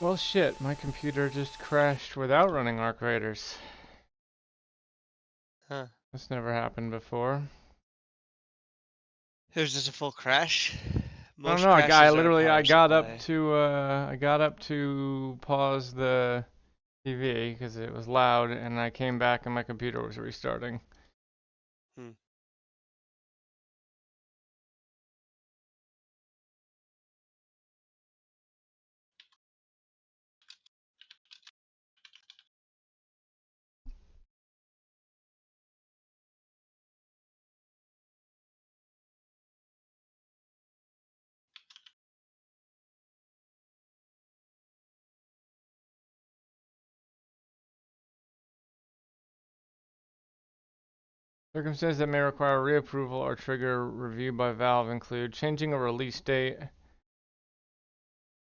Well, shit, my computer just crashed without running Arc Raiders. Huh. This never happened before. It was just a full crash. I don't Most know. I crashes are a literally power supply. I got up to pause the TV because it was loud, and I came back and my computer was restarting. Hmm. Circumstances that may require reapproval or trigger review by Valve include changing a release date.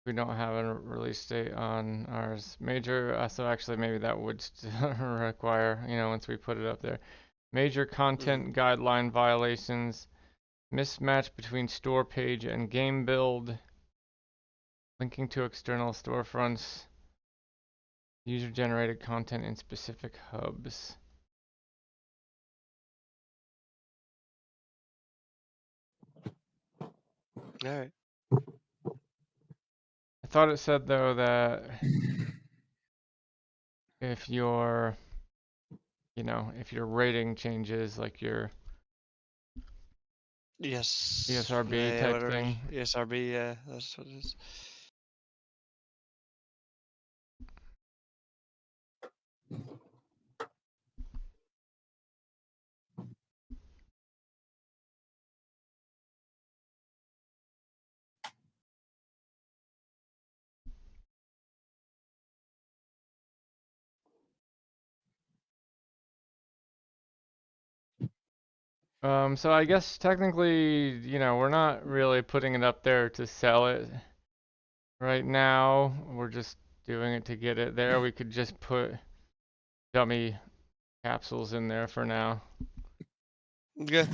We don't have a release date on ours. Major, so actually maybe that would still require, once we put it up there. Major Mm. content guideline violations, mismatch between store page and game build, linking to external storefronts, user-generated content in specific hubs. All right. I thought it said though that if your, if your rating changes, like your Yes. ESRB Yeah, type whatever. thing. ESRB. Yeah, that's what it is. So I guess technically, we're not really putting it up there to sell it right now. We're just doing it to get it there. We could just put dummy capsules in there for now. Yeah.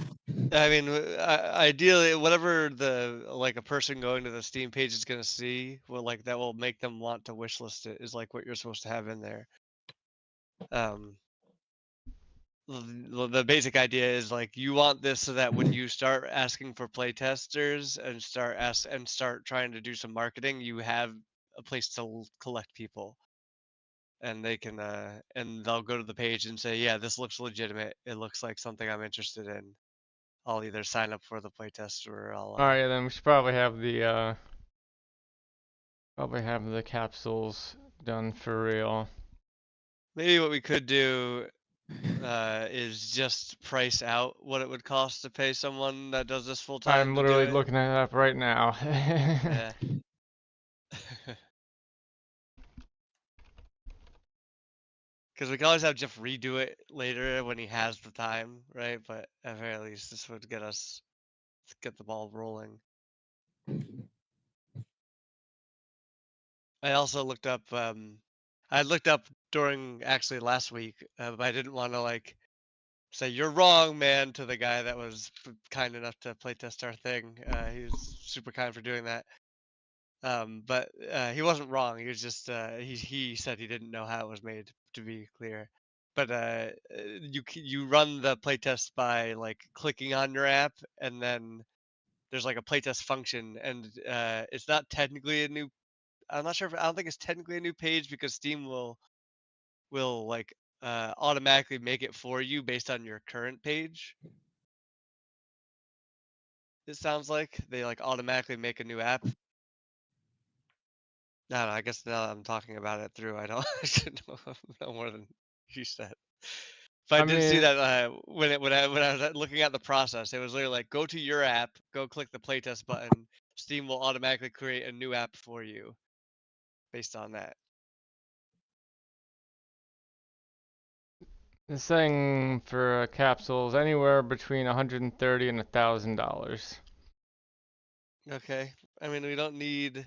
I mean, ideally, whatever a person going to the Steam page is gonna see, that will make them want to wishlist it is like what you're supposed to have in there. Um, the basic idea is like you want this so that when you start asking for playtesters and start trying to do some marketing, you have a place to collect people, and they can and they'll go to the page and say, yeah, this looks legitimate. It looks like something I'm interested in. I'll either sign up for the playtest or I'll All right, then we should probably have the capsules done for real. maybe what we could do is just price out what it would cost to pay someone that does this full time I'm to do literally it. looking it up right now. Yeah. Because we can always have Jeff redo it later when he has the time, right? But at very least, this would get the ball rolling. I also looked up. I looked up during actually last week, but I didn't want to say you're wrong, man, to the guy that was kind enough to playtest our thing. He was super kind for doing that. But he wasn't wrong. He was just he said he didn't know how it was made. To be clear, but you run the playtest by clicking on your app, and then there's like a playtest function, and it's not technically a new. I'm not sure if I don't think it's technically a new page because Steam will automatically make it for you based on your current page. It sounds like they automatically make a new app. I don't know, I guess now that I'm talking about it through, I don't I should know more than you said. But I I did see mean, that when I was looking at the process, it was literally like go to your app, go click the playtest button. Steam will automatically create a new app for you based on that. this thing for capsules anywhere between 130 and $1,000. Okay, I mean we don't need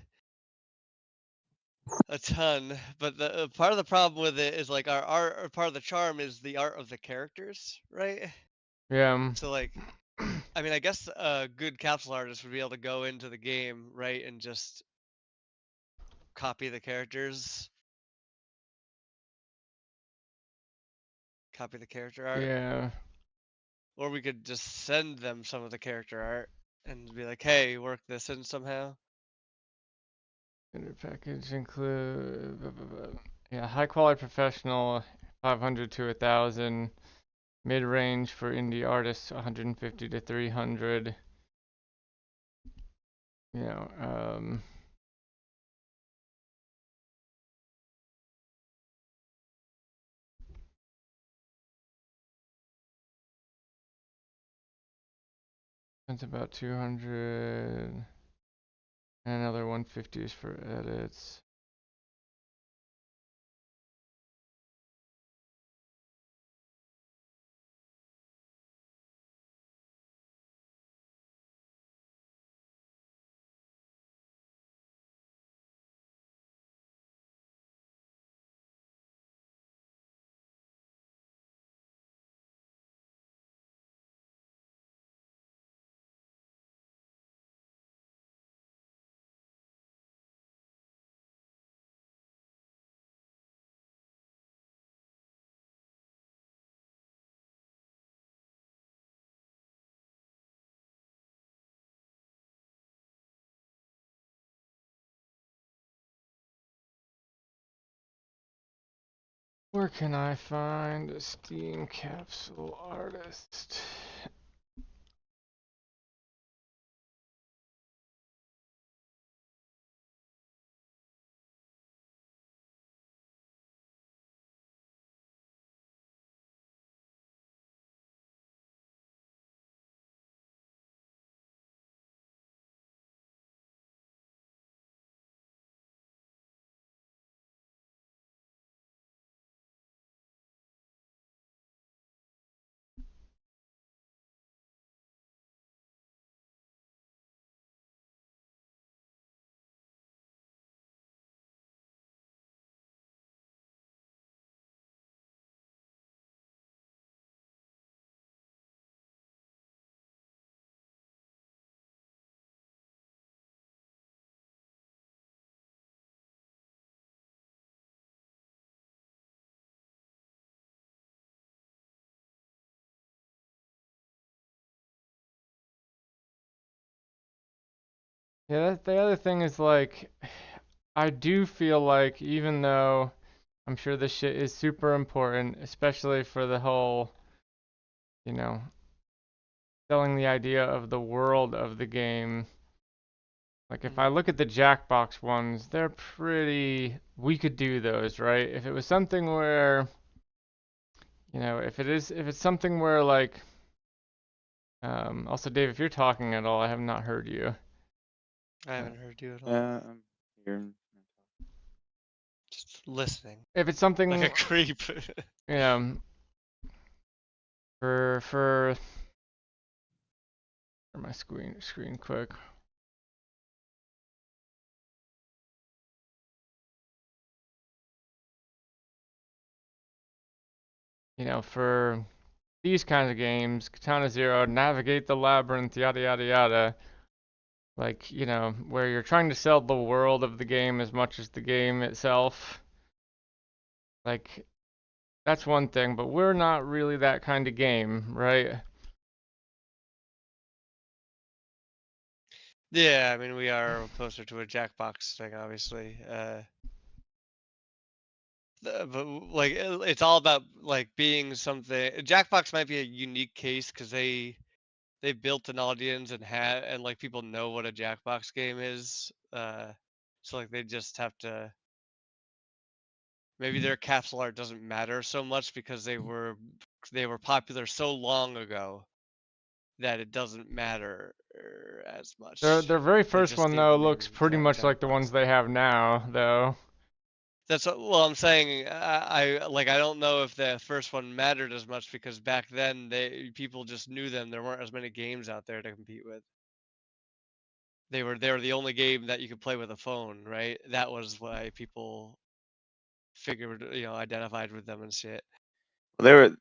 a ton, but the part of the problem with it is like our art, or part of the charm is the art of the characters, right? Yeah. So I mean, I guess a good capsule artist would be able to go into the game, right, and just copy the characters. Copy the character art. Yeah. Or we could just send them some of the character art and be like, hey, work this in somehow. Standard package include yeah, high quality professional 500 to 1,000, mid range for indie artists 150 to 300. You know, that's about 200, and another 150 is for edits. Where can I find a Steam capsule artist? Yeah, the other thing is like, I do feel like even though I'm sure this shit is super important, especially for the whole, you know, selling the idea of the world of the game. Like if I look at the Jackbox ones, they're pretty, we could do those, right? If it was something where, you know, if it's something where like, also Dave, if you're talking at all, I have not heard you. I haven't heard you at all. I'm here. Just listening. If it's something, Like a creep. you know, for my screen quick. You know, for these kinds of games, Katana Zero, Navigate the Labyrinth, yada yada yada. Like, you know, where you're trying to sell the world of the game as much as the game itself. Like, that's one thing, but we're not really that kind of game, right? Yeah, I mean, we are closer to a Jackbox thing, obviously. But like, it's all about like being something. Jackbox might be a unique case because they built an audience and like people know what a Jackbox game is. So like they just have to. Maybe their capsule art doesn't matter so much because they were popular so long ago that it doesn't matter as much. Their very They first just one gave the though looks name pretty much like the Jackbox. ones they have now, though. That's what, well, I'm saying. I don't know if the first one mattered as much because back then people just knew them. There weren't as many games out there to compete with. They were the only game that you could play with a phone, right? That was why people figured, identified with them and shit. Well,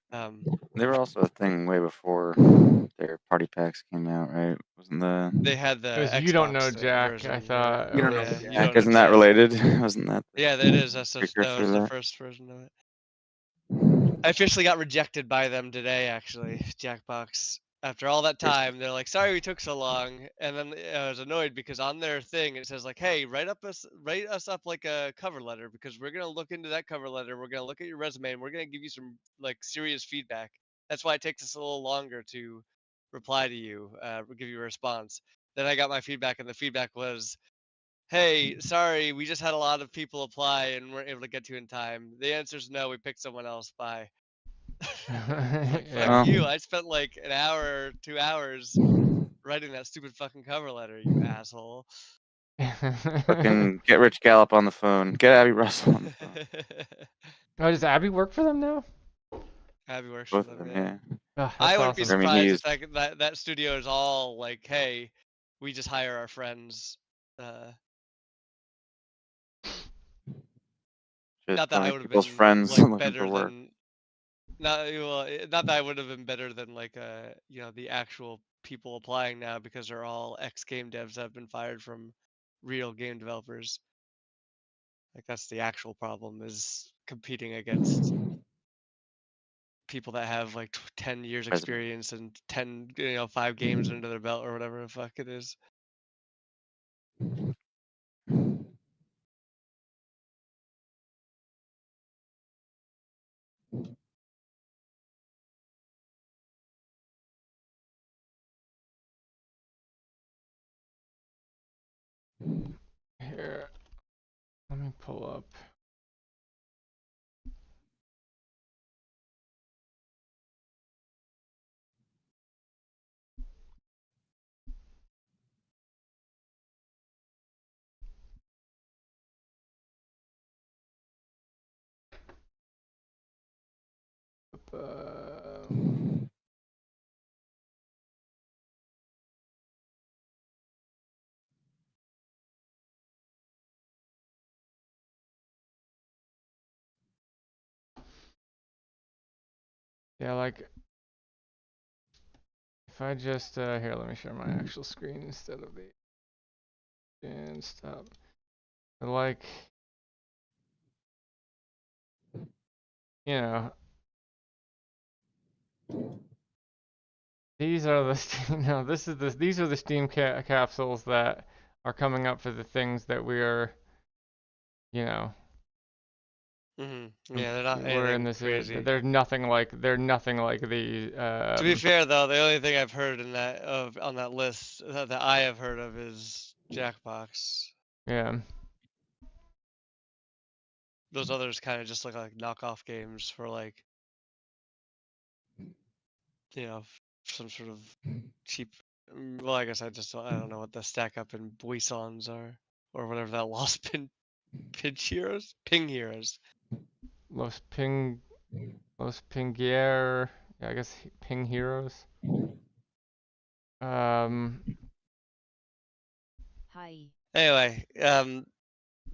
they were also a thing way before their party packs came out, right? Wasn't the They had the Because Xbox you don't know Jack, version. I thought. you don't know Yeah, the you Jack? don't know Isn't that Jack. related? Wasn't that? Yeah, that is. That precursor was to the that? first version of it. I officially got rejected by them today, actually, Jackbox. After all that time, they're like, "Sorry we took so long," and then I was annoyed because on their thing it says like, "Hey, write us up like a cover letter because we're gonna look into that cover letter. We're gonna look at your resume and we're gonna give you some like serious feedback. That's why it takes us a little longer to reply to you, give you a response." Then I got my feedback, and the feedback was, "Hey, sorry, we just had a lot of people apply and weren't able to get to you in time. The answer's no, we picked someone else. Bye." It's like, fuck Yeah. you. I spent like an hour, 2 hours writing that stupid fucking cover letter, you asshole. Fucking get Rich Gallup on the phone. Get Abby Russell on the phone. Oh, does Abby work for them now? Abby works for Both of them, them, yeah. yeah. Oh, I that's wouldn't be awesome. I mean, surprised he's if that studio is all like, hey, we just hire our friends. just Not that I plenty of would have people's been friends like looking for better work. than not that I would have been better than like the actual people applying now because they're all ex-game devs that have been fired from real game developers. Like that's the actual problem is competing against people that have like 10 years President. experience and 10 5 games under their belt or whatever the fuck it is. Here, let me pull up. Yeah, like if I just here, let me share my actual screen instead of the and stop. But like, you know, these are the these are the Steam capsules that are coming up for the things that we are, you know, Yeah, they're not we're in anything this. crazy. They're nothing like the. To be fair though, the only thing I've heard on that list that I have heard of is Jackbox. Yeah. Those others kind of just look like knockoff games for like, some sort of cheap. Well, I guess I don't know what the stack up in Buissons are or whatever that Lost Ping Heroes. Los Pinguer. Yeah, I guess Ping Heroes. Hi. Anyway,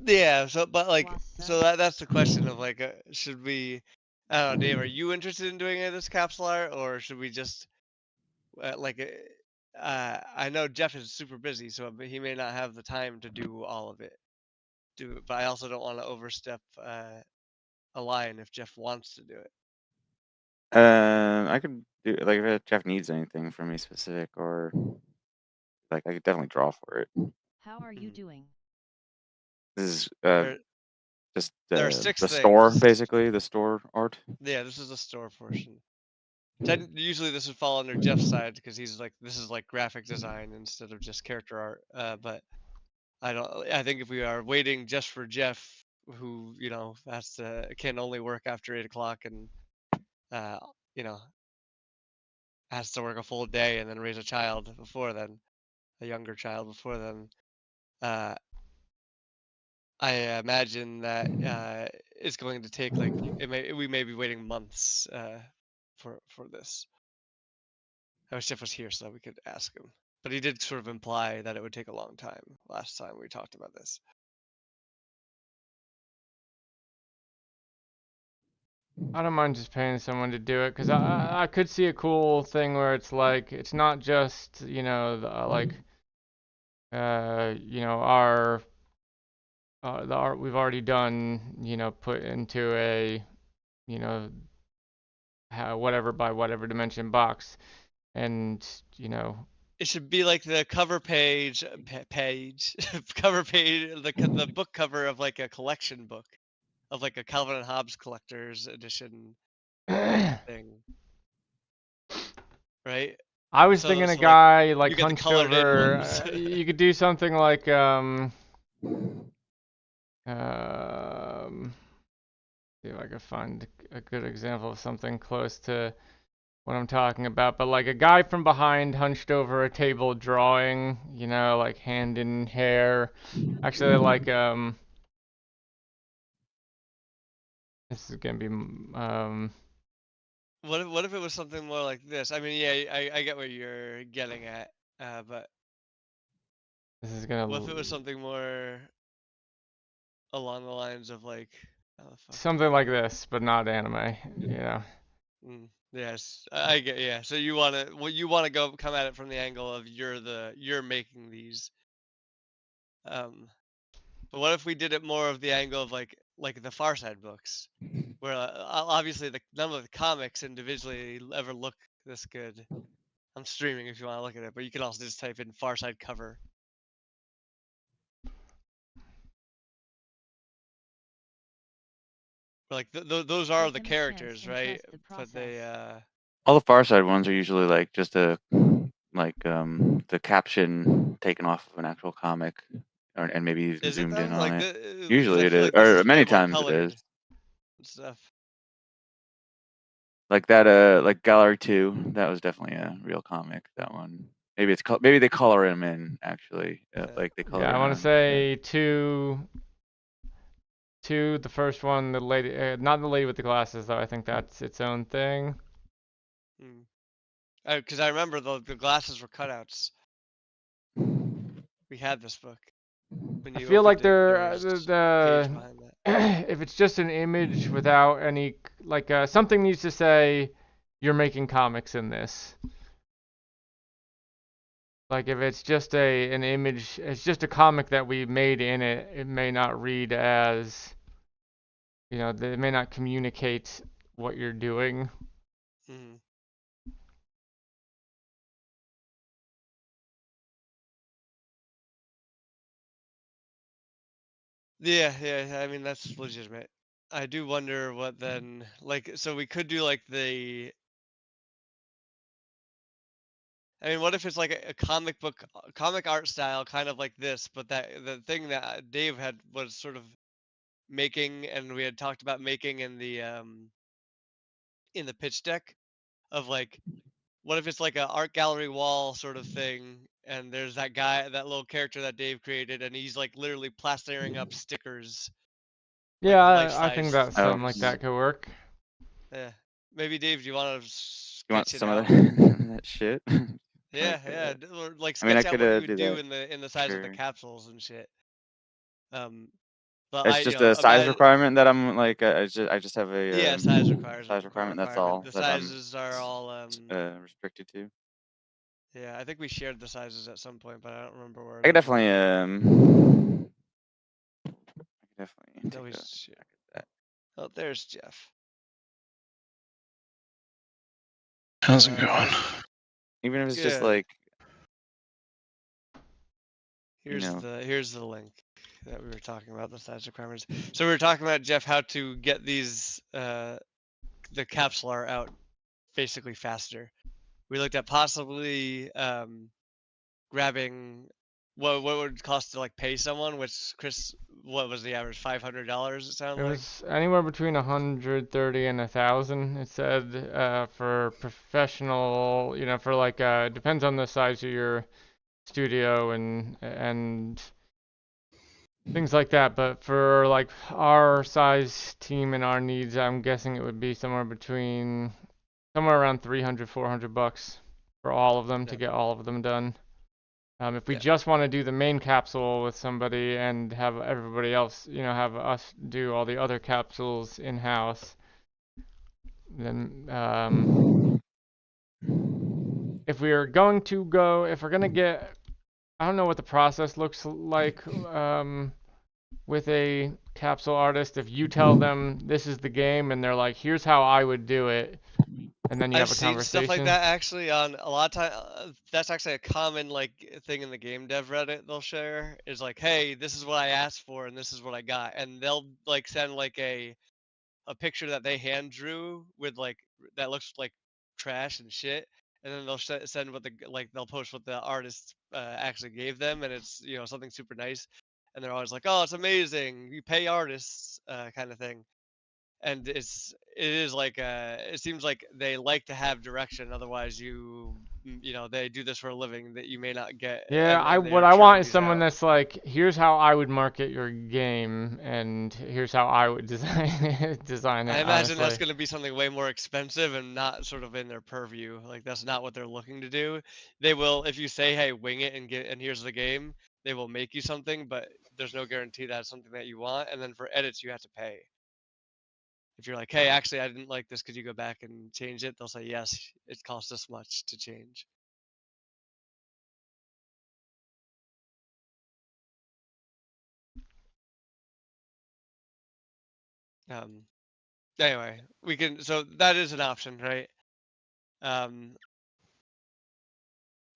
yeah. So, but like, so that's the question of like, should we? I don't know, Dave. Are you interested in doing any of this capsule art, or should we just I know Jeff is super busy, so he may not have the time to do all of it. But I also don't want to overstep a line if Jeff wants to do it. I could do like if Jeff needs anything from me specific, or like I could definitely draw for it. How are you doing? This is just there are 6 the store, things. basically the store art. Yeah, this is the store portion. Usually this would fall under Jeff's side because he's like, this is like graphic design instead of just character art. But I think if we are waiting just for Jeff, who can only work after 8 o'clock and has to work a full day and then raise a child before then, a younger child before then. I imagine that it's going to take like we may be waiting months for this. I wish Jeff was here so that we could ask him, but he did sort of imply that it would take a long time last time we talked about this. I don't mind just paying someone to do it, because I could see a cool thing where it's like, it's not just, you know, like, you know, the art we've already done, you know, put into a, you know, whatever by whatever dimension box, and, you know, It should be like the cover page, cover page, the book cover of like a collection book, of like a Calvin and Hobbes collector's edition thing, right? I was So thinking a like guy like you get the hunched colored in over. ones. You could do something like see if I could find a good example of something close to what I'm talking about. But like a guy from behind hunched over a table drawing, you know, like hand in hair. Actually, like this is gonna be What if it was something more like this? I mean, yeah, I get what you're getting at, but this is gonna what if it was something more along the lines of like, how the fuck do something like this, but not anime. You know. Yes, I get. Yeah, so you want to, well, you want to come at it from the angle of you're making these. But what if we did it more of the angle of like the Far Side books, where obviously none of the comics individually ever look this good. I'm streaming if you want to look at it, but you can also just type in Far Side cover. Like those are the characters, right? But they All the Far Side ones are usually like just the caption taken off of an actual comic, and maybe even is it zoomed though? in on Like it. because I Usually it feel is, like this or is way many more times it colored is. and stuff. Like that, like Gallery 2, that was definitely a real comic. That one. Maybe maybe they color him in actually, like they color Yeah, I him want to in. Yeah. say two. The first one, the lady, not the lady with the glasses though. I think that's its own thing. Because I remember the glasses were cutouts. We had this book. When I you feel like opened it, there they're was a page behind that. if it's just an image without any like something needs to say you're making comics in this. Like if it's just an image, it's just a comic that we made in it. It may not read as, you know, it may not communicate what you're doing. Mm. Yeah, yeah. I mean that's legitimate. I do wonder what then, like, so we could do like the. I mean, what if it's like a comic book, comic art style, kind of like this, but that the thing that Dave had was sort of making, and we had talked about making in the pitch deck of like, what if it's like a art gallery wall sort of thing, and there's that guy, that little character that Dave created, and he's like literally plastering up stickers, like Yeah, I think life-size that Oh, something like stickers. that could work. Yeah, maybe Dave, do you want to you want sketch it some of out? that shit? Yeah, Like, yeah, or like I mean, I sketch out could what you would do do that. in the size of the Sure. capsules and shit. But It's just a size requirement that I'm like, I just have yeah, a size size requirement. That's all The that I'm sizes are all restricted to. yeah, I think we shared the sizes at some point, but I don't remember where I could those were. definitely No, take we a share. look at that. Oh, there's Jeff. How's it going? Even if it's just Good. like, Here's the link that we were talking about, the size requirements. So we were talking about, Jeff, how to get these the capsule art out basically faster. We looked at possibly grabbing what would it cost to like pay someone, which Chris, what was the average, $500 it It sounded like? was anywhere between 130 and 1,000. It said for professional, you know, for like depends on the size of your studio and things like that. But for like our size team and our needs, I'm guessing it would be somewhere around 300, 400 bucks for all of them to Yeah. get all of them done. If we Yeah. just want to do the main capsule with somebody and have everybody else, you know, have us do all the other capsules in-house, then if we're going to go, if we're gonna get, I don't know what the process looks like with a capsule artist. If you tell them this is the game and they're like, here's how I would do it, and then you I've have a seen stuff like conversation. that actually on a lot of time. That's actually a common like thing in the game dev Reddit. They'll share is like, hey, this is what I asked for and this is what I got, and they'll like send like a picture that they hand drew with like that looks like trash and shit, and then they'll send what the like they'll post what the artist actually gave them, and it's something super nice, and they're always like, oh, it's amazing, you pay artists, kind of thing. And it is like it seems like they like to have direction, otherwise they do this for a living that you may not get, Yeah, and what they're I churning want is these someone out. that's like, here's how I would market your game, and here's how I would design I it, imagine that's honestly. going to be something way more expensive and not sort of in their purview. Like that's not what they're looking to do. They will, if you say, "Hey, wing it and here's the game," they will make you something, but there's no guarantee that's something that you want. And then for edits, you have to pay. If you're like, "Hey, actually, I didn't like this. Could you go back and change it?" They'll say, "Yes, it costs this much to change." Um. Anyway, we can. So that is an option, right? Um.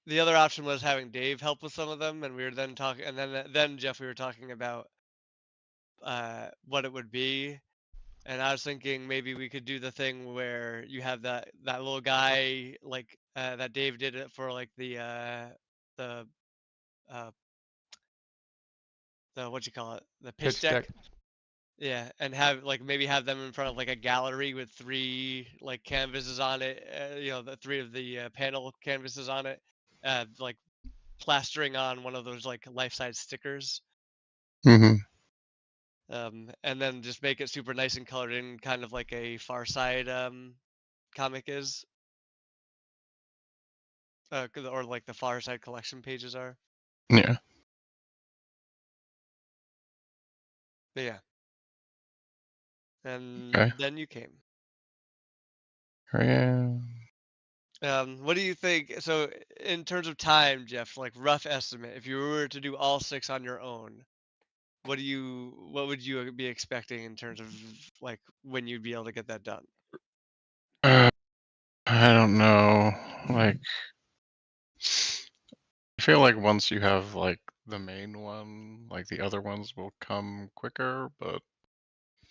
The other option was having Dave help with some of them, and we were then talking, and then Jeff, we were talking about what it would be, and I was thinking maybe we could do the thing where you have that little guy like that Dave did it for like the uh the what you call it, the pitch Pitch deck. deck. Yeah, and have like maybe have them in front of like a gallery with three like canvases on it, the three of the panel canvases on it, like plastering on one of those like life-size stickers. Mm-hmm. And then just make it super nice and colored in, kind of like a Far Side comic is, or like the Far Side collection pages are. Yeah. But yeah, and Okay. then you came. Yeah. What do you think? So, in terms of time, Jeff, like rough estimate, if you were to do all six on your own, what would you be expecting in terms of like when you'd be able to get that done? I don't know. Like, I feel like once you have like the main one, like the other ones will come quicker, but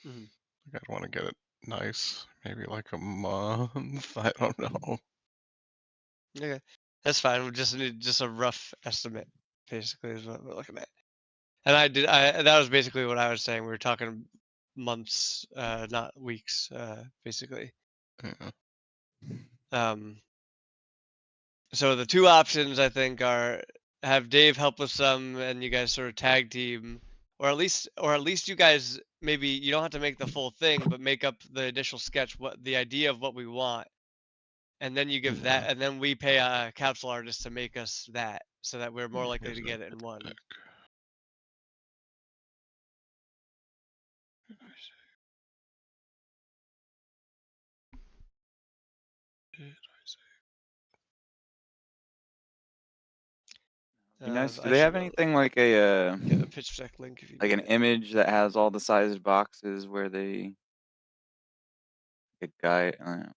Mhm. like, I'd want to get it nice. Maybe like a month. I don't know. Okay, that's fine. We just need just a rough estimate, basically, is what we're looking at. And that was basically what I was saying. We were talking months, not weeks, basically. Yeah. Um, so the two options I think are have Dave help with some, and you guys sort of tag team, or at least you guys, maybe you don't have to make the full thing, but make up the initial sketch, what the idea of what we want, and then you give that, and then we pay a capsule artist to make us that, so that we're more likely Here's to a get it in pitch one. deck. Be nice. Do I they have should anything like a get a pitch deck link if you like need an it. image that has all the sized boxes where they a guy? And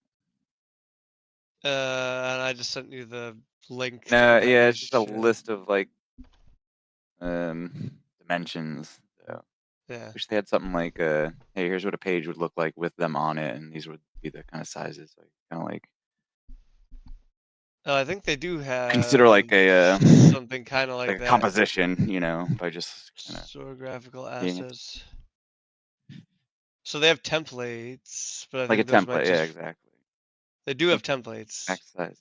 I just sent you the link to No, that yeah, it's just basic a shit. list of like dimensions. So Yeah. wish they had something like hey, here's what a page would look like with them on it, and these would be the kind of sizes. Like kind of like Oh, I think they do consider have like a something kind of like like a that. composition, by just kind of Store graphical being assets. So they have templates, but I like a think those might template. Yeah, just. exactly. They do have templates. Max sizes.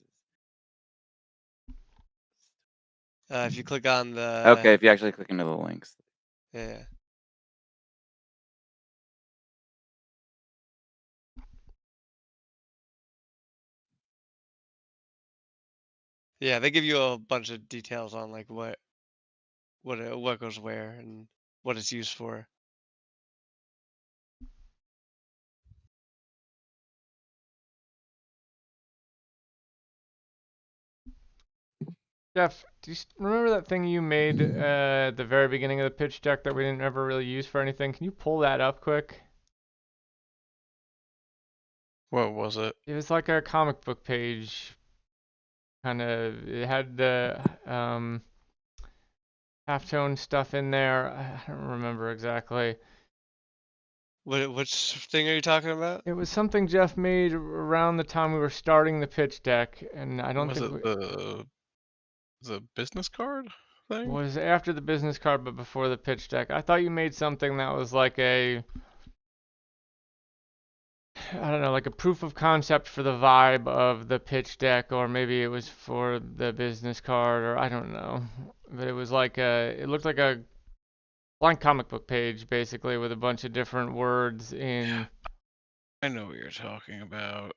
If you click on the. Okay, if you actually click into the links. Yeah. Yeah, they give you a bunch of details on like what goes where and what it's used for. Jeff, do you remember that thing you made at the very beginning of the pitch deck that we didn't ever really use for anything? Can you pull that up quick? What was it? It was like a comic book page. Kind of, it had the halftone stuff in there. I don't remember exactly. Which thing are you talking about? It was something Jeff made around the time we were starting the pitch deck, and I don't Was think it the business card it thing? was after the business card, but before the pitch deck. I thought you made something that was like a, I don't know, like a proof of concept for the vibe of the pitch deck, or maybe it was for the business card, or I don't know. But it was like it looked like a blank comic book page, basically, with a bunch of different words in. I know what you're talking about.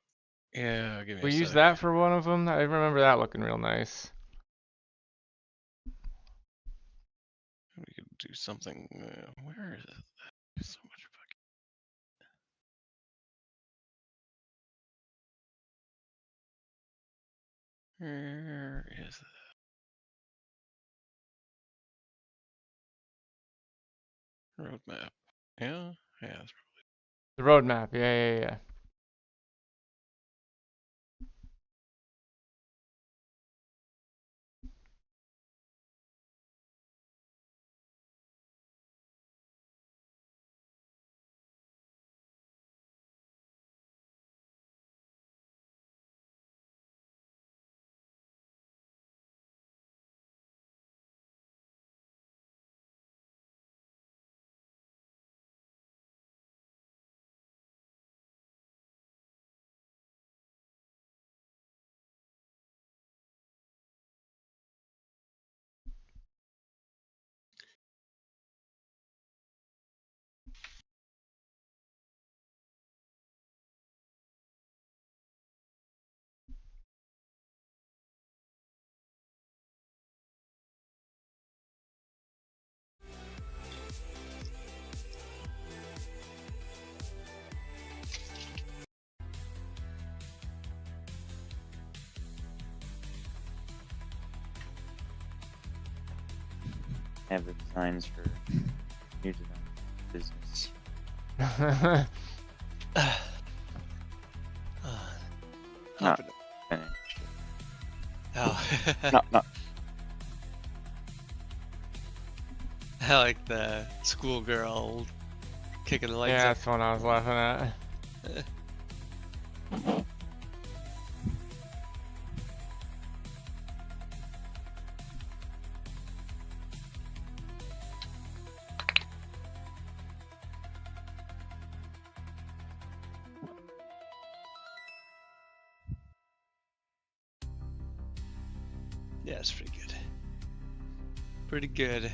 Yeah, give me We a used sec. that for one of them. I remember that looking real nice. We could do something. Where is it? There's so much fucking. Where is it? Roadmap. Yeah, yeah. That's The roadmap, yeah. Have the designs for new design business. Yeah. Not Open- finished. Oh. Not I like the schoolgirl kicking the legs Yeah, up. that's the one I was laughing at. Yeah, it's pretty good. Pretty good.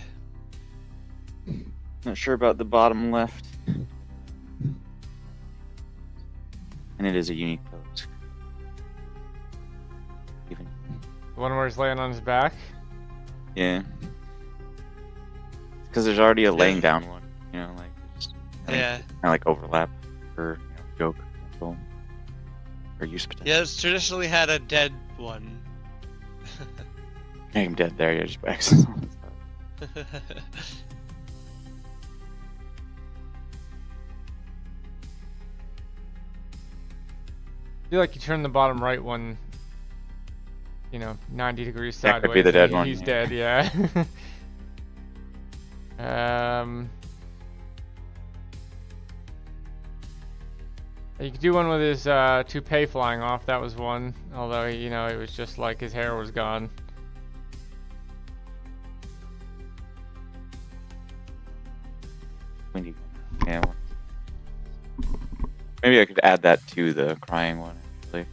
Not sure about the bottom left. And it is a unique pose. Even The one where he's laying on his back. yeah. Because there's already a Yeah. laying down one, you know, like just Yeah. kind of like overlap for joke potential or use potential. Yeah, it's traditionally had a dead one. Make him dead there, yeah, just by accident. I feel like you turn the bottom right one, 90 degrees That sideways. could be the and dead one, He's yeah. dead, yeah. You could do one with his toupee flying off. That was one. Although, it was just like his hair was gone. Windy one. Yeah. Maybe I could add that to the crying one, actually.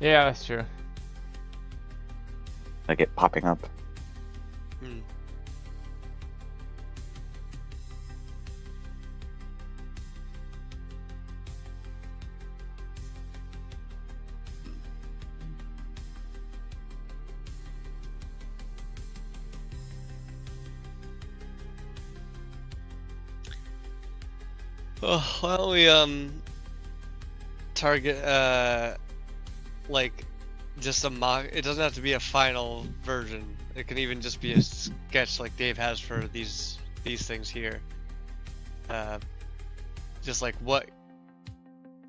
Yeah, that's true. Like it popping up. Hmm. Oh, why don't we target like just a mock. It doesn't have to be a final version. It can even just be a sketch like Dave has for these things here. Just like what,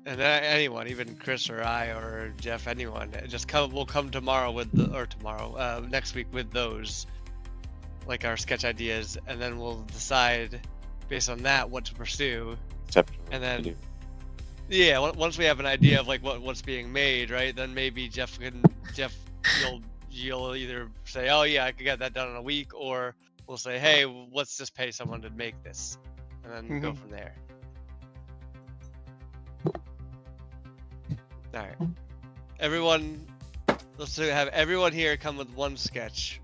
and anyone, even Chris or I or Jeff, anyone, just come. We'll come tomorrow with next week with those, like our sketch ideas, and then we'll decide based on that what to pursue. And then, yeah, once we have an idea of like what's being made, right? Then maybe Jeff, you'll either say, oh yeah, I could get that done in a week, or we'll say, hey, let's just pay someone to make this, and then go from there. All right, everyone, let's have everyone here come with one sketch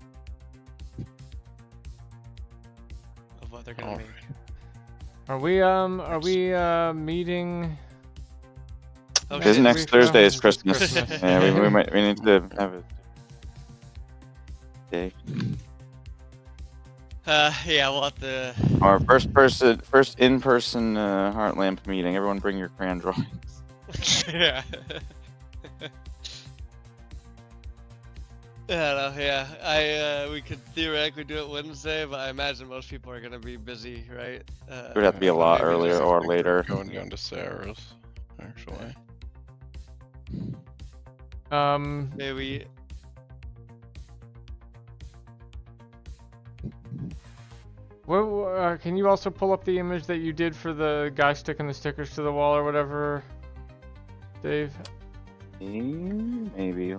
of what they're gonna make. Are we meeting? Okay. Because next week? Thursday is It's Christmas. Christmas. Yeah, we need to have a day. Yeah, we'll have to. Our first in-person Heartlamp meeting. Everyone bring your crayon drawings. Yeah. We could theoretically do it Wednesday, but I imagine most people are gonna be busy, right? It would have to be a Well, lot maybe earlier just or like later. Going down to Sarah's, actually. Maybe. Well, can you also pull up the image that you did for the guy sticking the stickers to the wall or whatever, Dave? Maybe.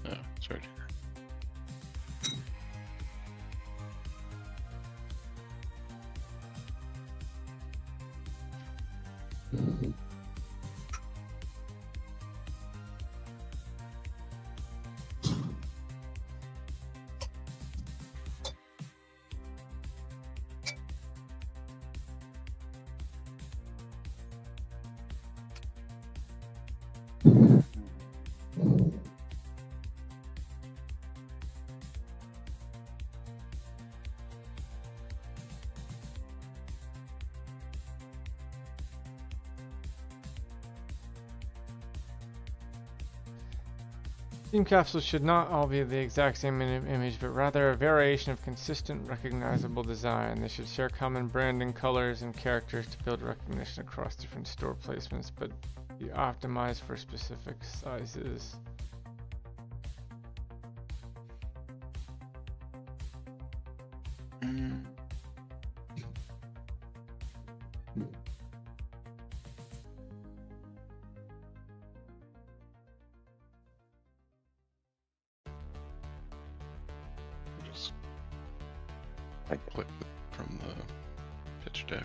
Yeah, it's right here. Steam capsules should not all be the exact same image, but rather a variation of consistent, recognizable design. They should share common branding, colors, and characters to build recognition across different store placements, but be optimized for specific sizes. Just click from the pitch deck.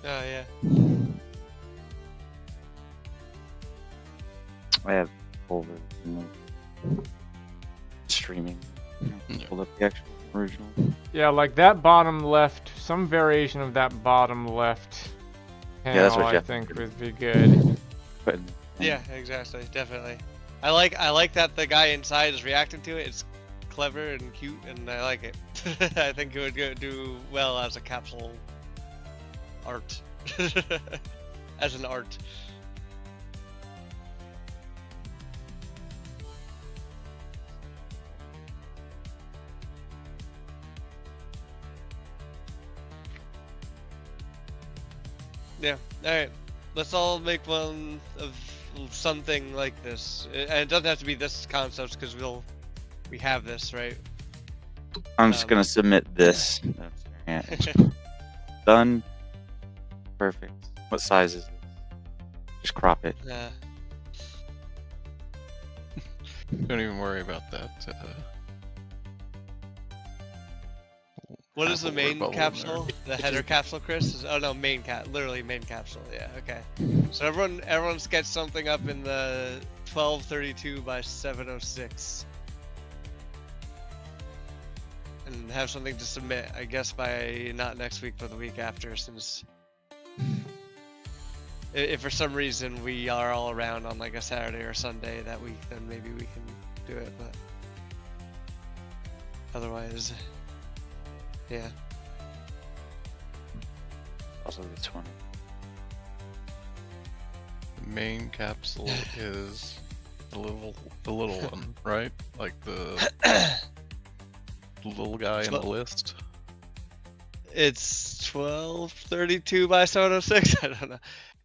Oh yeah. I have over streaming. Yeah. Pull up the actual original. Yeah, like that bottom left, some variation of that bottom left panel, that's what I Jeff think did. would be good. But Yeah, exactly, definitely. I like that the guy inside is reacting to it. It's clever and cute, and I like it. I think it would do well as a capsule art, as an art. Yeah. All right. Let's all make one of something like this, and it doesn't have to be this concept because we have this, right? I'm just gonna submit this. that I'm staring at. Done. Perfect. What size is it? Just crop it. Don't even worry about that. What is the Apple word main bubble in capsule? there. The header capsule, Chris? Oh no, main literally main capsule. Yeah. Okay. So everyone sketch something up in the 1232 by 706. And have something to submit, I guess, by not next week, but the week after, since if for some reason we are all around on like a Saturday or Sunday that week, then maybe we can do it, but otherwise, yeah. Also, this one. The main capsule is the little one, right? Like the little guy in the list. It's 1232 by 706. I don't know.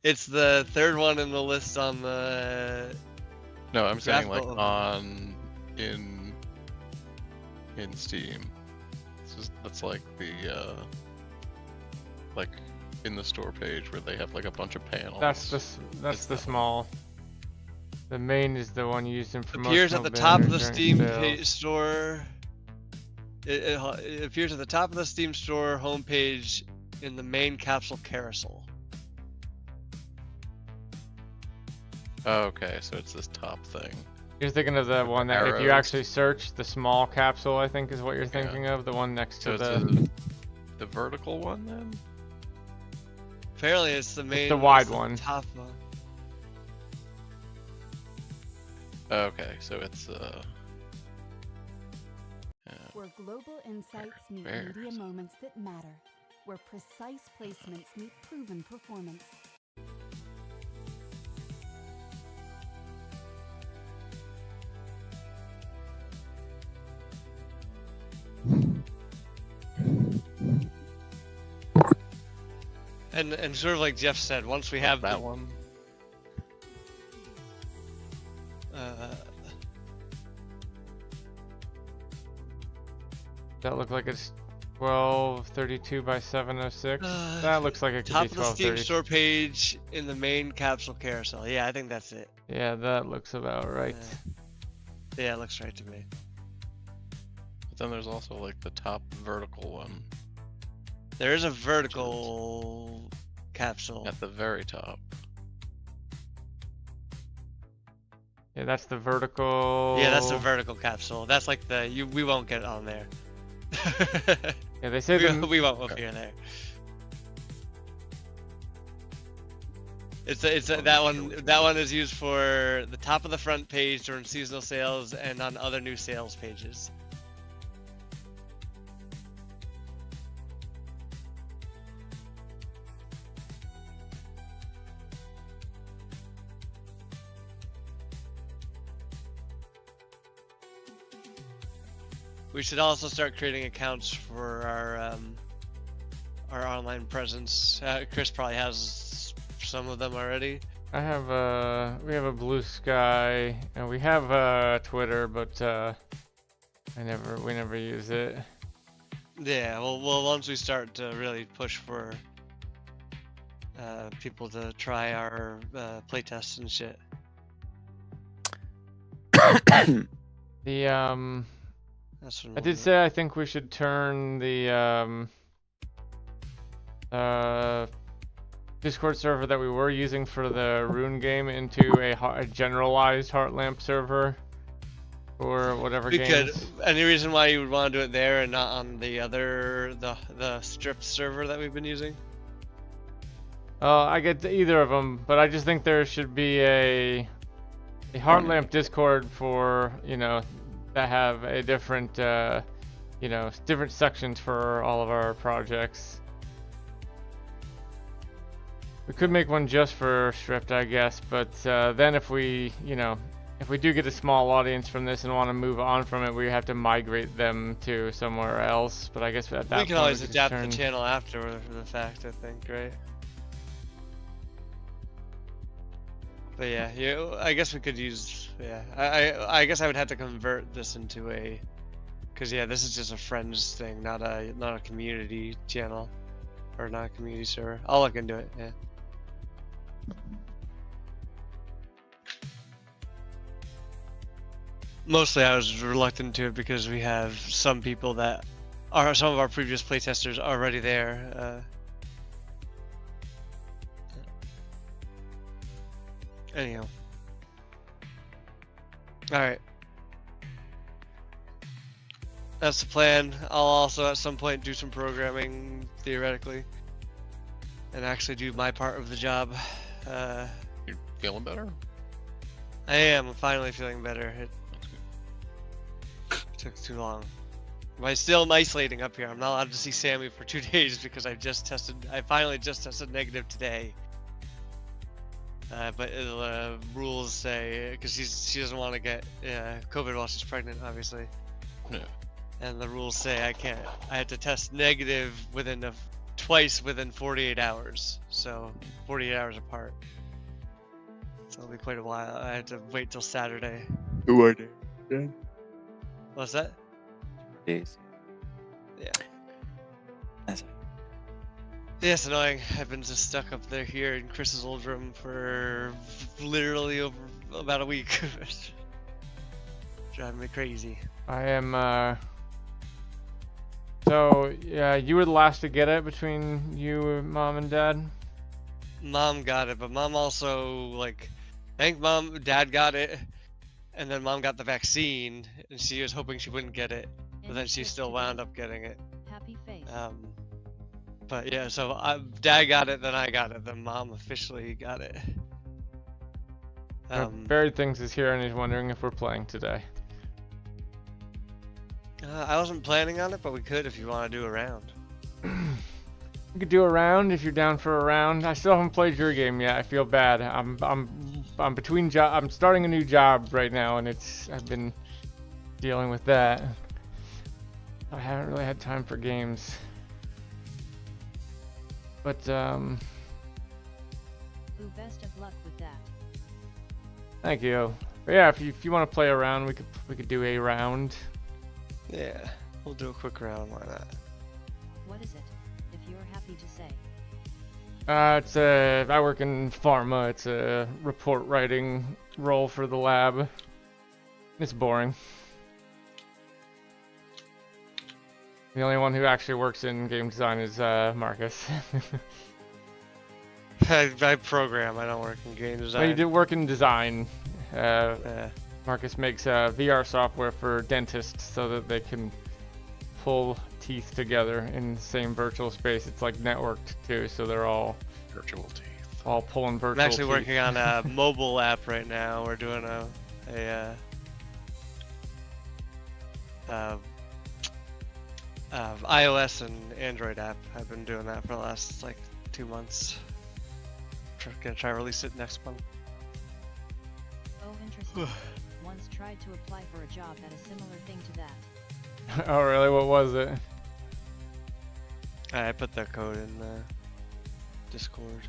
It's the third one in the list on the. No, I'm saying like Graphical. on in Steam. That's like the like in the store page where they have like a bunch of panels. That's the It's the that one. small. The main is the one used in promotional Appears at the top of the banners Steam during sales. store. It appears at the top of the Steam store homepage in the main capsule carousel. Oh, okay, so it's this top thing. You're thinking of the one that if you arrows. actually search the small capsule, I think is what you're thinking of, the one next So to it's the vertical one then? Apparently, it's the main. the wide it's the one. Top one. Oh, okay, so it's Where global insights meet where media is it? moments that matter. Where precise placements meet proven performance. And sort of like Jeff said, once we have that the, one. That look like it's 1232 by 706. That looks like it could top be of the Steam 1230. store page in the main capsule carousel. Yeah, I think that's it. Yeah, that looks about right. Yeah, it looks right to me. But then there's also like the top vertical one There is a vertical capsule. at the very top. Yeah, that's the vertical. Yeah, that's the vertical capsule. That's like we won't get on there. Yeah, they say the we won't appear there. That one is used for the top of the front page during seasonal sales and on other new sales pages. We should also start creating accounts for our online presence. Chris probably has some of them already. I have we have a Blue Sky and we have Twitter, but we never use it. Yeah, well, once we start to really push for people to try our playtests and shit. The That's what I we'll did do. say I think we should turn the Discord server that we were using for the Rune game into a generalized Heartlamp server for whatever We could. games. Any reason why you would want to do it there and not on the other the strip server that we've been using? I get either of them, but I just think there should be a Heartlamp Discord for, that have a different, different sections for all of our projects. We could make one just for Stripped, I guess, but then if we do get a small audience from this and want to move on from it, we have to migrate them to somewhere else. But I guess at that We point can always just adapt turn- the channel after the fact, I think, right? But yeah, I guess we could use. Yeah, I guess I would have to convert this into a, because yeah, this is just a friends thing, not a community channel, or not a community server. I'll look into it. Yeah. Mostly, I was reluctant to it because we have some people that are some of our previous playtesters already there. Anyhow. Alright. That's the plan. I'll also at some point do some programming, theoretically. And actually do my part of the job. You feeling better? I am finally feeling better. It That's good. took too long. But I'm still isolating up here. I'm not allowed to see Sammy for 2 days because I finally just tested negative today. But rules say, because she doesn't want to get COVID while she's pregnant, obviously. Yeah. And the rules say I had to test negative twice within 48 hours. So 48 hours apart. So it'll be quite a while. I had to wait till Saturday. 2 days. What's that? Days. Yeah. That's Yeah, it's annoying. I've been just stuck up there here in Chris's old room for literally over about a week. Driving me crazy. I am, so, yeah, you were the last to get it between you, Mom, and Dad? Mom got it, but Mom also, like, I think Dad got it, and then Mom got the vaccine, and she was hoping she wouldn't get it, but then she still wound up getting it. Happy face. But yeah, so Dad got it, then I got it, then Mom officially got it. Buried Things is here and he's wondering if we're playing today. I wasn't planning on it, but we could if you want to do a round. We could do a round if you're down for a round. I still haven't played your game yet. I feel bad. I'm between I'm starting a new job right now, and I've been dealing with that. I haven't really had time for games. But Ooh, best of luck with that. thank you. But yeah, if you want to play a round, we could do a round. Yeah, we'll do a quick round. Why not? What is it? If you're happy to say. I work in pharma. It's a report writing role for the lab. It's boring. The only one who actually works in game design is Marcus. I program. I don't work in game design. Well, you do work in design. Yeah. Marcus makes VR software for dentists so that they can pull teeth together in the same virtual space. It's like networked too, so they're all Virtual teeth. pulling virtual I'm actually teeth. working on a mobile app right now. We're doing iOS and Android app. I've been doing that for the last like 2 months. Gonna try to release it next month. Oh, interesting. Once tried to apply for a job at a similar thing to that. Oh really? What was it? I put the code in the Discord.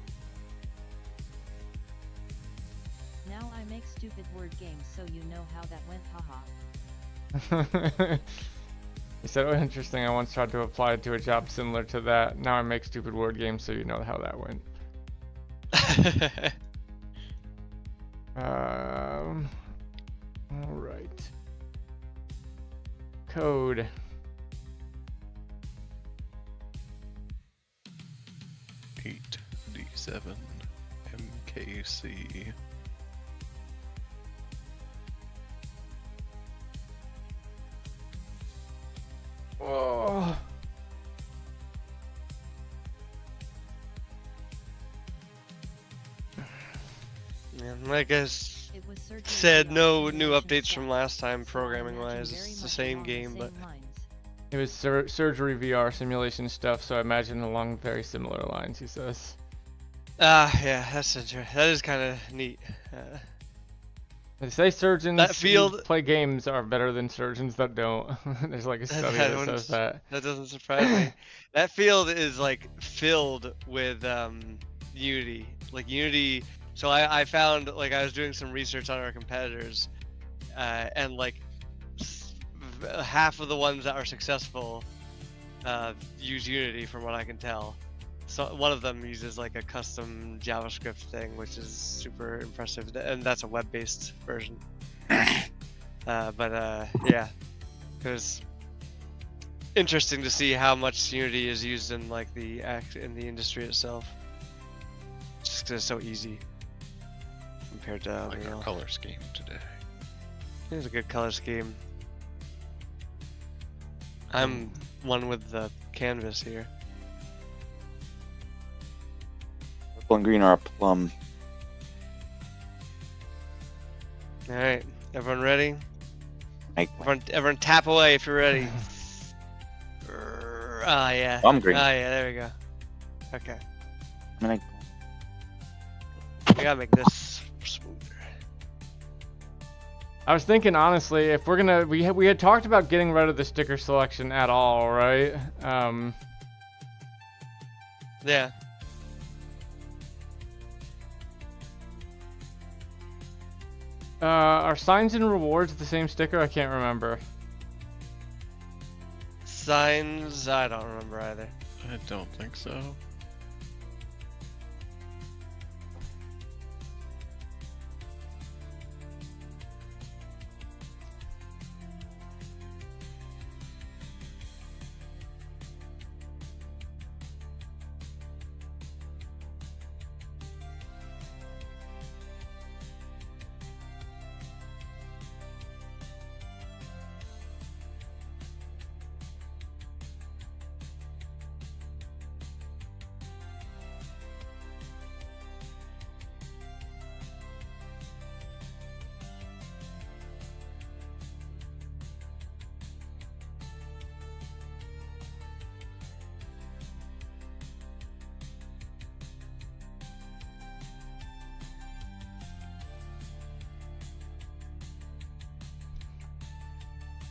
Now I make stupid word games so you know how that went, haha. He said, "Oh, interesting. I once tried to apply to a job similar to that. Now I make stupid word games, so you know how that went." All right. Code. D7 MKC. Oh. Yeah, like I s- It was surgery said, VR no new simulation updates from stuff, last time so I programming imagine wise. very It's the much same along game, but same lines. It was surgery VR simulation stuff, so I imagine along very similar lines, he says. yeah, that's interesting. That is kind of neat. They say surgeons That who field- play games are better than surgeons that don't. There's like a study That that one's- says that. That doesn't surprise me. That field is like filled with Unity. Like Unity. So I found, like, I was doing some research on our competitors, and like half of the ones that are successful use Unity, from what I can tell. So one of them uses like a custom JavaScript thing, which is super impressive, and that's a web-based version. Yeah, it was interesting to see how much Unity is used in like in the industry itself. Just 'cause it's so easy compared to Like our Unreal. color scheme today. It's a good color scheme. I'm one with the canvas here. Purple and green are a plum. All right, everyone ready? Like, Everyone tap away if you're ready. Ah, yeah. I'm green. Ah, yeah, there we go. Okay. I mean, We gotta make this smoother. I was thinking honestly, if we're gonna, we had talked about getting rid of the sticker selection at all, right? Yeah. Are signs and rewards the same sticker? I can't remember. Signs, I don't remember either. I don't think so.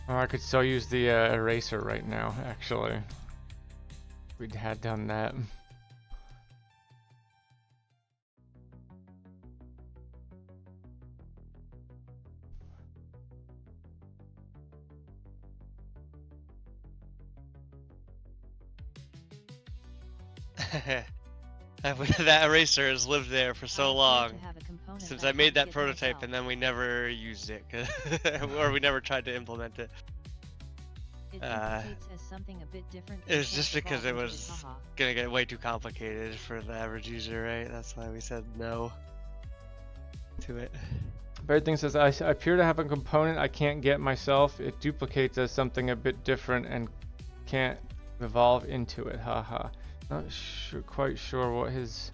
Oh, I could still use the eraser right now, actually. We had done that. That eraser has lived there for so I appear long. to have a component Since that I made that can't get prototype myself. and then we never used it, or we never tried to implement it. It uh, indicates as something a bit different. It that was can't just because it evolve into was haha. gonna get way too complicated for the average user, right? That's why we said no to it. Bird thing says, I appear to have a component I can't get myself. It duplicates as something a bit different and can't evolve into it. Haha. Not quite sure what his.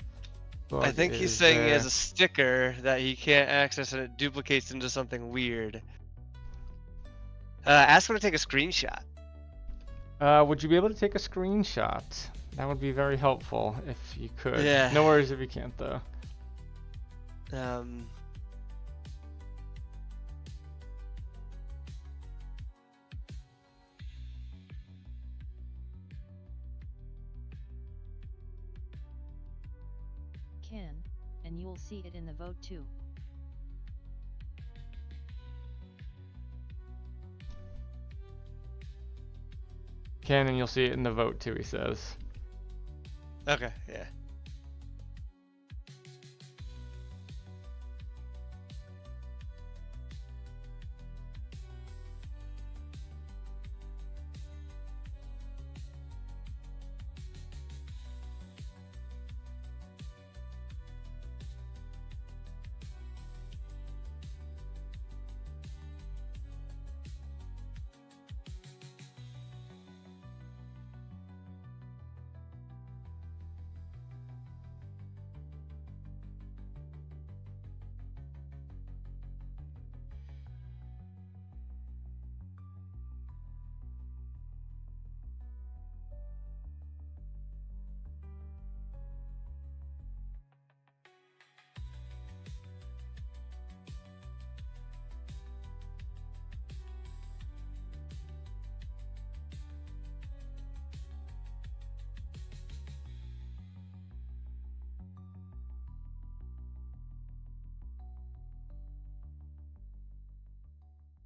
I bug think he's is saying he there. has a sticker that he can't access and it duplicates into something weird. Ask him to take a screenshot. Would you be able to take a screenshot? That would be very helpful if you could. Yeah. No worries if you can't though. Can, and you will see it in the vote too. Can, and you'll see it in the vote too, he says. Okay, yeah.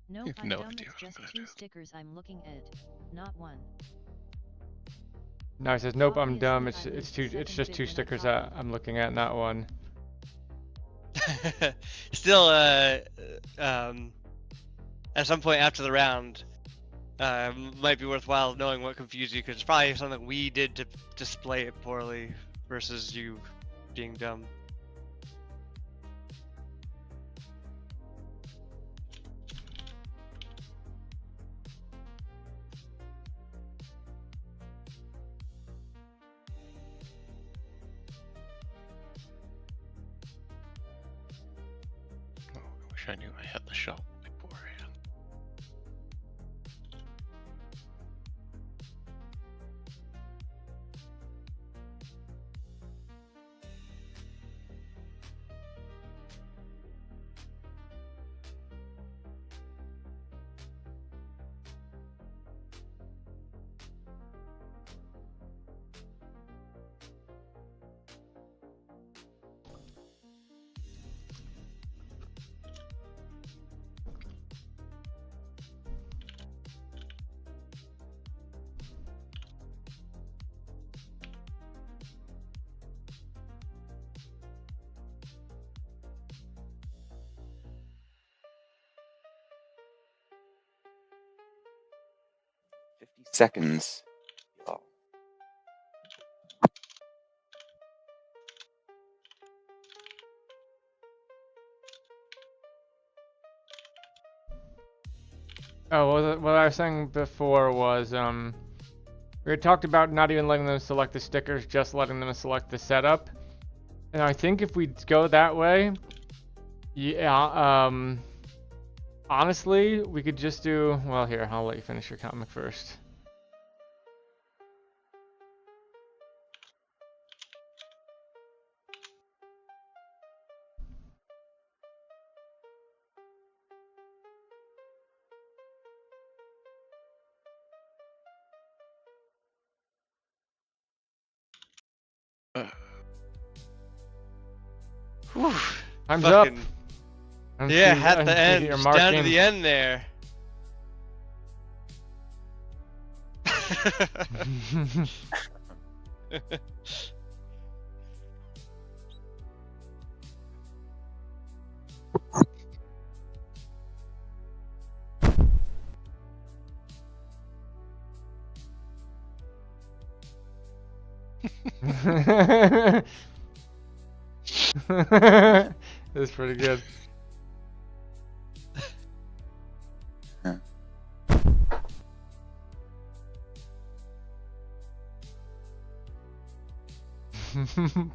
No, You have I'm no dumb, idea it's what I'm just gonna 2 do. stickers I'm looking at, not one. No, he says, nope, I'm dumb. Obviously, I It's lose the it's second just bit two when I stickers copy. that I'm looking at, not one. Still, at some point after the round, might be worthwhile knowing what confused you, because it's probably something we did to display it poorly versus you being dumb. wish I knew I had the shovel beforehand. Seconds. Oh. Oh, what I was saying before was, we had talked about not even letting them select the stickers, just letting them select the setup. And I think if we go that way, yeah, honestly, we could just do, well, here, I'll let you finish your comic first. Whew. Time's up. Fucking- I Yeah, see- at I the see end, you're just down to marking. the end there. That's pretty good.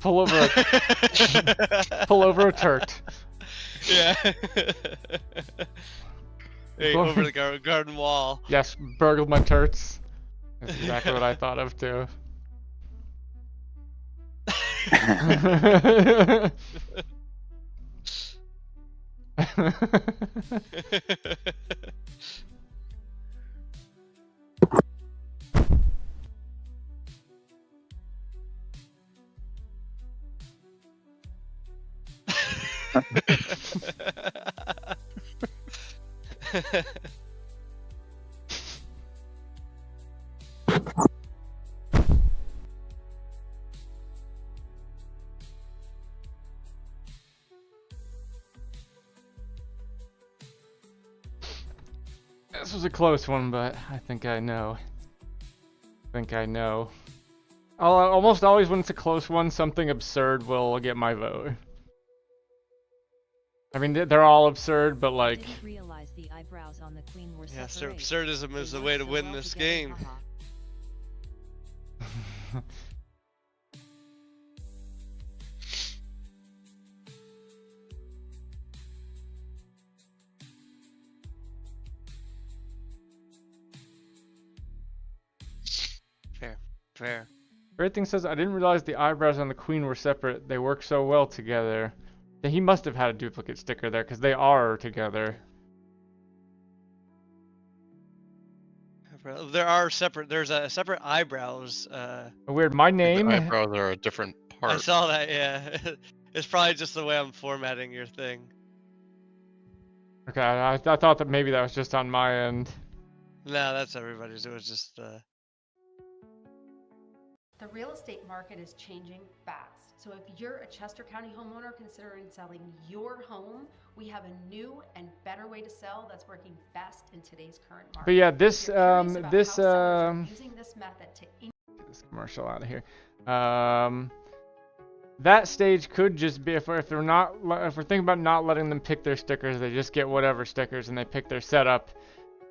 Pull over a turt. Yeah. Hey, over the garden wall. Yes, burgled my turts. That's exactly what I thought of too. This was a close one, but I think I know. Almost always when it's a close one, something absurd will get my vote. I mean, they're all absurd, but like... Didn't realize the eyebrows on the queen were Yeah, so separate. absurdism is They the work way to so win well this together, game. haha. Fair. Everything says, I didn't realize the eyebrows on the queen were separate. They work so well together. Then he must have had a duplicate sticker there, because they are together. There are separate. There's a separate eyebrows. Weird, my name... The eyebrows are a different part. I saw that. Yeah, it's probably just the way I'm formatting your thing. Okay, I thought that maybe that was just on my end. No, that's everybody's. It was just. The real estate market is changing fast. So if you're a Chester County homeowner considering selling your home, we have a new and better way to sell that's working best in today's current market. But yeah, If this, you're curious about this, how sellers are using this method to get this commercial out of here. That stage could just be if we're thinking about not letting them pick their stickers, they just get whatever stickers and they pick their setup.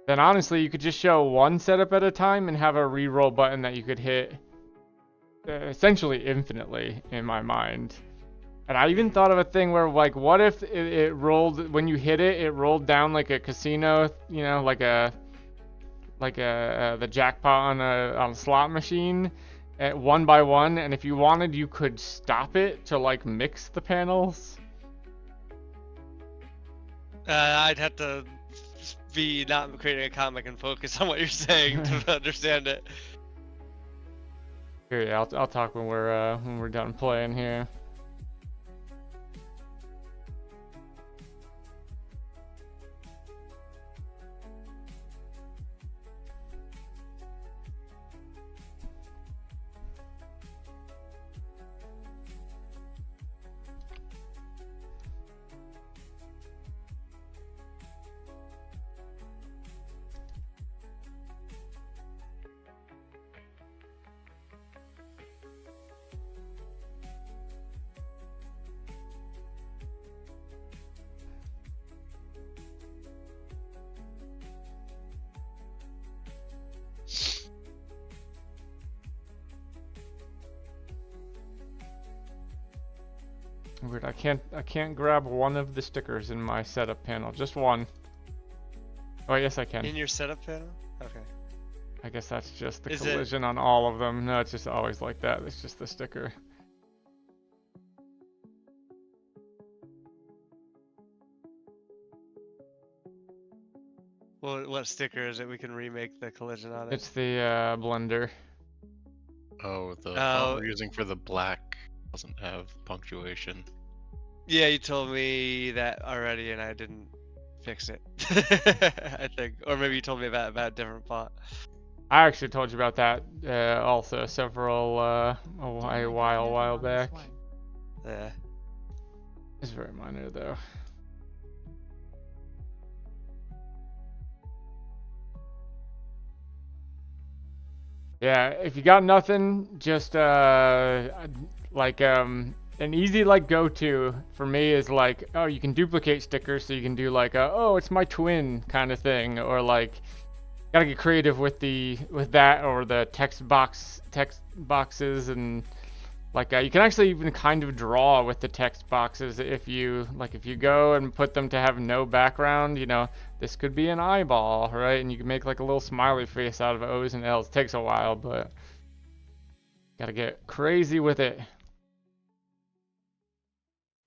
Then honestly, you could just show one setup at a time and have a re-roll button that you could hit essentially infinitely in my mind. And I even thought of a thing where, like, what if it rolled, when you hit it, it rolled down like a casino, you know, like the jackpot on a slot machine, at one by one, and if you wanted, you could stop it to like mix the panels. I'd have to be not creating a comic and focus on what you're saying to understand it. Here, yeah, I'll talk when we're done playing here. Weird, I can't grab one of the stickers in my setup panel, just one. Oh, yes I can. In your setup panel? Okay. I guess that's just the Is it- collision on all of them. No, it's just always like that. It's just the sticker. Well, what sticker is it? We can remake the collision on it. It's the blender. Oh, the Oh. font we're using for the black doesn't have punctuation. Yeah, you told me that already, and I didn't fix it. I think, or maybe you told me about a different font. I actually told you about that also several a Don't like while nothing on this back. one. Yeah. It's very minor though. Yeah, if you got nothing, just like an easy like go-to for me is like, oh, you can duplicate stickers, so you can do like a, oh, it's my twin kind of thing, or like gotta get creative with that, or the text boxes, and like you can actually even kind of draw with the text boxes if you go and put them to have no background, you know, this could be an eyeball, right? And you can make like a little smiley face out of O's and L's. It takes a while, but gotta get crazy with it.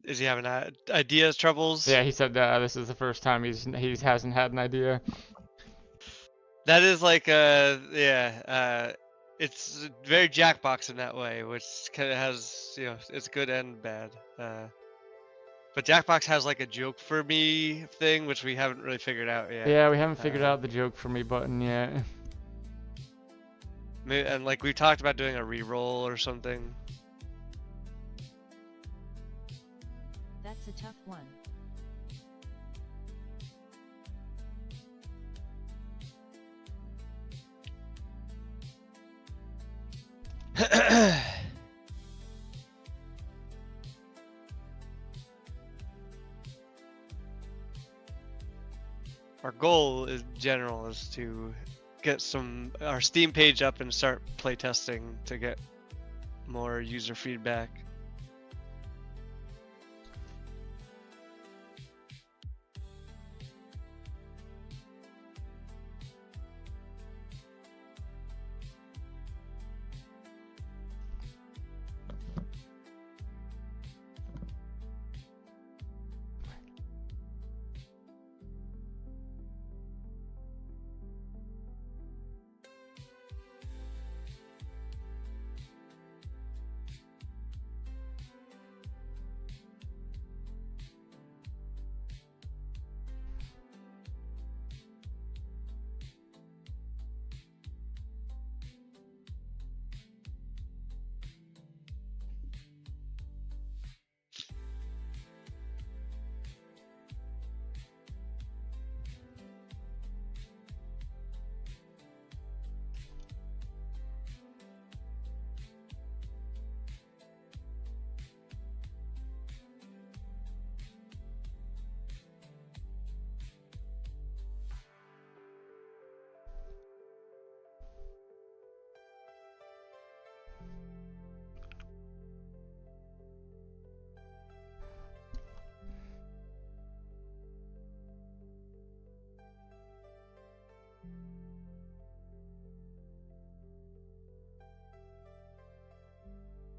Is he having ideas troubles? Yeah, he said this is the first time he hasn't had an idea. That is like it's very Jackbox in that way, which kind of has, you know, it's good and bad. But Jackbox has like a joke for me thing, which we haven't really figured out yet. Yeah, we haven't figured out the joke for me button yet. And like we talked about doing a reroll or something. That's a tough one. Our goal is general is to get our Steam page up and start playtesting to get more user feedback.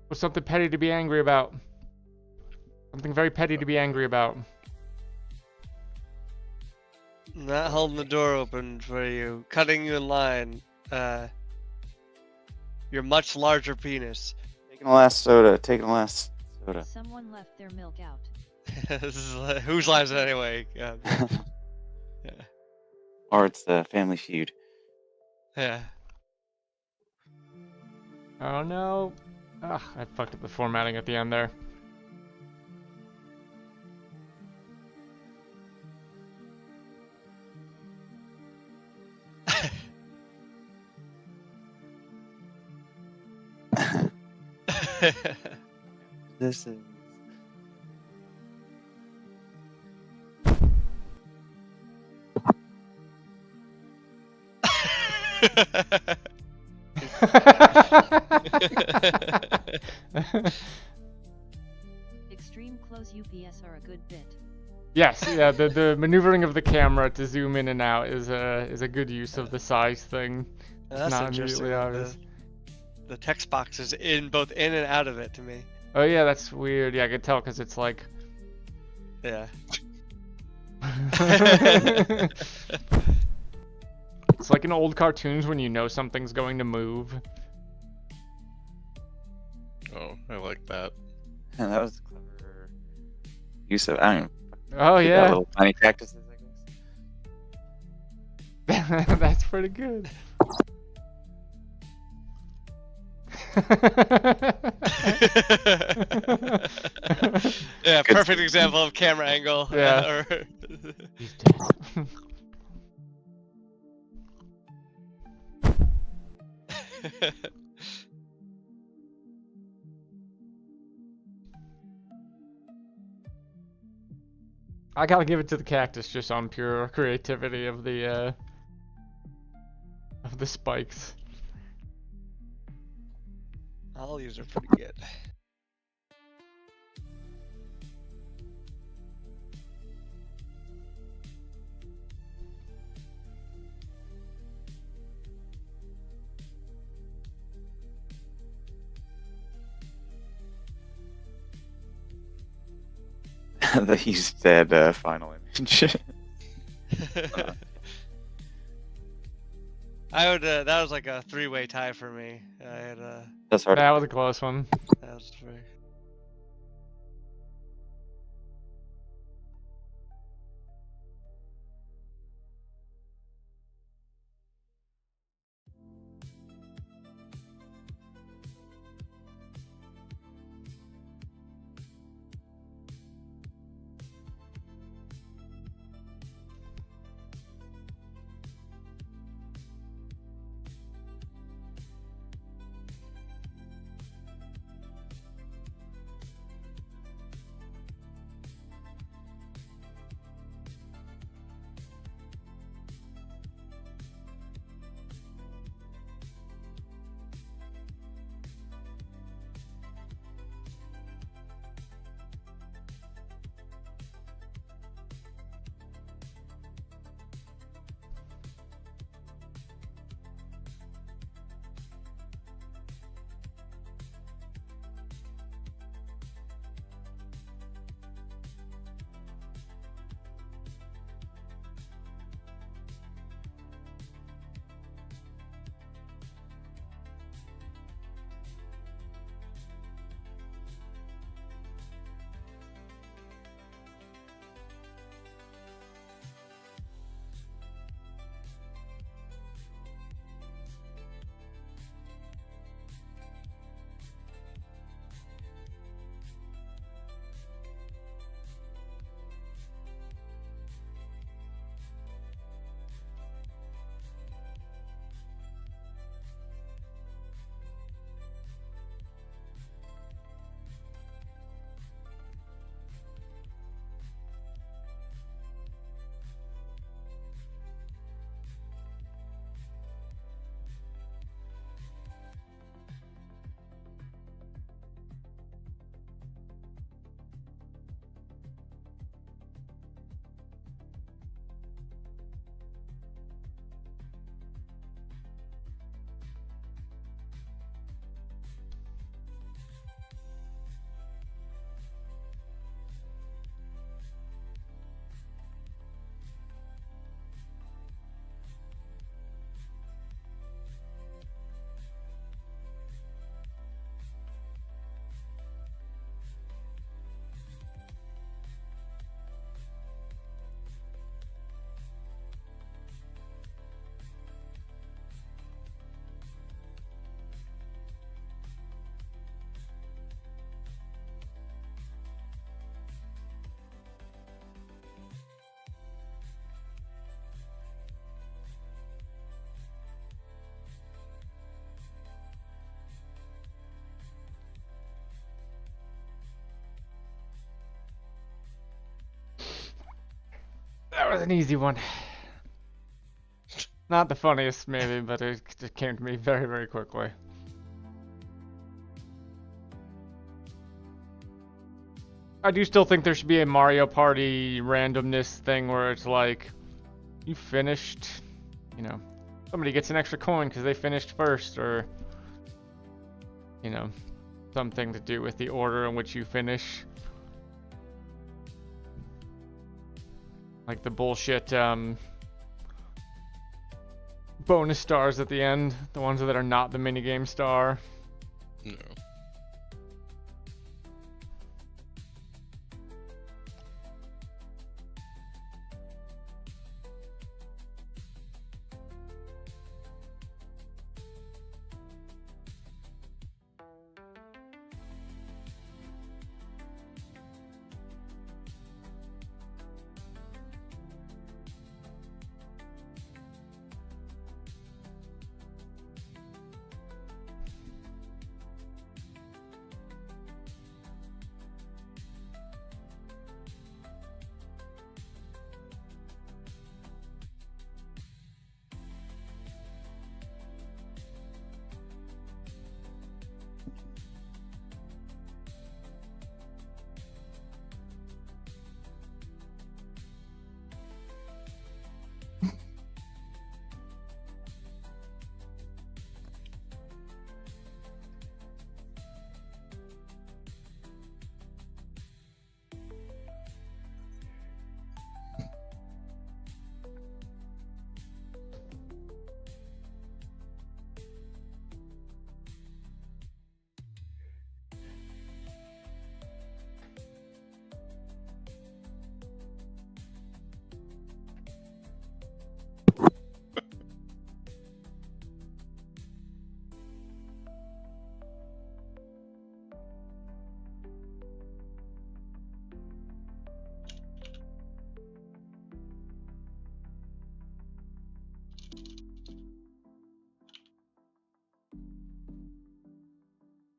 What's something petty to be angry about? Something very petty to be angry about. Not holding the door open for you, cutting you in line. Your much larger penis. Taking the last soda. Taking the last soda. Someone left their milk out. This is whose lives it anyway? Yeah. Or it's the Family Feud. Yeah. Oh no. Ugh, I fucked up the formatting at the end there. This is. Extreme close UPS are a good bit. Yes, yeah, the maneuvering of the camera to zoom in and out is a good use of the size thing. That's not interesting. immediately obvious. The text box is both in and out of it to me. Oh yeah, that's weird. Yeah, I could tell because it's like. Yeah. It's like in old cartoons when you know something's going to move. Oh, I like that. That was clever use of. I don't know. Oh yeah, Little tiny cactuses, I guess. that's pretty good. Yeah, Good. perfect example of camera angle. Yeah. He's dead. I gotta give it to the cactus just on pure creativity of the spikes. All these are pretty good. The he's dead final image. I would. That was like a three-way tie for me. I had. That's hard. That was a close one. That was very. That was an easy one. Not the funniest, maybe, but it just came to me very, very quickly. I do still think there should be a Mario Party randomness thing where it's like, you finished, you know, somebody gets an extra coin because they finished first, or, you know, something to do with the order in which you finish. Like the bullshit, bonus stars at the end, the ones that are not the minigame star. No.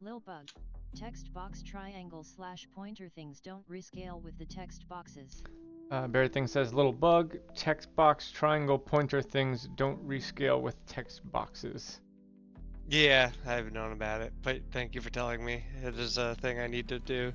Lil Bug. Text box triangle / pointer things don't rescale with the text boxes. Barry Thing says, little bug, text box, triangle, pointer things don't rescale with text boxes. Yeah, I've known about it, but thank you for telling me. It is a thing I need to do.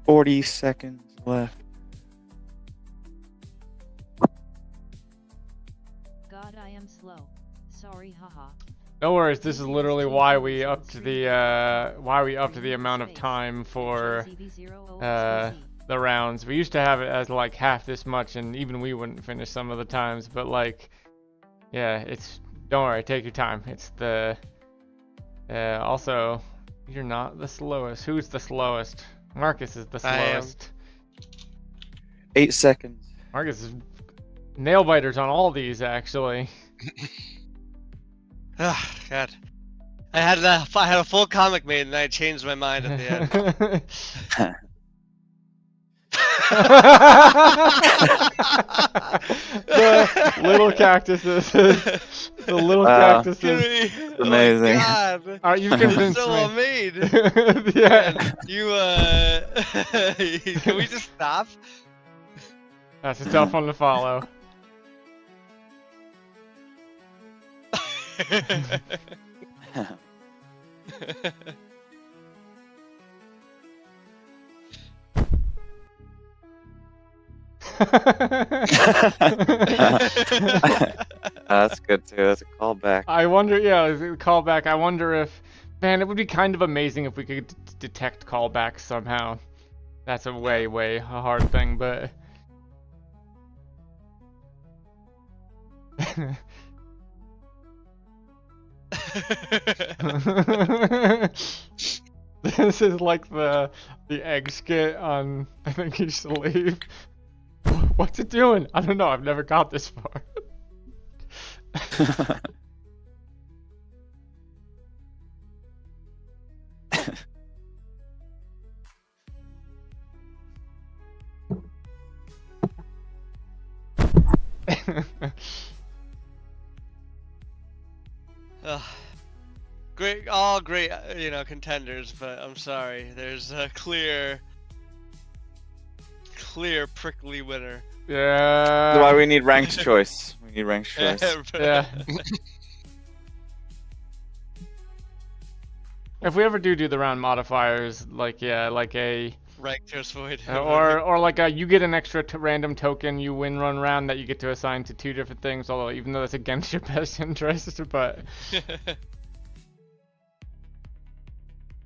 $40 seconds left. God, I am slow. Sorry, haha. No worries, this is literally why we upped the amount of time for the rounds. We used to have it as like half this much, and even we wouldn't finish some of the times, but like, yeah, it's, don't worry, take your time. It's the also, you're not the slowest. Who's the slowest? Marcus is the slowest. 8 seconds. Marcus is nail biters on all these, actually. Ah, God. I had a full comic made and I changed my mind at the end. The little cactuses. The little cactuses. Amazing. Oh my God. You convinced so me. made. Yeah. You can we just stop? That's a tough one to follow. That's good too. That's a callback. I wonder, yeah, as a callback. I wonder if, man, it would be kind of amazing if we could detect callbacks somehow. That's a way hard thing, but. This is like the egg skit on I Think You Should Leave. What's it doing? I don't know, I've never got this far. Great, all great, contenders, but I'm sorry. There's a clear prickly winner. Yeah. That's why we need ranked choice. We need ranked choice. Yeah. If we ever do the round modifiers, like a Rank Toast Void. or like you get an extra random token you win run round that you get to assign to 2 different things. Although even though that's against your best interest, but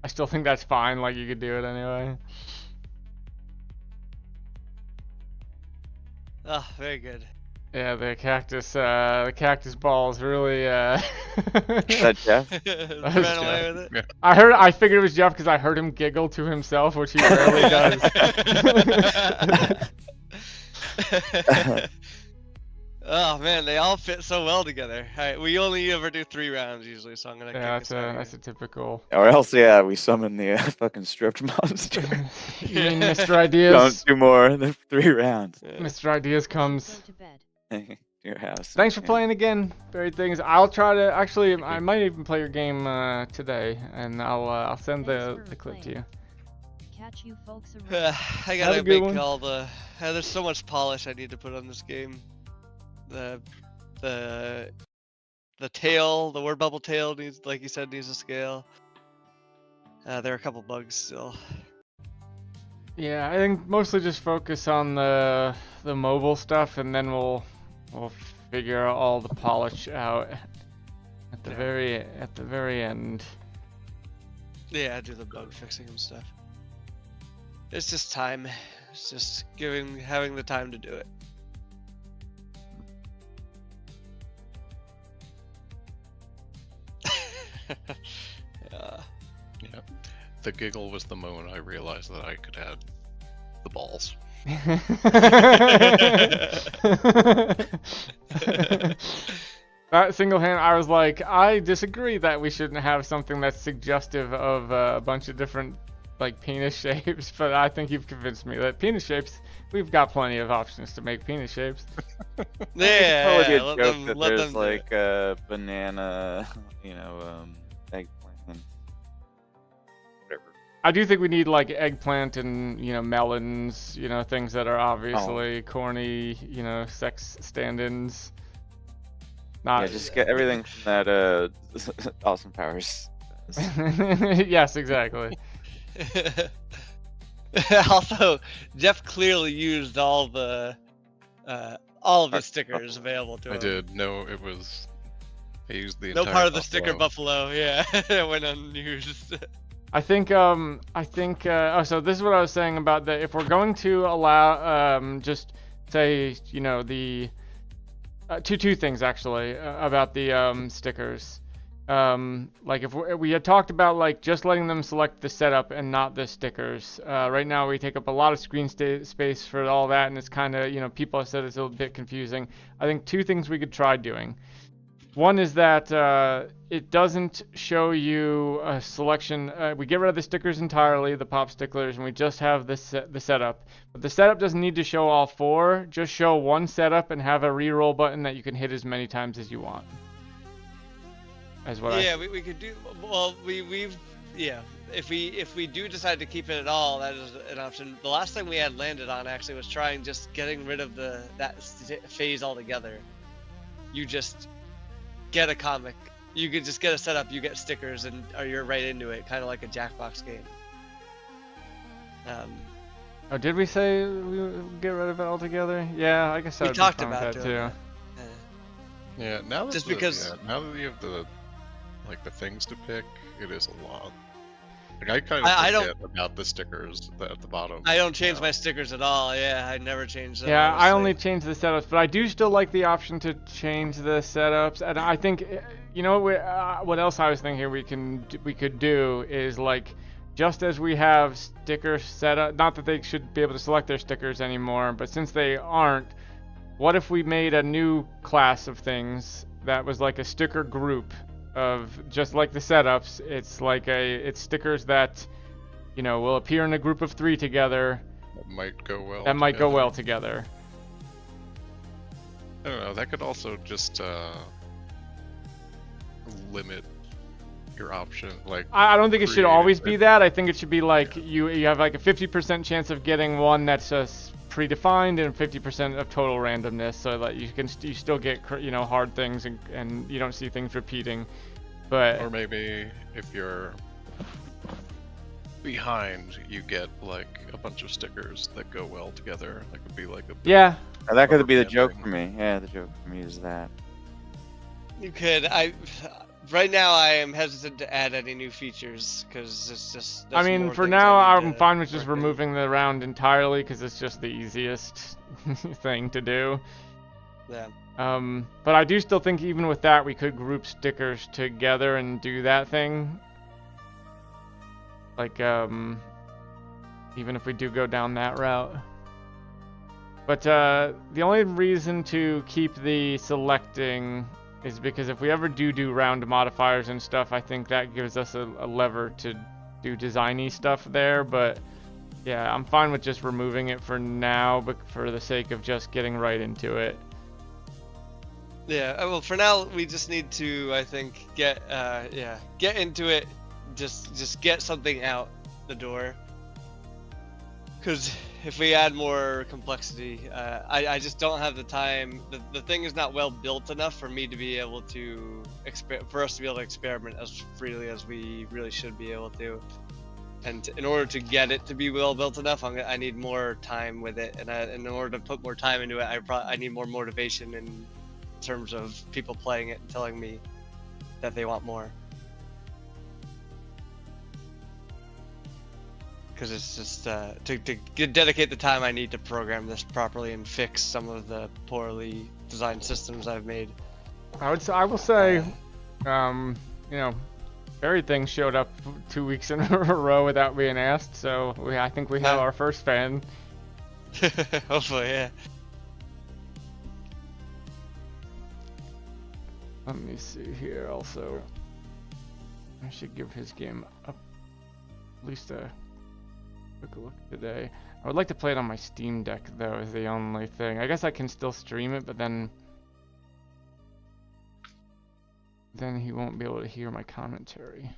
I still think that's fine. Like you could do it anyway. Oh, very good. Yeah, the cactus balls really. Is that Jeff? Ran away with it. I figured it was Jeff because I heard him giggle to himself, which he rarely does. Oh man, they all fit so well together. Alright, we only ever do 3 rounds usually, so I'm gonna Yeah, kick us out that's a typical. Or else, yeah, we summon the fucking stripped monster. You mean Mr. Ideas? Don't do more than 3 rounds. here. Mr. Ideas comes. Go to bed. Your house. Thanks for Yeah. playing again, Buried Things. I'll try to actually. I might even play your game today, and I'll send Thanks the for clip to you. Catch you folks around. I Have a gotta good make one. all the. There's so much polish I need to put on this game. The tail, the word bubble tail needs, like you said, needs a scale. There are a couple bugs still. Yeah, I think mostly just focus on the mobile stuff, and then we'll figure all the polish out at the very end. Yeah, do the bug fixing and stuff. It's just time. It's just having the time to do it. Yeah. Yeah. The giggle was the moment I realized that I could add the balls. That single hand, I was like, I disagree that we shouldn't have something that's suggestive of a bunch of different like penis shapes, but I think you've convinced me that penis shapes, we've got plenty of options to make penis shapes. Yeah, Probably be a let joke them, that let there's them do like it. a banana, eggplant, whatever. I do think we need like eggplant and, melons, things that are Oh. obviously corny, sex stand-ins. Yeah, Not just get everything from that Awesome Powers. Yes, exactly. Also, Jeff clearly used all of his stickers available to him. I did. No, it was. I used the No entire part of the sticker buffalo. buffalo, yeah, it went unused. I think so this is what I was saying about that. If we're going to allow, just say, the two things actually about the stickers. Like if we had talked about like just letting them select the setup and not the stickers. Right now we take up a lot of screen space for all that, and it's kind of, people have said it's a bit confusing. I think 2 things we could try doing. One is that it doesn't show you a selection. We get rid of the stickers entirely, the pop sticklers, and we just have the setup. But the setup doesn't need to show all 4. Just show one setup and have a reroll button that you can hit as many times as you want. As what Yeah, we could do. Well, if we do decide to keep it at all, that is an option. The last thing we had landed on actually was trying just getting rid of that phase altogether. You just get a comic. You could just get a setup. You get stickers, and you're right into it, kind of like a Jackbox game. Oh, did we say we would get rid of it altogether? Yeah, I guess I We would be talked fine with about that doing too. that. Yeah, now that Just because- now that you have the things to pick, it is a lot. Like I kind I of don't- forget about the stickers at the bottom. I don't change now. my stickers at all. Yeah, I never change them. Yeah, I only honestly. change the setups, but I do still like the option to change the setups. And I think, what else I was thinking we could do is like, just as we have stickers set up, not that they should be able to select their stickers anymore, but since they aren't, what if we made a new class of things that was like a sticker group of just like the setups? It's like it's stickers that, will appear in a group of 3 together. That might go well. That might go together. well together. I don't know. That could also just limit your option. Like, I don't think it should create always be it. that. I think it should be like you have like a 50% chance of getting one that's just predefined and 50% of total randomness, so that you still get hard things and you don't see things repeating. But Or maybe if you're behind, you get like a bunch of stickers that go well together. That could be like a big yeah, That could be the rubber joke band for me. Yeah, the joke for me is that. You could. Right now I am hesitant to add any new features because it's just. I That's mean, more for things now, I need I'm to fine with just work in. removing the round entirely because it's just the easiest thing to do. Yeah. But I do still think even with that, we could group stickers together and do that thing. Like, even if we do go down that route. But the only reason to keep the selecting is because if we ever do round modifiers and stuff, I think that gives us a lever to do designy stuff there. But yeah, I'm fine with just removing it for now, but for the sake of just getting right into it. Yeah. Well, for now we just need to, I think, get into it. Just get something out the door. Because if we add more complexity, I just don't have the time. The thing is not well built enough for me to be able to for us to be able to experiment as freely as we really should be able to. And in order to get it to be well built enough, I need more time with it. And in order to put more time into it, I need more motivation in terms of people playing it and telling me that they want more. Because it's just to dedicate the time I need to program this properly and fix some of the poorly designed systems I've made. I will say, fairy things showed up 2 weeks in a row without being asked, so I think we have Yeah. our first fan. Hopefully, yeah. Let me see here. Also, I should give his game at least a quick look today. I would like to play it on my Steam Deck though, is the only thing. I guess I can still stream it, but then he won't be able to hear my commentary.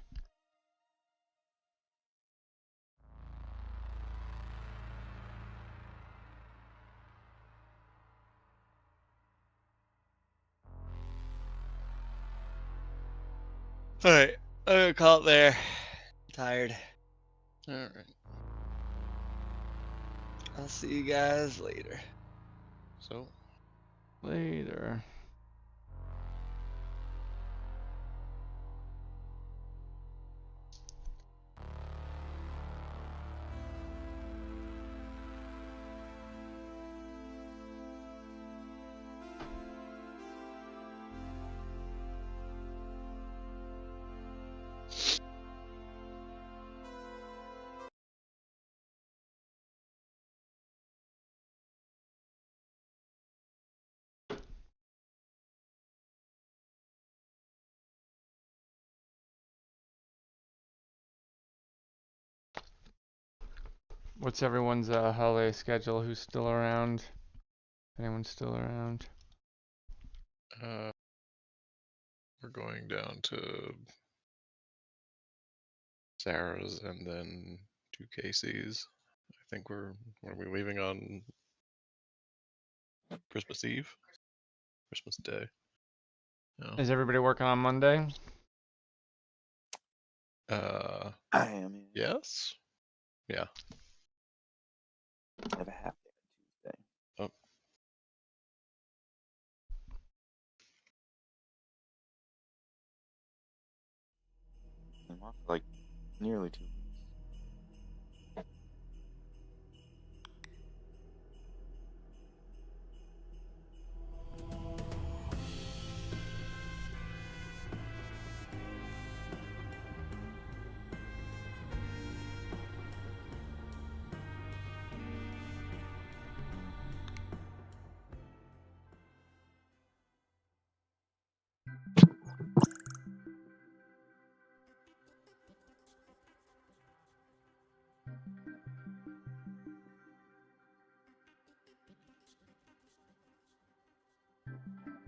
Alright, I'm gonna call it there. I'm tired. All right. I'll see you guys later. So Later. What's everyone's holiday schedule? Who's still around? Anyone's still around? we're going down to Sarah's and then to Casey's. I think are we leaving on Christmas Eve? Christmas Day. No. Is everybody working on Monday? Uh, I am. yes. Yeah. I have a half day on Tuesday. Oh. I'm off for like nearly 2 weeks.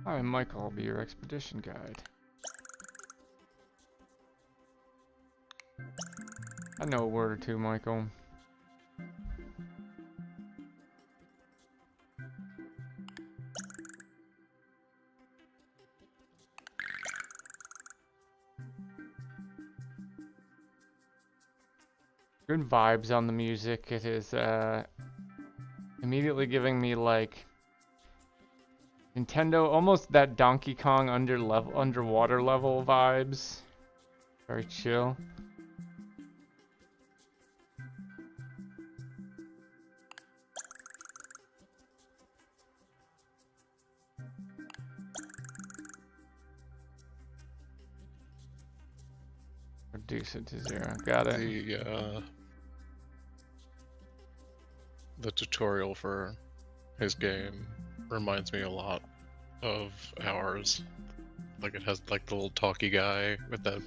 Hi, Michael. I'll be your expedition guide. I know a word or two, Michael. Good vibes on the music. It is immediately giving me like Nintendo, almost that Donkey Kong underwater level vibes. Very chill. Reduce it to 0. Got it. The tutorial for his game reminds me a lot of ours. Like it has like the little talky guy with the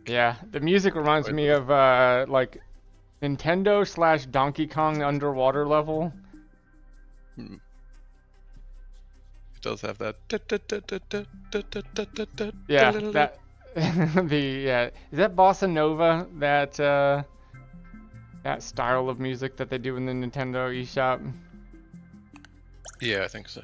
Yeah, the music reminds me of like Nintendo / Donkey Kong underwater level. It does have that. Yeah, that is that bossa nova, that that style of music that they do in the Nintendo eShop? Yeah, I think so.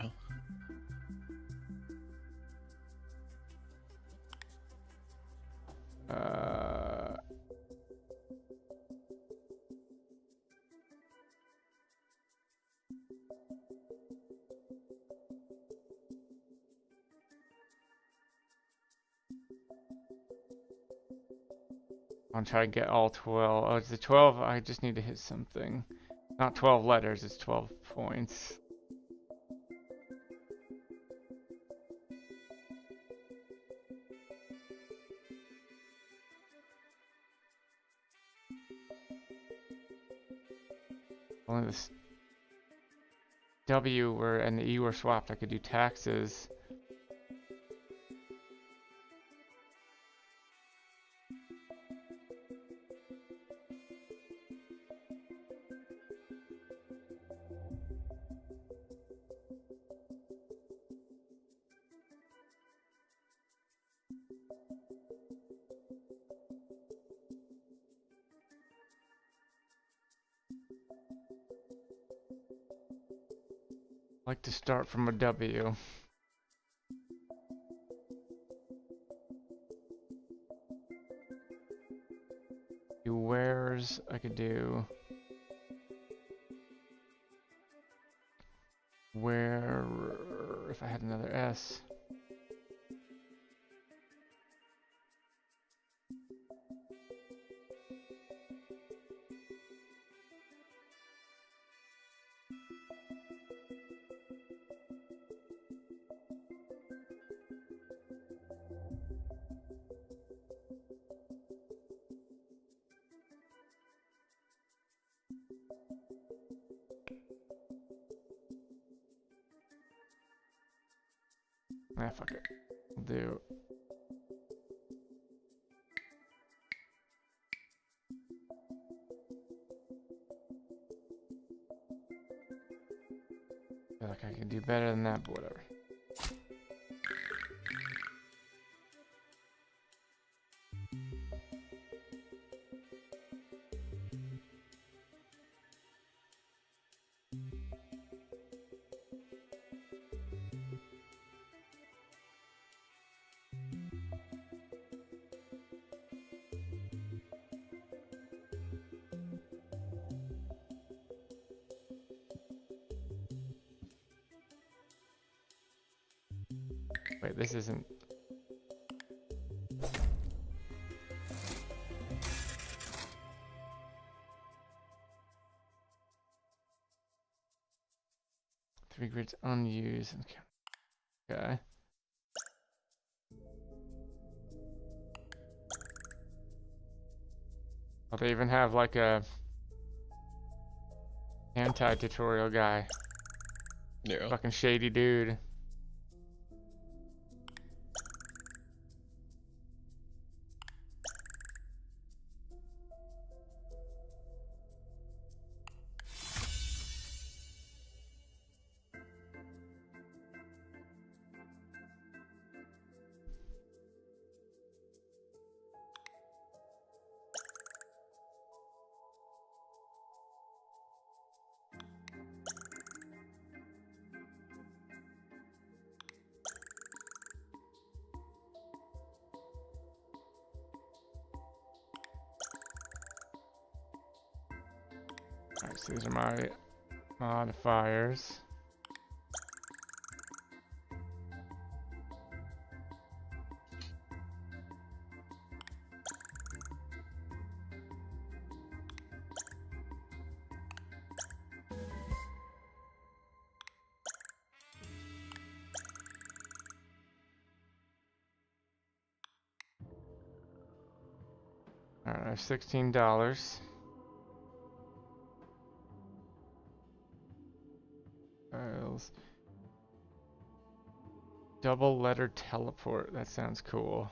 I'll try to get all 12. Oh, it's the 12. I just need to hit something. Not 12 letters, it's 12 points. Only this W were and the E were swapped, I could do taxes. I like to start from a W. Do wheres, I could do where if I had another S. Ah, fuck it. We'll do. Feel like I can do better than that, but whatever. Wait, this isn't. Three grids unused. Okay. Oh, they even have like a anti-tutorial guy. Yeah. Fucking shady dude. Oops, these are my modifiers. Alright, I have $16. Files. Double letter teleport. That sounds cool.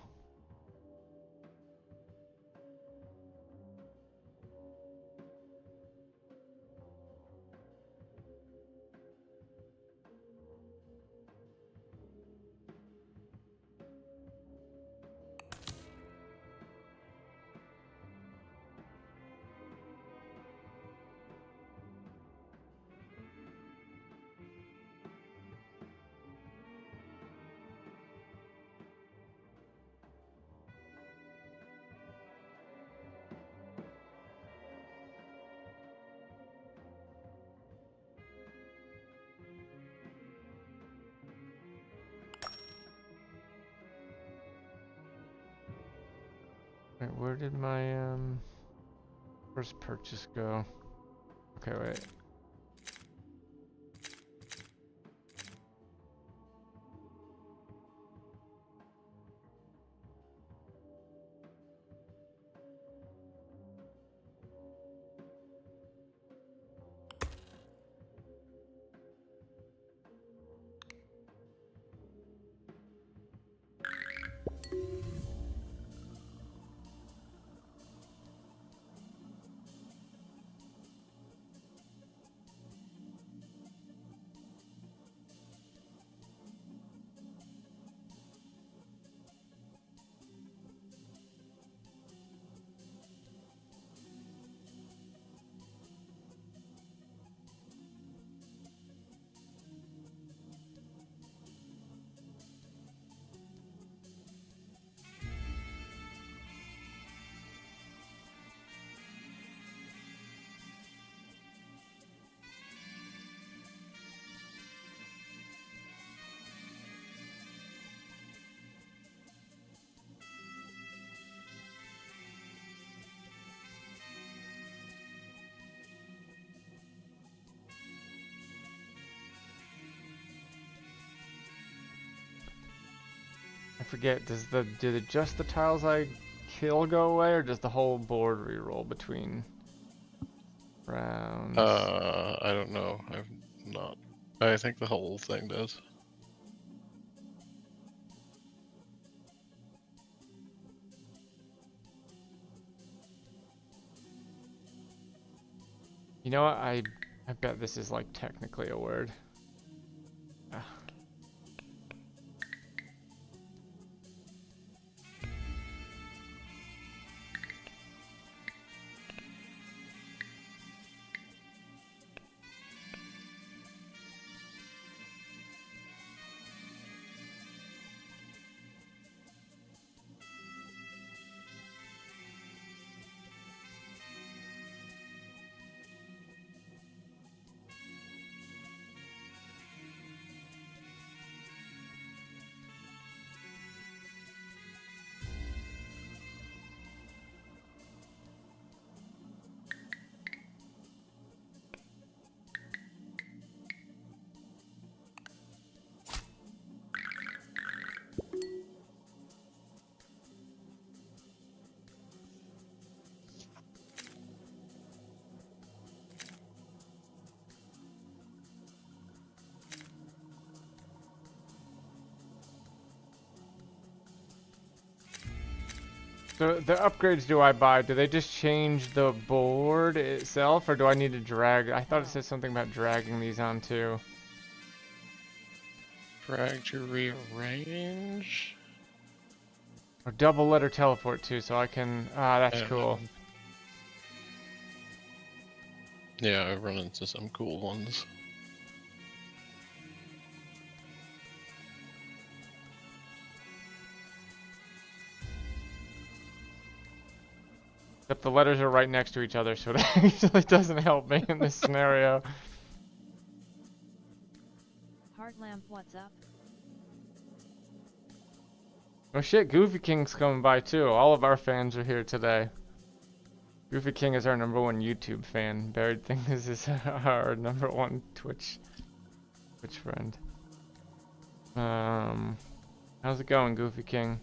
Wait, where did my first purchase go? Okay, wait. I forget, did just the tiles I kill go away, or does the whole board reroll between rounds? I don't know. I've not. I think the whole thing does. You know what? I bet this is like technically a word. Ah. So the upgrades do I buy? Do they just change the board itself, or do I need to drag? I thought it said something about dragging these on too. Drag to rearrange. Or double letter teleport too, so I can. Ah, that's Yeah. cool. Yeah, I've run into some cool ones. Except the letters are right next to each other, so that actually doesn't help me in this scenario. Heartlamp, what's up? Oh shit, Goofy King's coming by too. All of our fans are here today. Goofy King is our #1 YouTube fan. Buried Things is our #1 Twitch friend. How's it going, Goofy King?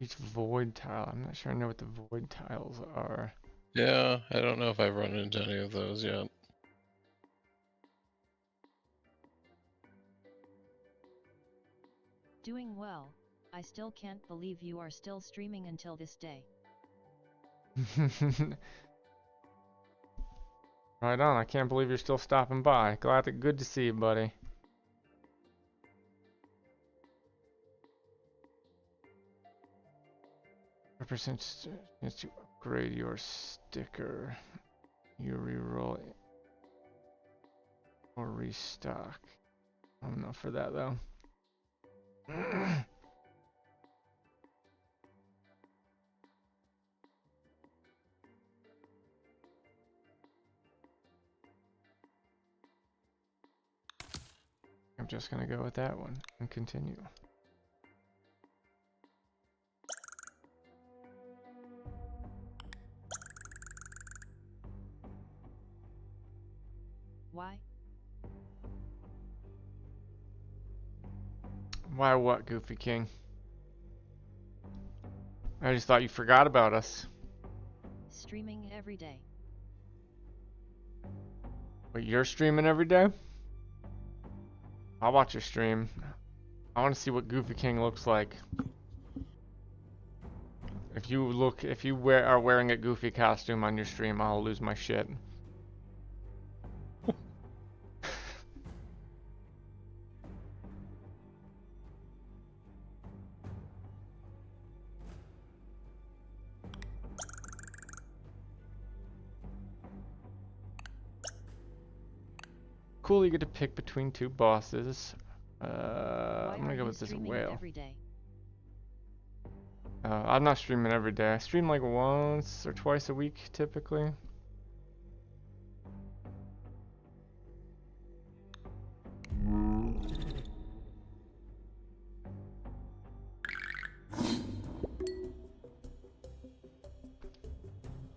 Each void tile. I'm not sure I know what the void tiles are. Yeah, I don't know if I've run into any of those yet. Doing well. I still can't believe you are still streaming until this day. Right on. I can't believe you're still stopping by. Good to see you, buddy. Represents chance to upgrade your sticker. You reroll it or restock. I'm not for that though. I'm just gonna go with that one and continue. Why? Why what, Goofy King? I just thought you forgot about us. Streaming every day. Wait, you're streaming every day? I'll watch your stream. I want to see what Goofy King looks like. If you are wearing a Goofy costume on your stream, I'll lose my shit. Cool, you get to pick between two bosses. I'm gonna go with this whale. Every day? I'm not streaming every day. I stream like once or twice a week, typically.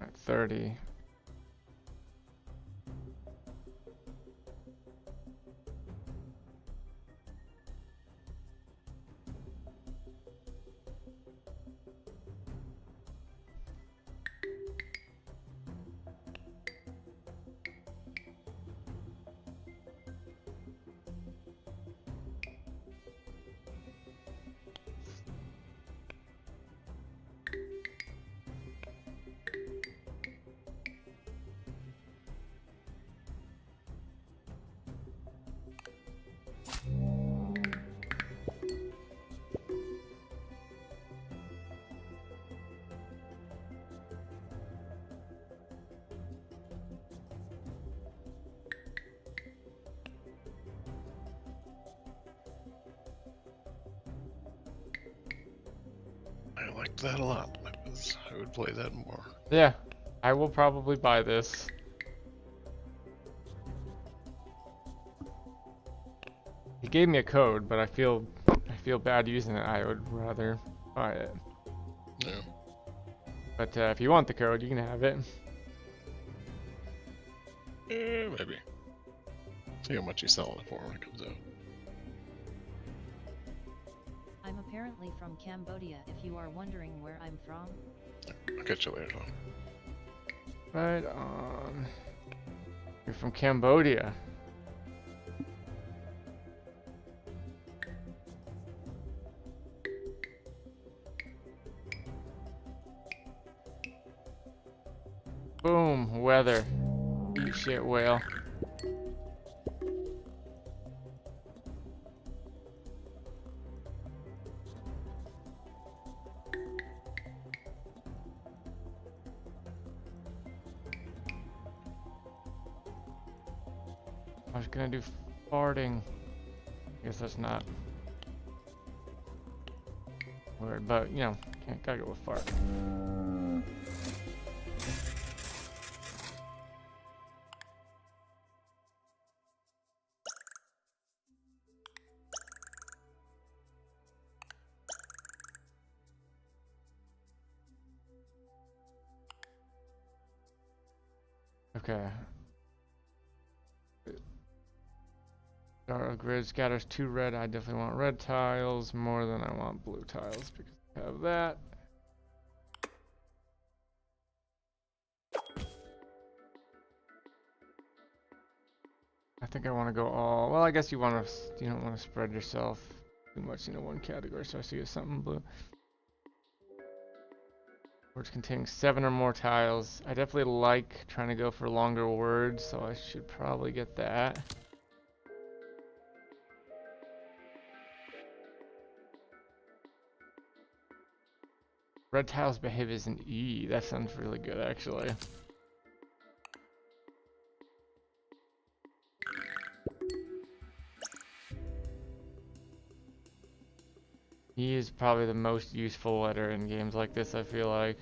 At 30. I liked that a lot. I would play that more. Yeah, I will probably buy this. He gave me a code, but I feel bad using it. I would rather buy it. Yeah. But if you want the code, you can have it. Maybe. See how much he's selling it for when it comes out. I'm apparently from Cambodia if you are wondering where I'm from. I'll catch you later, Tom. Right on. You're from Cambodia. Boom, weather. Eat shit, whale. I was gonna do farting. Guess that's not weird, but you know, gotta go with fart. Okay. Our grid scatters 2 red. I definitely want red tiles more than I want blue tiles because I have that. I think I want to go all. Well, I guess you want to. You don't want to spread yourself too much into one category. So I see something blue. Words containing 7 or more tiles. I definitely like trying to go for longer words, so I should probably get that. Red tiles behave as an E. That sounds really good, actually. E is probably the most useful letter in games like this, I feel like.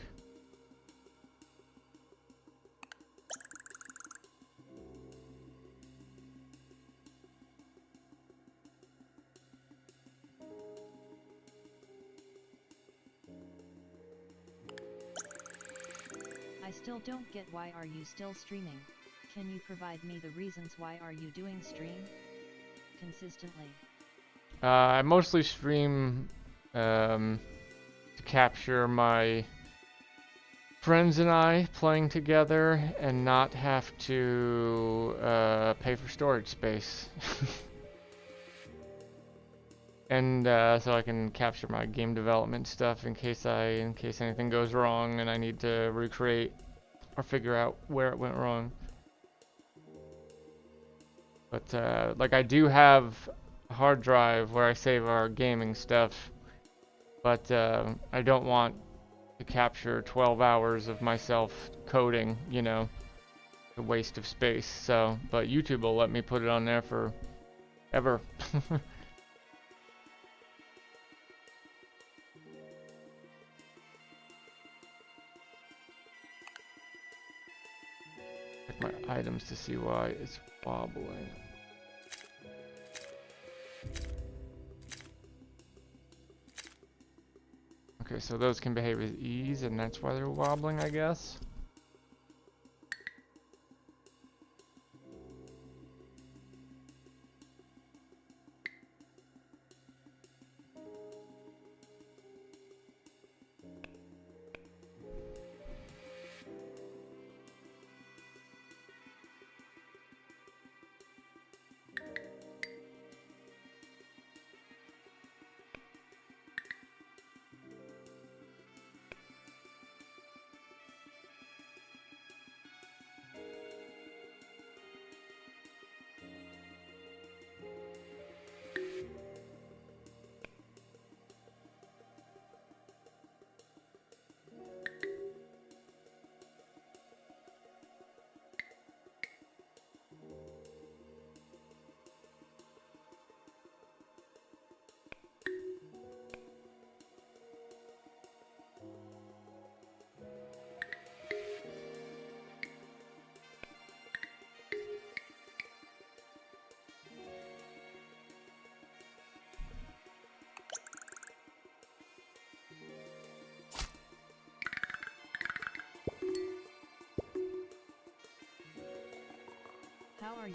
I still don't get why are you still streaming. Can you provide me the reasons why are you doing stream consistently? I mostly stream to capture my friends and I playing together and not have to pay for storage space. And so I can capture my game development stuff in case anything goes wrong and I need to recreate or figure out where it went wrong. But like I do have a hard drive where I save our gaming stuff, but I don't want to capture 12 hours of myself coding, you know, a waste of space. So, but YouTube will let me put it on there for ever. Check my items to see why it's wobbling. Okay, so those can behave as E's, and that's why they're wobbling, I guess.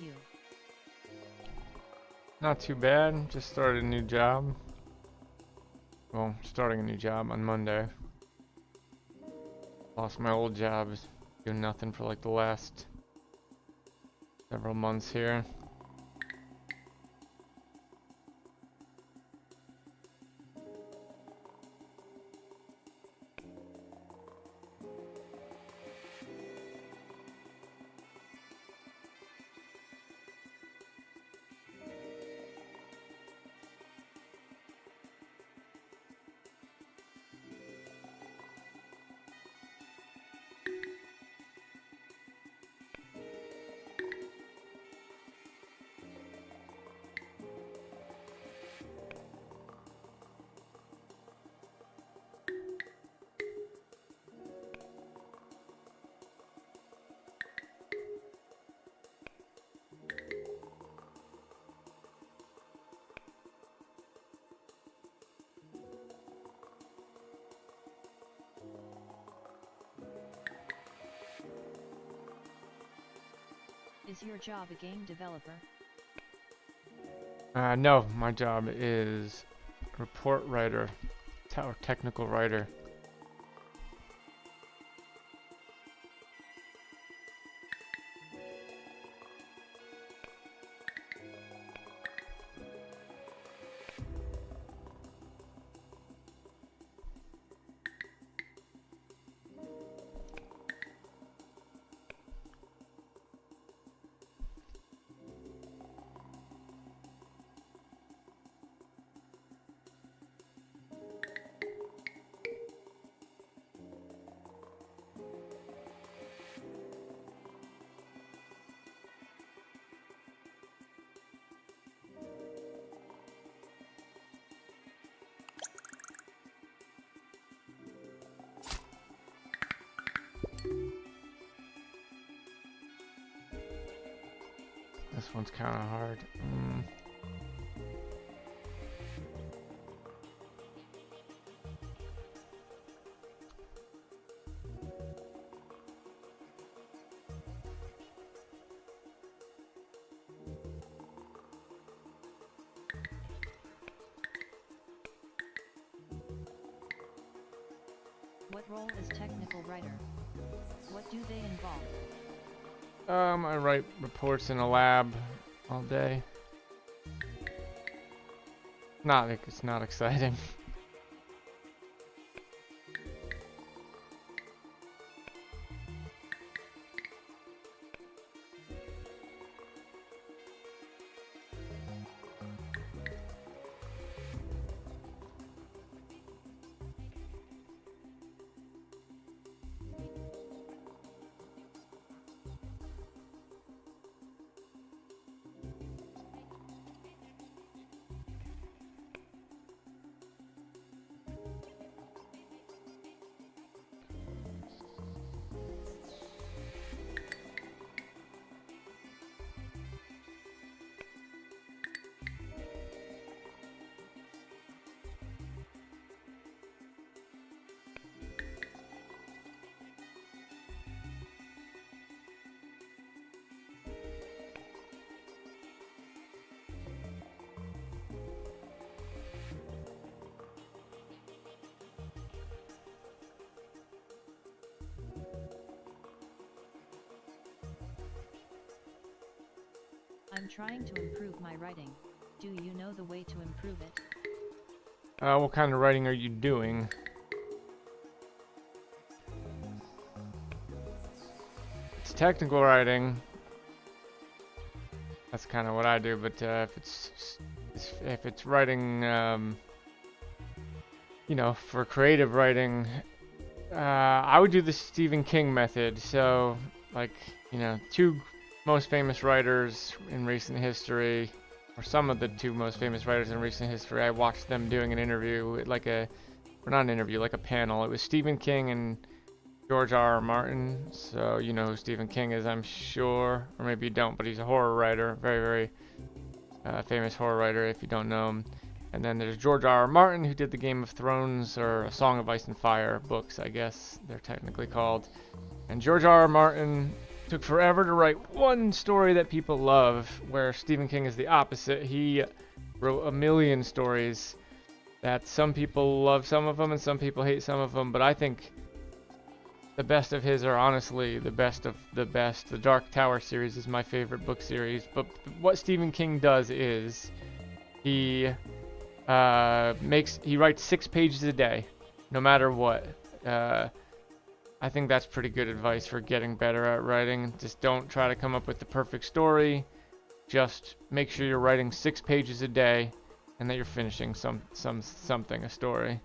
you? Not too bad. Just started a new job. Well, starting a new job on Monday. Lost my old job. Doing nothing for like the last several months here. Is your job a game developer? No, my job is report writer, or technical writer. This one's kind of hard. What role is technical writer? What do they involve? I write reports in a lab all day. It's not exciting. I'm trying to improve my writing. Do you know the way to improve it? What kind of writing are you doing? It's technical writing. That's kind of what I do, but if it's writing, you know, for creative writing, I would do the Stephen King method. So, like, you know, two most famous writers in recent history, or some of the two most famous writers in recent history, I watched them doing an interview, like a panel. It was Stephen King and George R.R. Martin. So you know who Stephen King is, I'm sure, or maybe you don't, but he's a horror writer, very famous horror writer if you don't know him. And then there's George R.R. Martin, who did the Game of Thrones, or A Song of Ice and Fire books, I guess they're technically called. And George R.R. Martin took forever to write one story that people love, where Stephen King is the opposite. He wrote a million stories that some people love some of them and some people hate some of them, but I think the best of his are honestly the best of the best. The Dark Tower series is my favorite book series, but what Stephen King does is he writes 6 pages a day, no matter what. I think that's pretty good advice for getting better at writing. Just don't try to come up with the perfect story. Just make sure you're writing 6 pages a day and that you're finishing something, a story.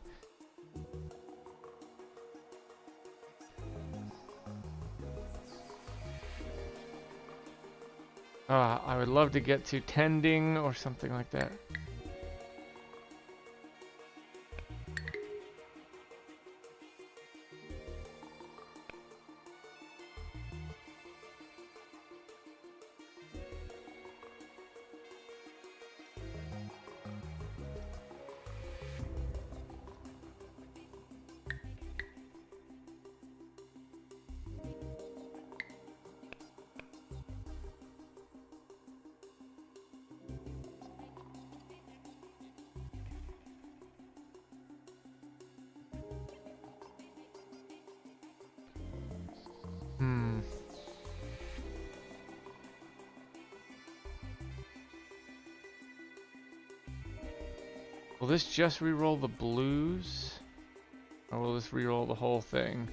I would love to get to tending or something like that. Will this just re-roll the blues? Or will this re-roll the whole thing?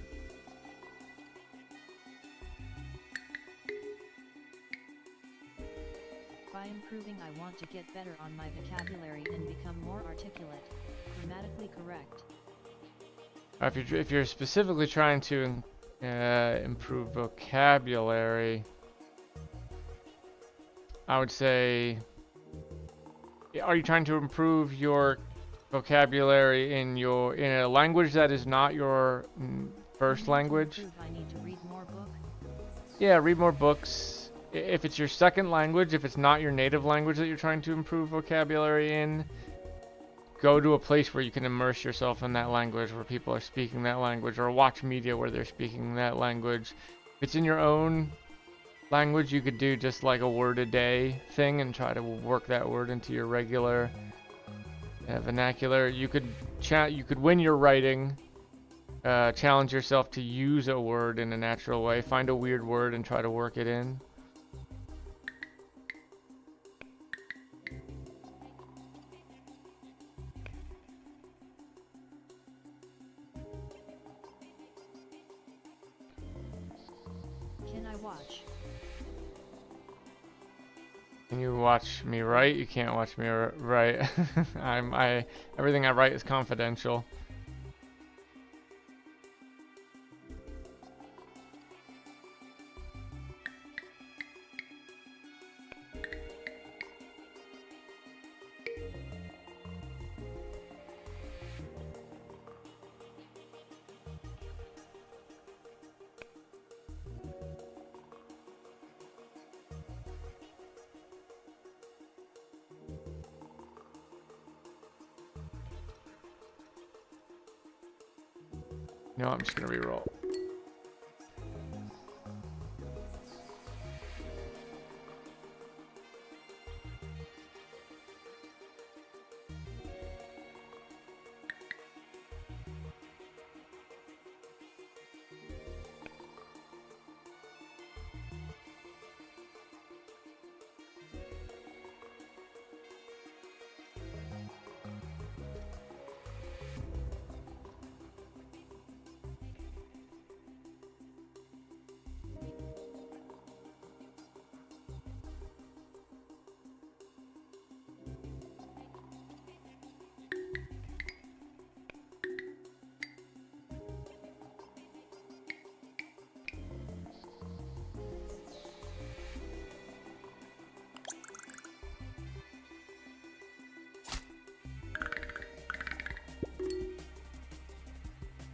By improving, I want to get better on my vocabulary and become more articulate, grammatically correct. If you're specifically trying to improve vocabulary, I would say, are you trying to improve your vocabulary in a language that is not your first language? I need to read more books. Yeah, read more books. If it's your second language, if it's not your native language that you're trying to improve vocabulary in, go to a place where you can immerse yourself in that language, where people are speaking that language, or watch media where they're speaking that language. If it's in your own language, you could do just like a word a day thing and try to work that word into your regular vernacular. You could when you're writing, challenge yourself to use a word in a natural way. Find a weird word and try to work it in. Can I watch? Can you watch me write? You can't watch me write. Everything I write is confidential. No, I'm just gonna re-roll.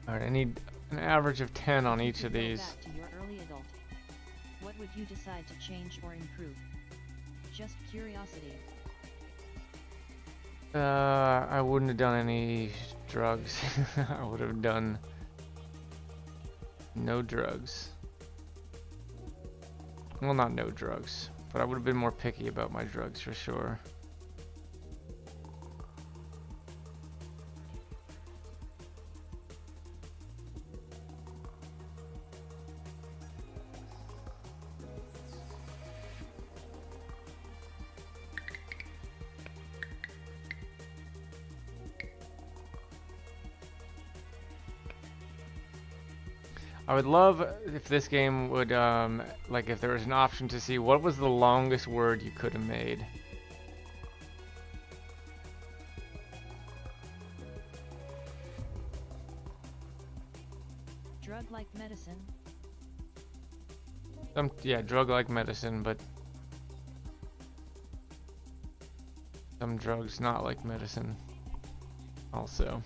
Alright, I need an average of 10 on each of Go these. back to your early adult. What would you decide to change or improve? Just curiosity. I wouldn't have done any drugs. I would have done no drugs. Well, not no drugs, but I would have been more picky about my drugs for sure. I would love if this game would, like if there was an option to see what was the longest word you could have made. Drug like medicine. Yeah, drug like medicine, but some drugs not like medicine also.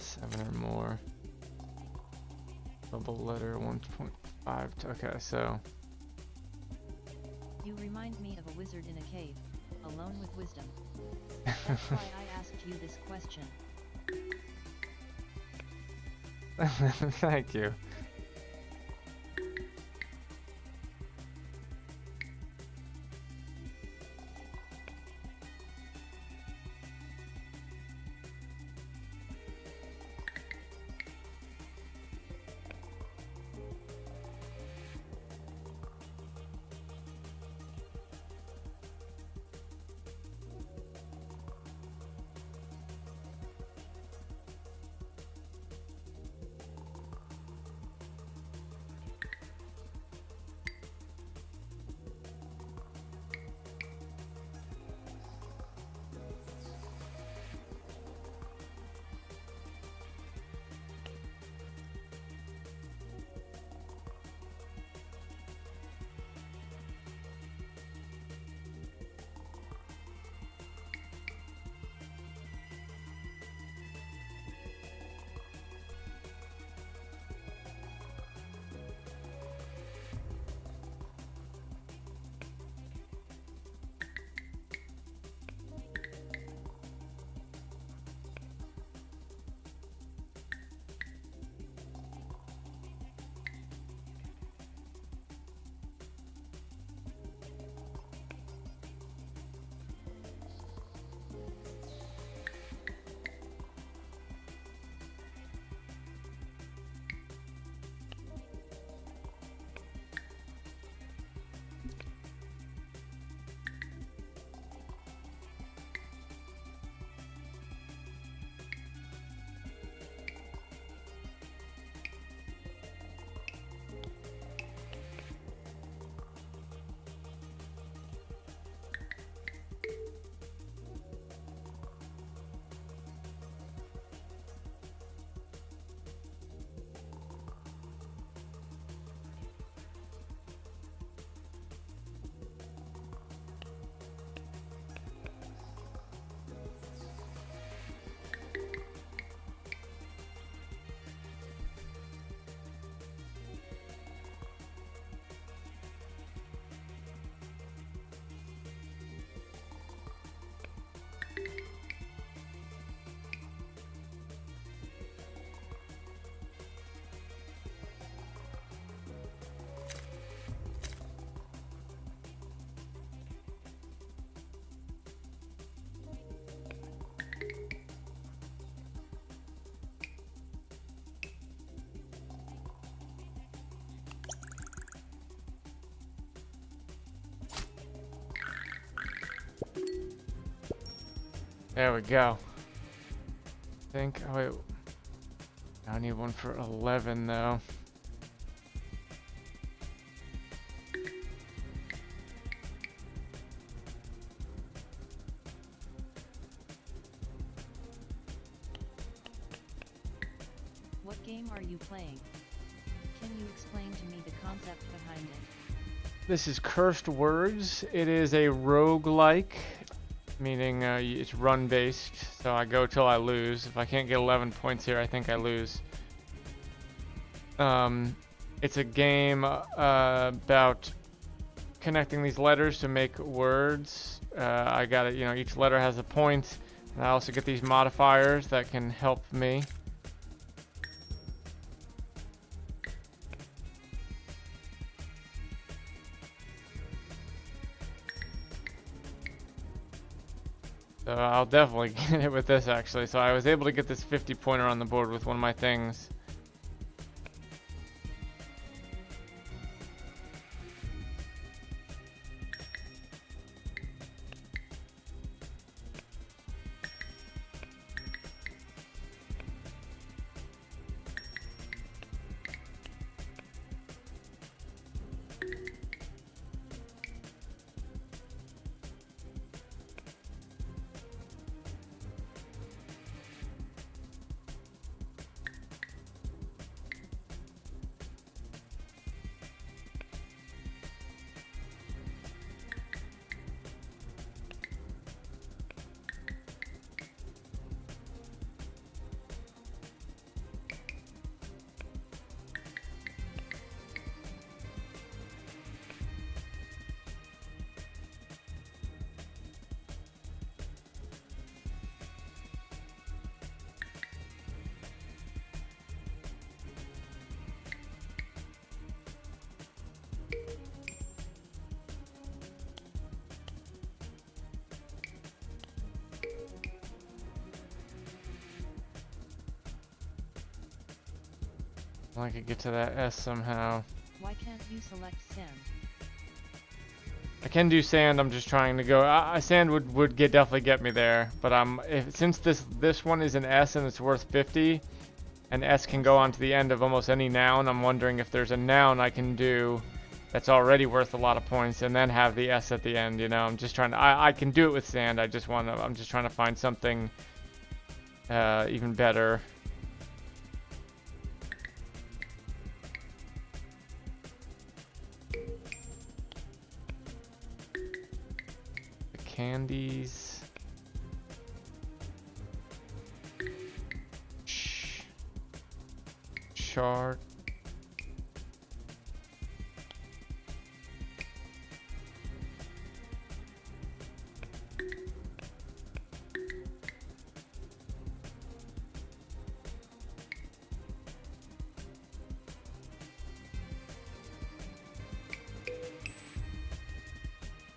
Seven or more. Double letter 1.5. Okay, so You remind me of a wizard in a cave, alone with wisdom. That's why I asked you this question. thank you. There we go. Think. Oh wait. I need one for 11 though. What game are you playing? Can you explain to me the concept behind it? This is Cursed Words. It is a roguelike, meaning it's run based. So I go till I lose. If I can't get 11 points here, I think I lose. It's a game about connecting these letters to make words. I got it. You know, each letter has a point, and I also get these modifiers that can help me. So I'll definitely get it with this actually. So I was able to get this 50 pointer on the board with one of my things. I could get to that S somehow. Why can't you select sand? I can do sand. I'm just trying to go. Sand would definitely get me there, but since this one is an S and it's worth 50, and S can go on to the end of almost any noun. I'm wondering if there's a noun I can do that's already worth a lot of points and then have the S at the end. You know, I'm just trying to. I can do it with sand. I'm just trying to find something even better. Candies. Chart.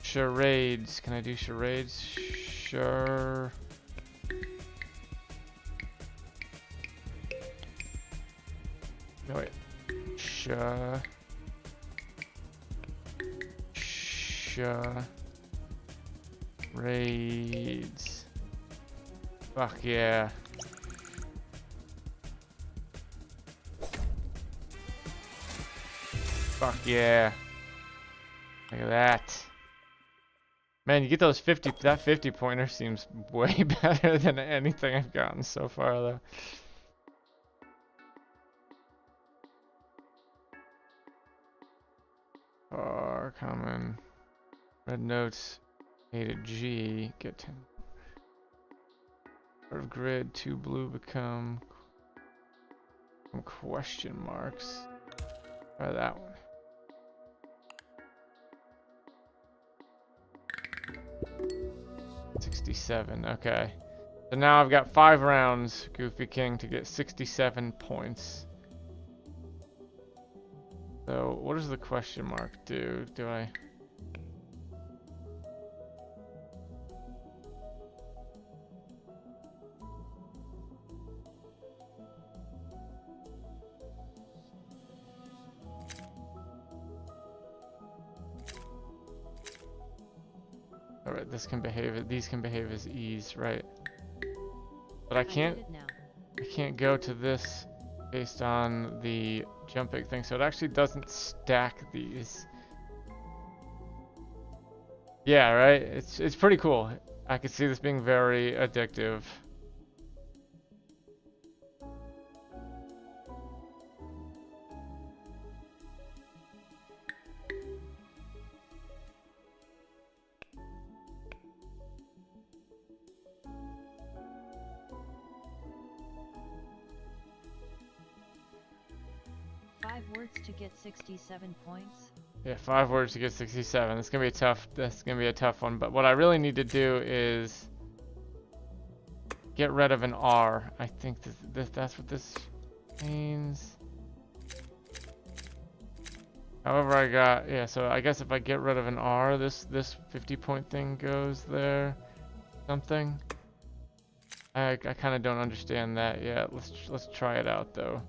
Charades. Can I do charades? Sure. No, wait. Charades. Fuck yeah. Fuck yeah. Look at that. Man, you get those 50, that 50 pointer seems way better than anything I've gotten so far though. R, common, red notes, A to G, get 10. Sort of grid, 2 blue become question marks. Try that one. 67, okay. So now I've got 5 rounds, Goofy King, to get 67 points. So, what does the question mark do? Do I... Alright, this can behave, these can behave as E's, right? But I get can't it now. go to this based on the jumping thing, so it actually doesn't stack these. Yeah, right? It's pretty cool. I could see this being very addictive. Five words to get 67 points. Yeah, 5 words to get 67. It's gonna be a tough. That's gonna be a tough one. But what I really need to do is get rid of an R. I think that's what this means. However, I got yeah. So I guess if I get rid of an R, this 50-point thing goes there. Something. I kind of don't understand that yet. Let's try it out though.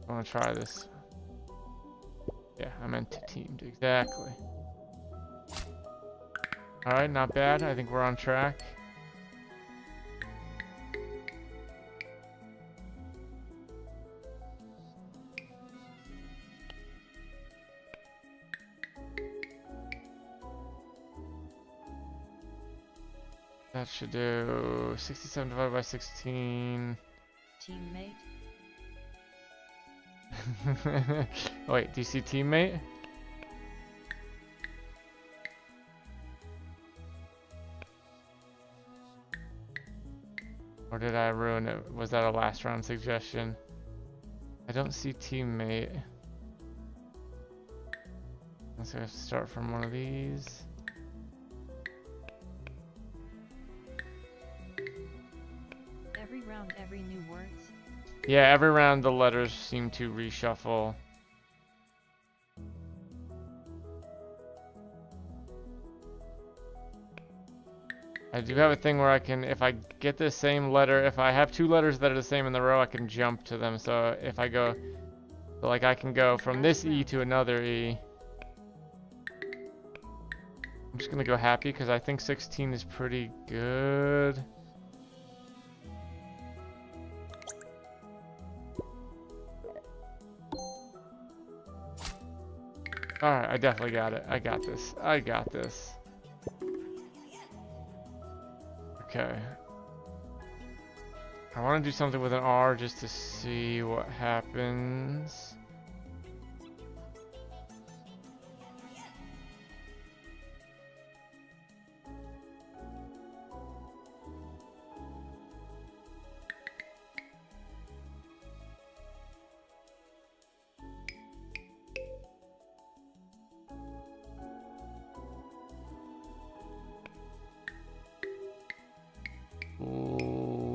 I want to try this. Yeah, I meant teamed, exactly. Alright, not bad. I think we're on track. That should do 67 divided by 16. Teammate. Wait, do you see teammate? Or did I ruin it? Was that a last round suggestion? I don't see teammate. Let's have to start from one of these. Every round, every new words. Yeah, every round the letters seem to reshuffle. I do have a thing where I can, if I get the same letter, if I have 2 letters that are the same in the row, I can jump to them. So if I go, so like I can go from this E to another E. I'm just gonna go happy because I think 16 is pretty good. Alright, I definitely got it. I got this. I got this. Okay. I want to do something with an R just to see what happens.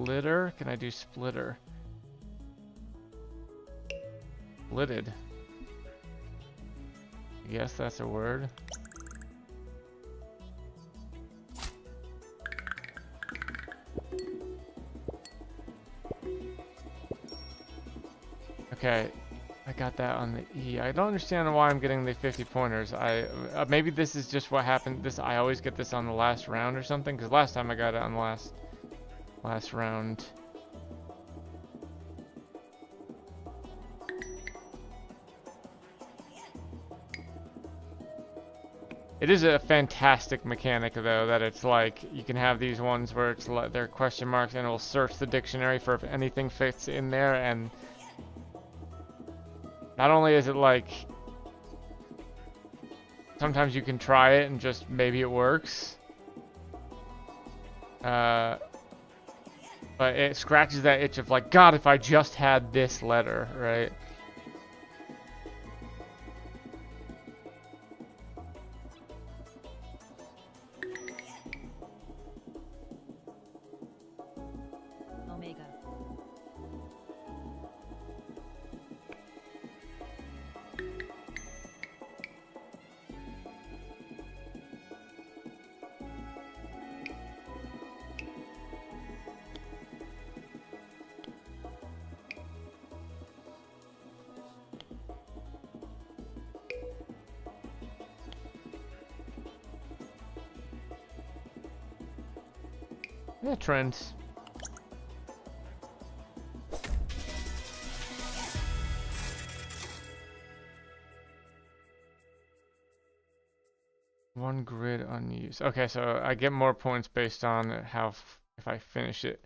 Splitter? Can I do splitter? Splitted. I guess that's a word. Okay, I got that on the E. I don't understand why I'm getting the 50 pointers. Maybe this is just what happened. I always get this on the last round or something. Because last time I got it on the last round. It is a fantastic mechanic though, that it's like you can have these ones where it's they're question marks and it will search the dictionary for if anything fits in there, and not only is it like sometimes you can try it and just maybe it works, but it scratches that itch of like, God, if I just had this letter, right? Yeah, trends. One grid unused. Okay, so I get more points based on how if I finish it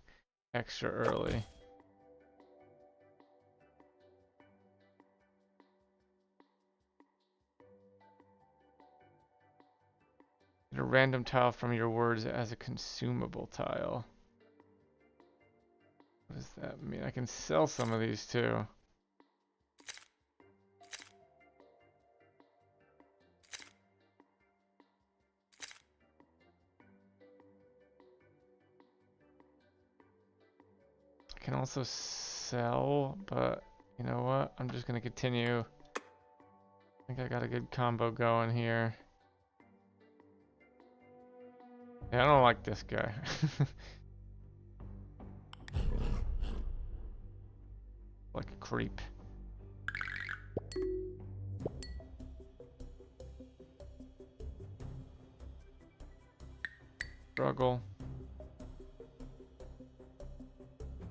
extra early. Get a random tile from your words as a consumable tile. What does that mean? I can sell some of these too. I can also sell, but you know what? I'm just gonna continue. I think I got a good combo going here. Yeah, I don't like this guy. Like a creep. Struggle.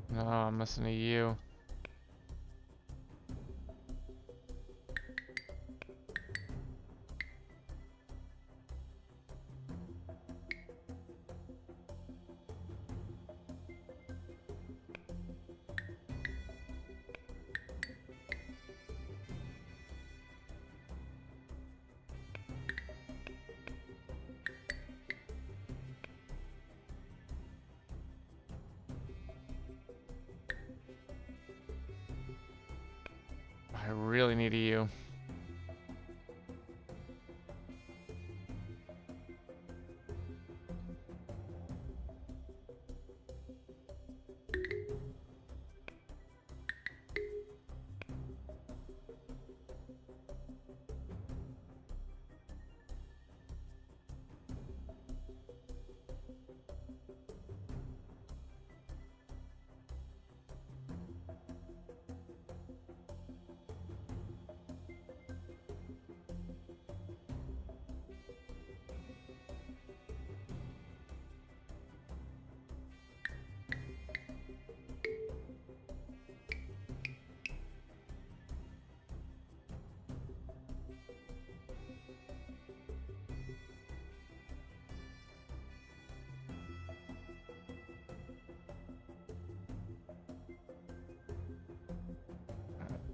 No, I'm missing a U. I really need a U.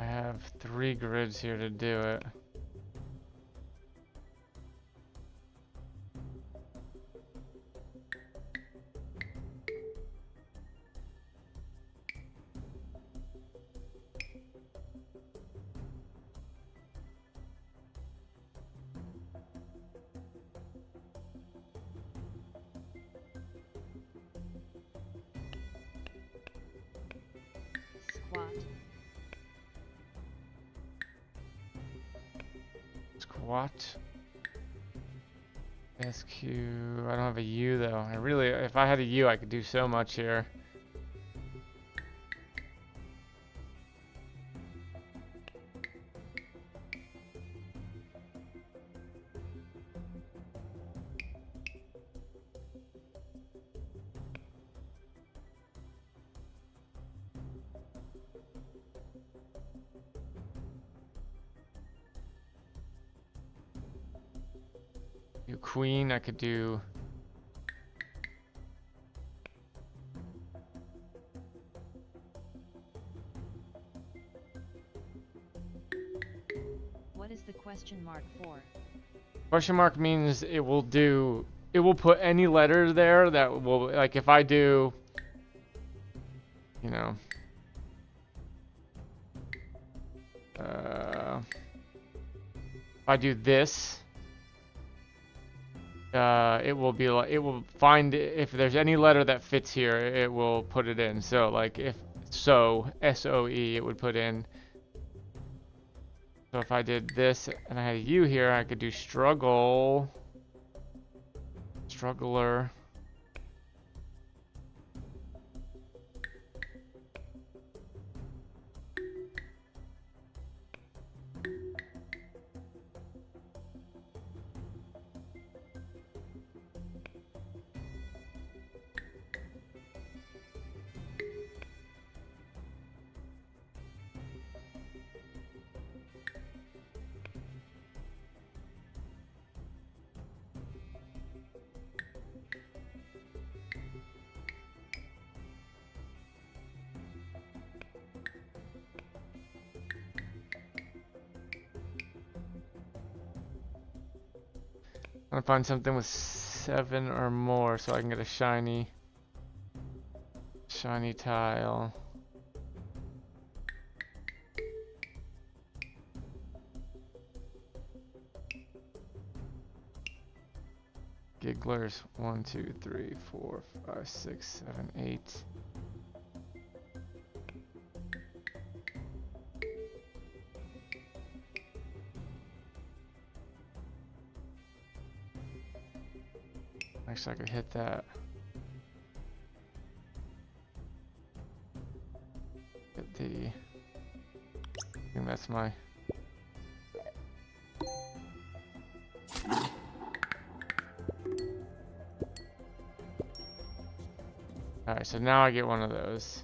I have 3 grids here to do it. Squat. Squat. SQ. I don't have a U though. I really, if I had a U, I could do so much here. Do queen, I could do. What is the question mark for? Question mark means it will do, it will put any letter there that will, like if I do, you know, if I do this, it will be like, it will find if there's any letter that fits here, it will put it in. So like if so, S-O-E, it would put in. So if I did this and I had a U here, I could do struggle, struggler. I want to find something with 7 or more so I can get a shiny tile. Gigglers 1, 2, 3, 4, 5, 6, 7, 8. Actually, I could hit that. Hit the. I think that's my. Alright, so now I get one of those.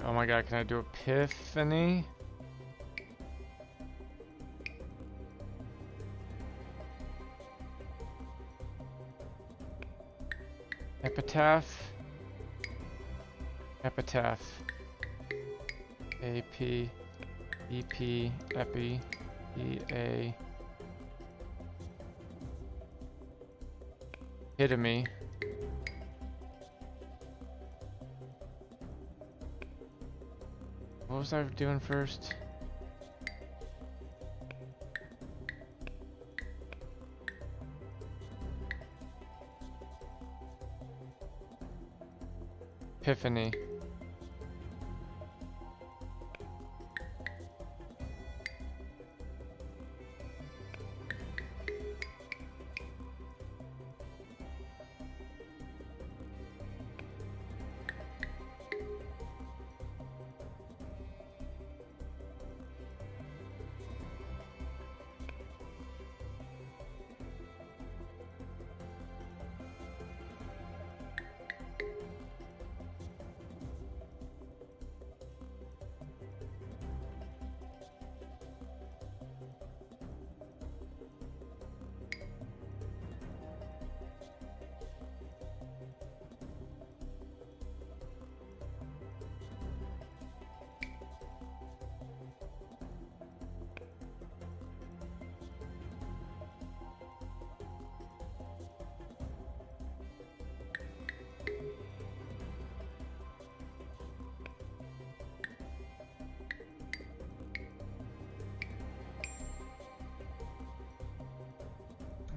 Oh my god, can I do Epiphany? Epitaph? Epitaph. A-P, E-P, Epi, E-A. Epitome. What was I doing first? Epiphany.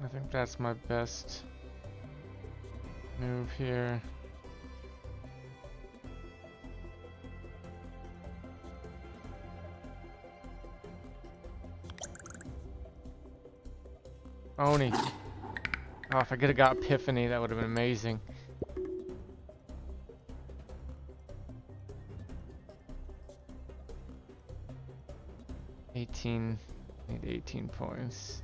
I think that's my best move here. Oni. Oh, if I could have got Epiphany, that would have been amazing. Need 18 points.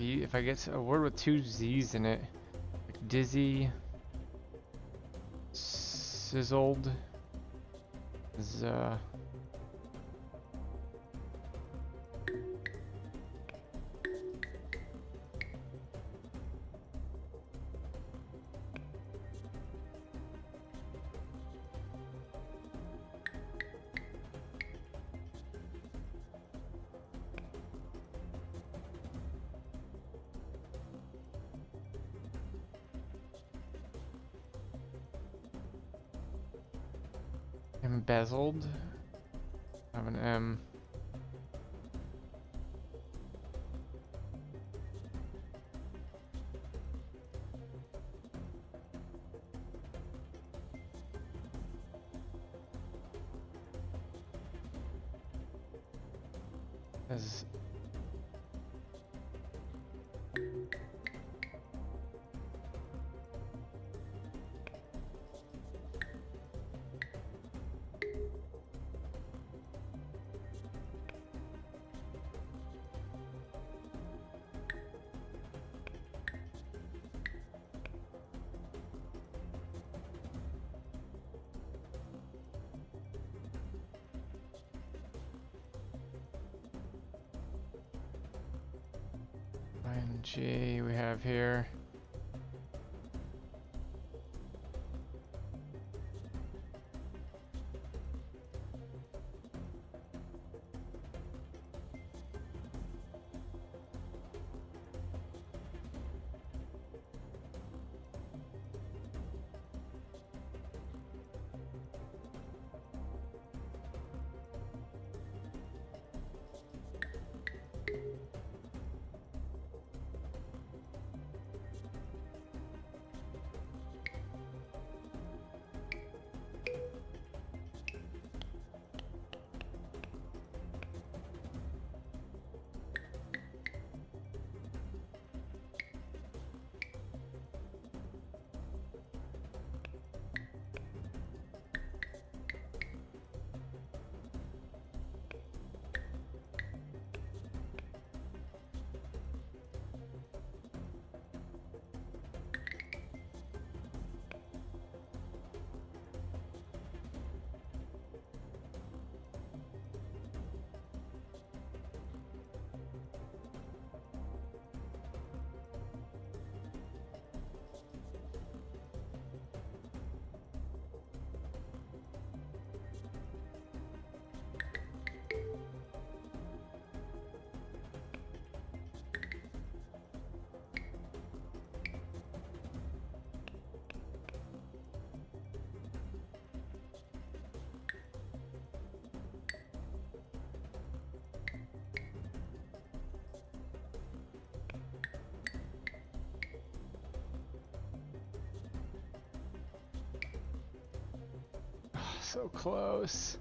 If I get a word with 2 Z's in it, like dizzy, sizzled, embezzled. Have an M. As ING we have here. So close.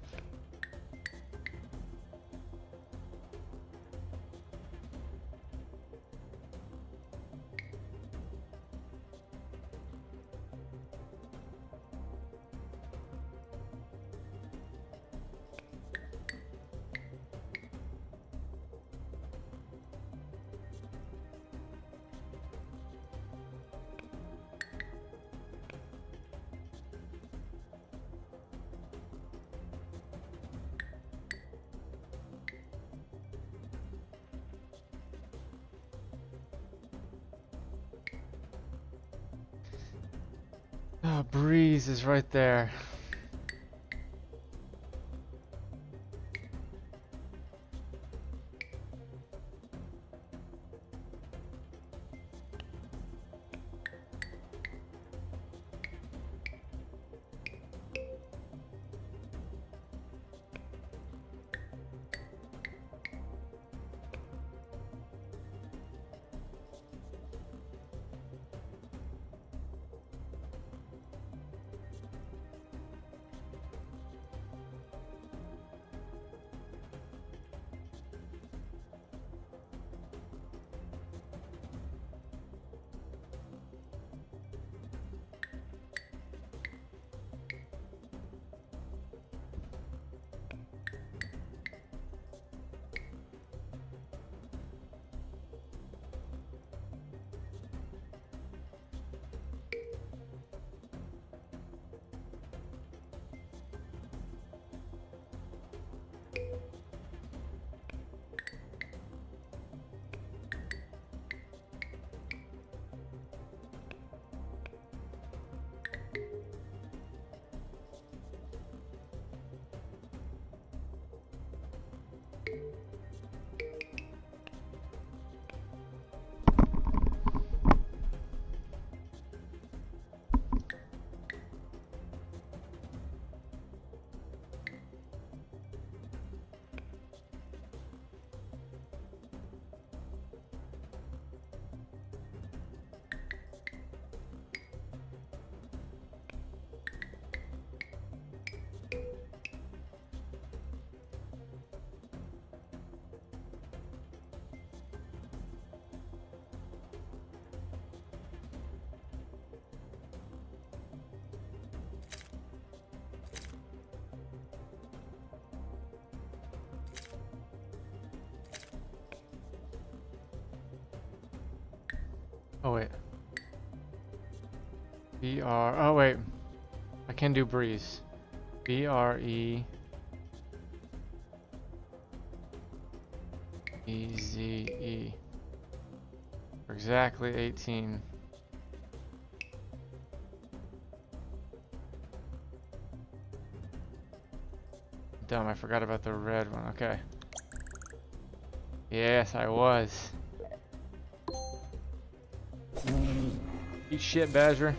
Oh, Breeze is right there. Oh wait. Oh wait. I can do breeze. BRE EZE. For exactly 18. Dumb, I forgot about the red one. Okay. Yes, I was. Eat shit, Badger.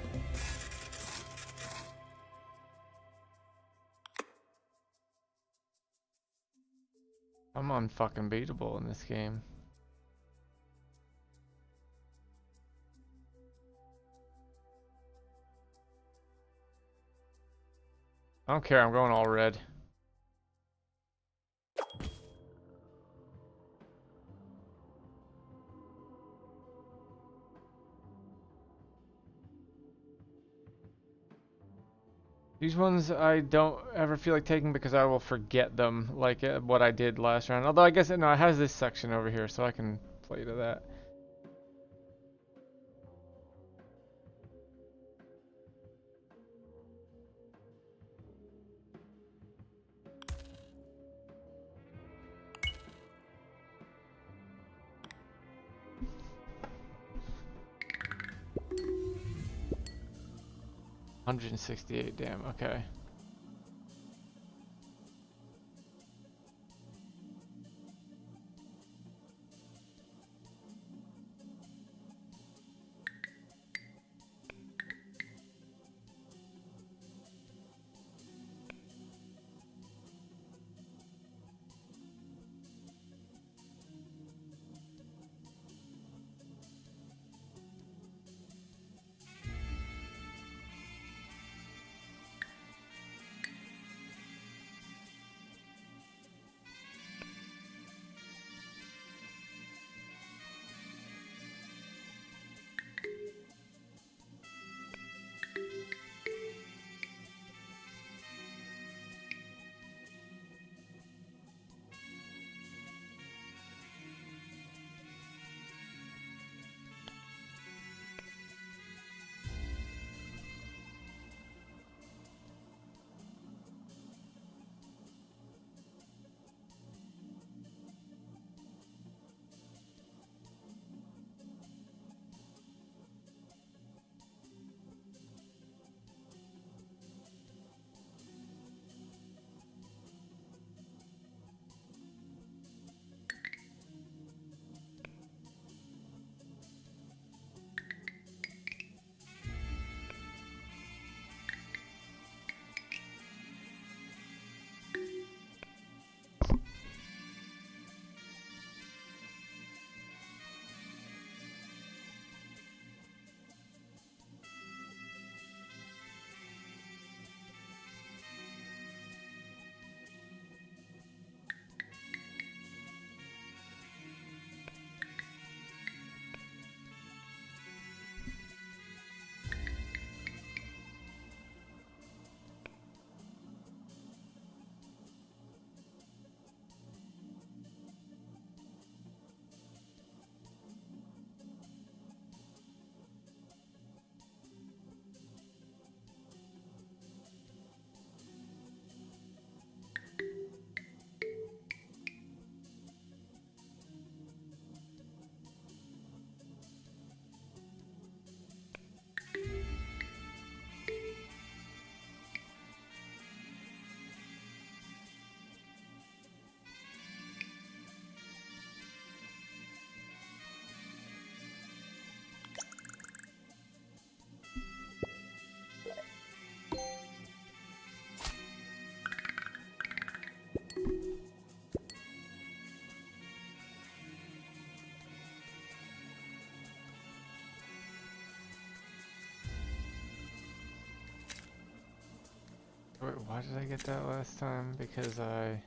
I'm unfucking beatable in this game. I don't care, I'm going all red. These ones I don't ever feel like taking because I will forget them, like what I did last round. Although I guess no, it has this section over here, so I can play to that. $168, damn, okay. Wait, why did I get that last time? Because I...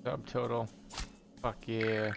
Subtotal. Fuck yeah.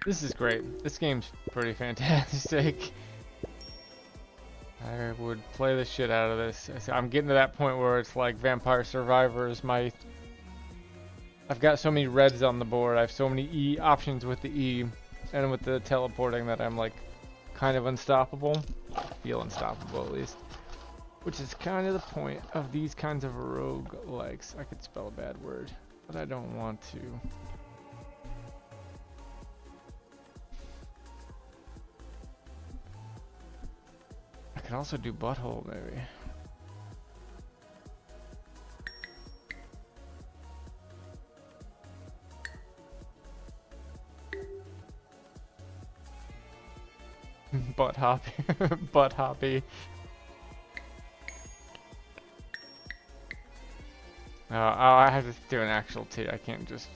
This is great. This game's pretty fantastic. I would play the shit out of this. I'm getting to that point where it's like Vampire Survivors. I've got so many reds on the board. I have so many E options with the E and with the teleporting that I'm like kind of unstoppable. I feel unstoppable at least. Which is kind of the point of these kinds of rogue-likes. I could spell a bad word, but I don't want to. I can also do butthole, maybe. Butt hoppy. Butt hoppy. Oh, I have to do an actual T. I can't just...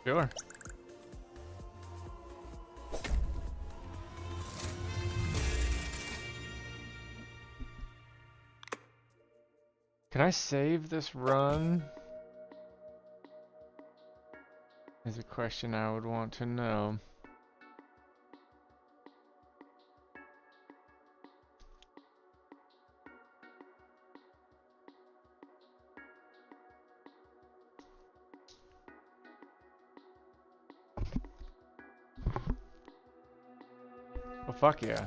Sure. Can I save this run? Is a question I would want to know. Well, fuck yeah.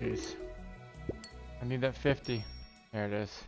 Jeez. I need that 50. There it is.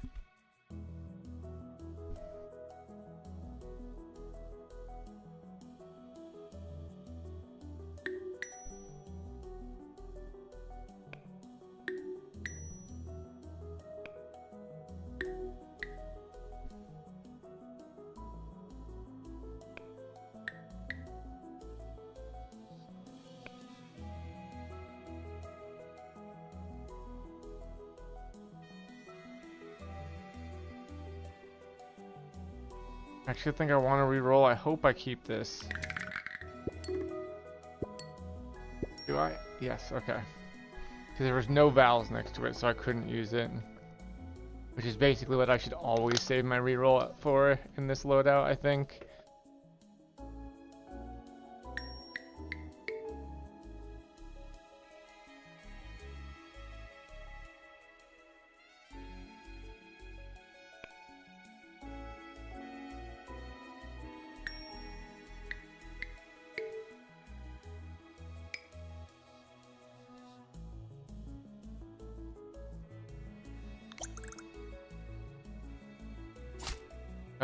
I actually think I want to re-roll. I hope I keep this. Do I? Yes, okay. Because there was no vowels next to it, so I couldn't use it. Which is basically what I should always save my re-roll for in this loadout, I think.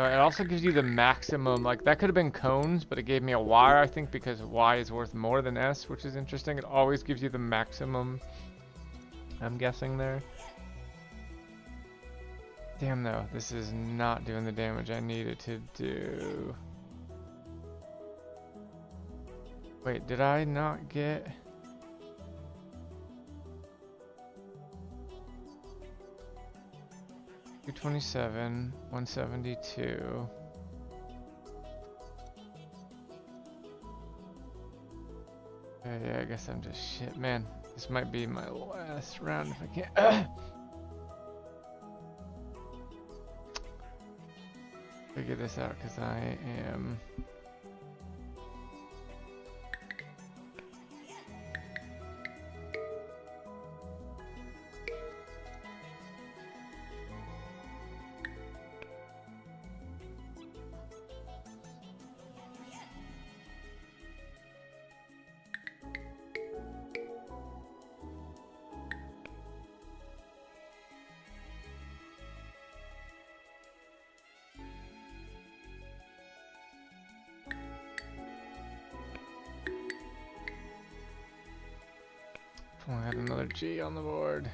It also gives you the maximum, like that could have been cones, but it gave me a Y, I think, because Y is worth more than S, which is interesting. It always gives you the maximum, I'm guessing there. Damn though, this is not doing the damage I need it to do. Wait, did I not get... 227, 172. Yeah, I guess I'm just shit. Man, this might be my last round if I can't figure this out, because I am... I had another G on the board.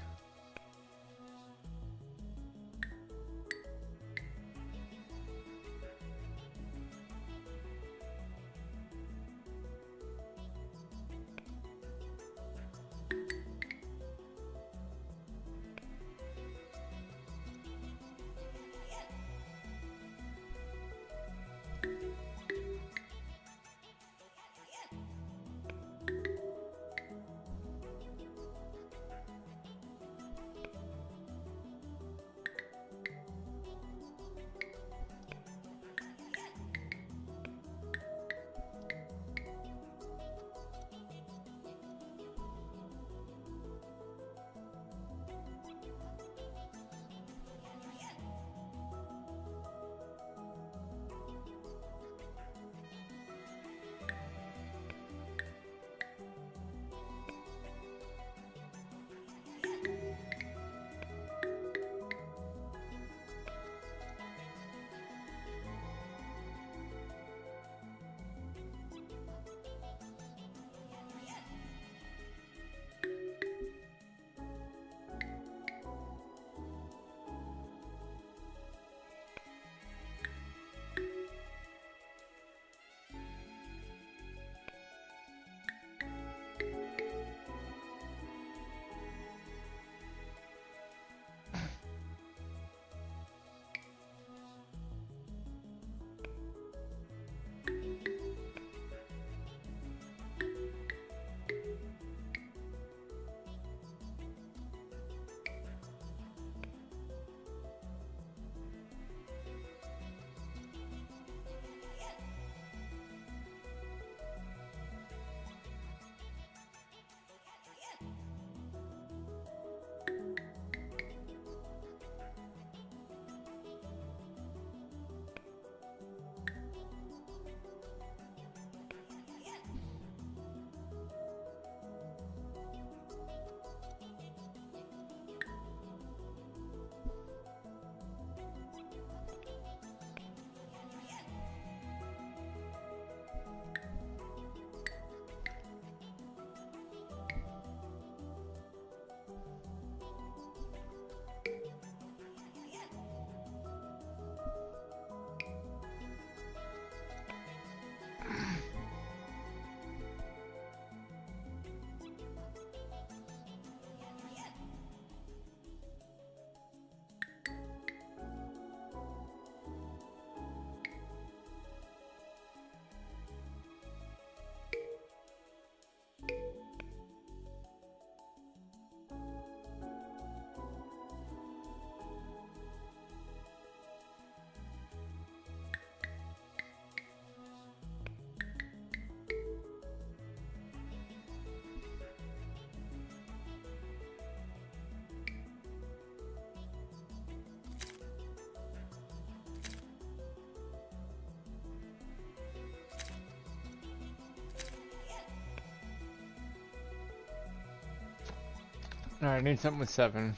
Alright, I need something with 7.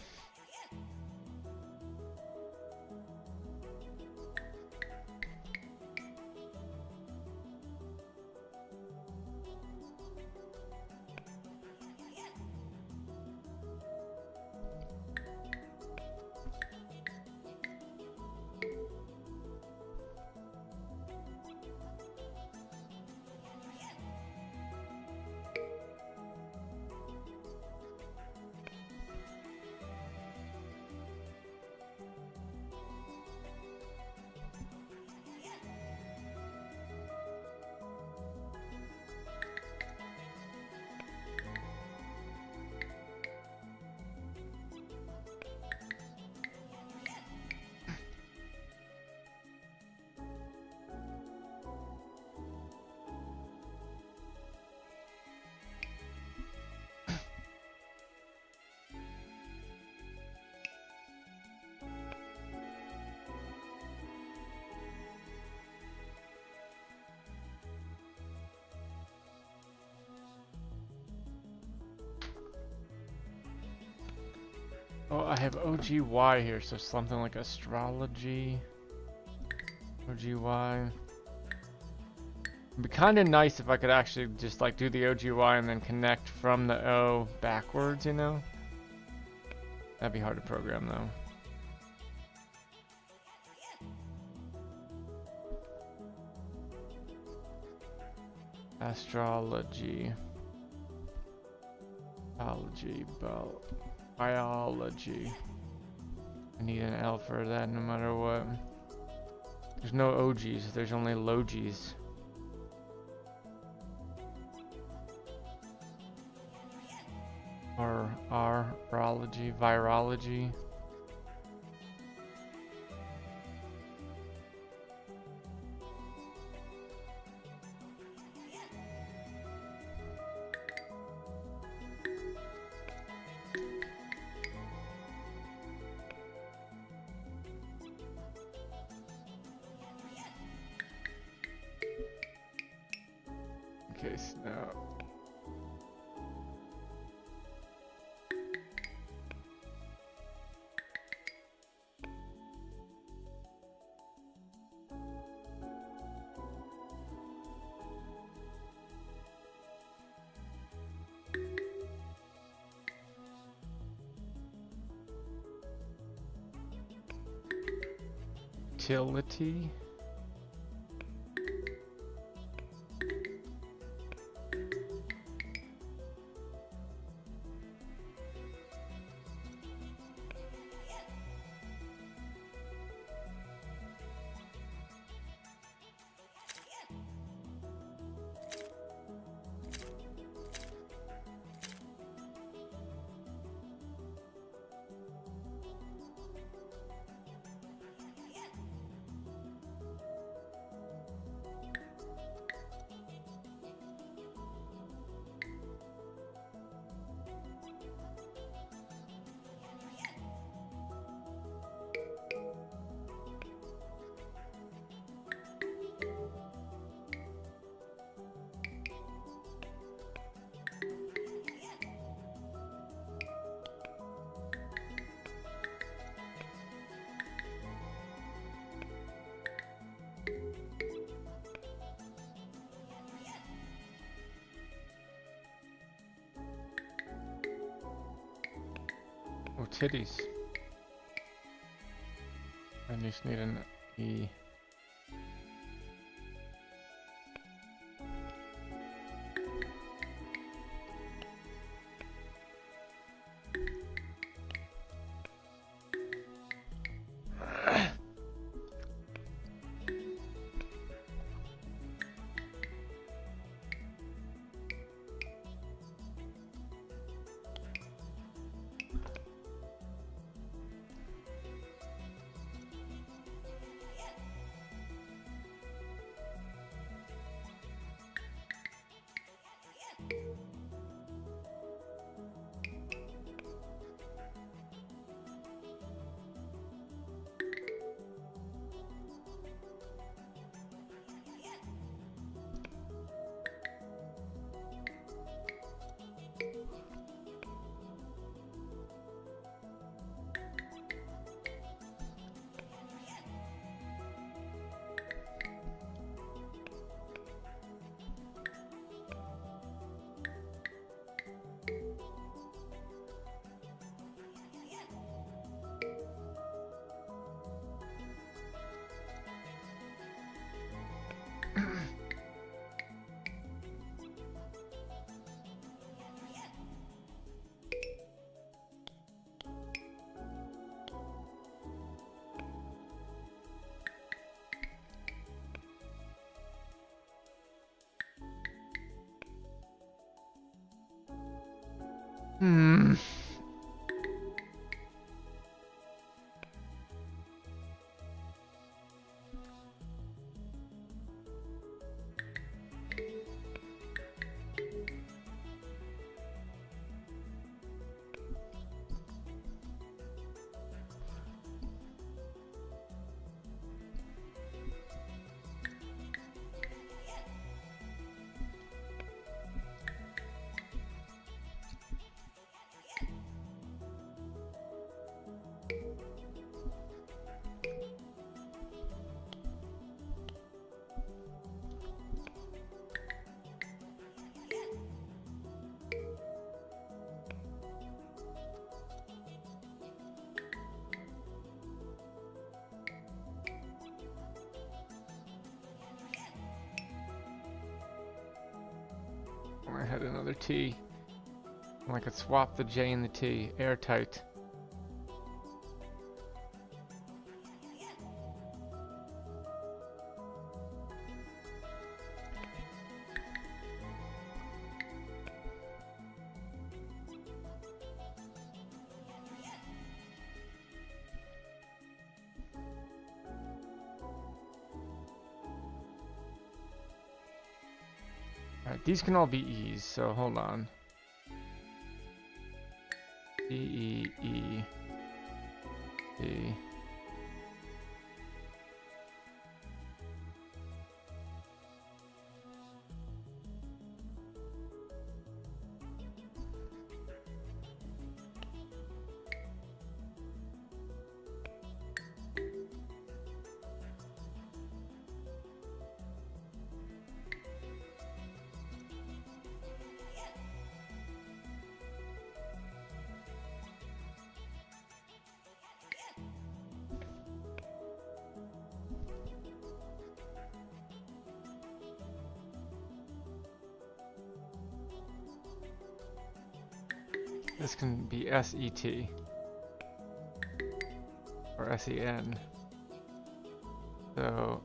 Oh, I have OGY here, so something like astrology. OGY. It'd be kind of nice if I could actually just like do the OGY and then connect from the O backwards, you know? That'd be hard to program though. Astrology. Biology. I need an L for that no matter what. There's no OGs, there's only logies. Virology. Okay, so now. Utility. Oh, titties. I just need an E. Hmm. had another T. And I could swap the J and the T. Airtight. Alright, these can all be E's, so hold on. D, E, E, D. This can be S-E-T. Or S-E-N. So...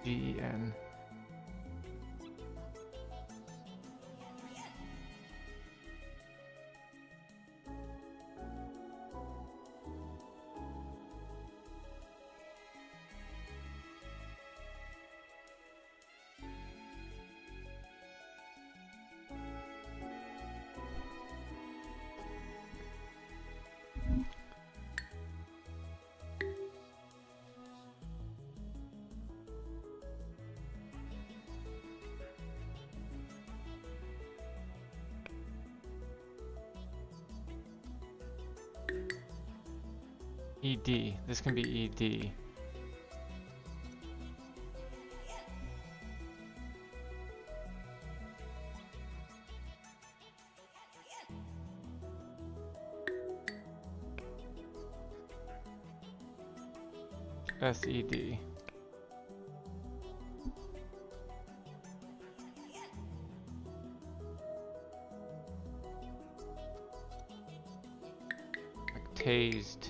G-E-N. ED. This can be ED. SED. Like tased.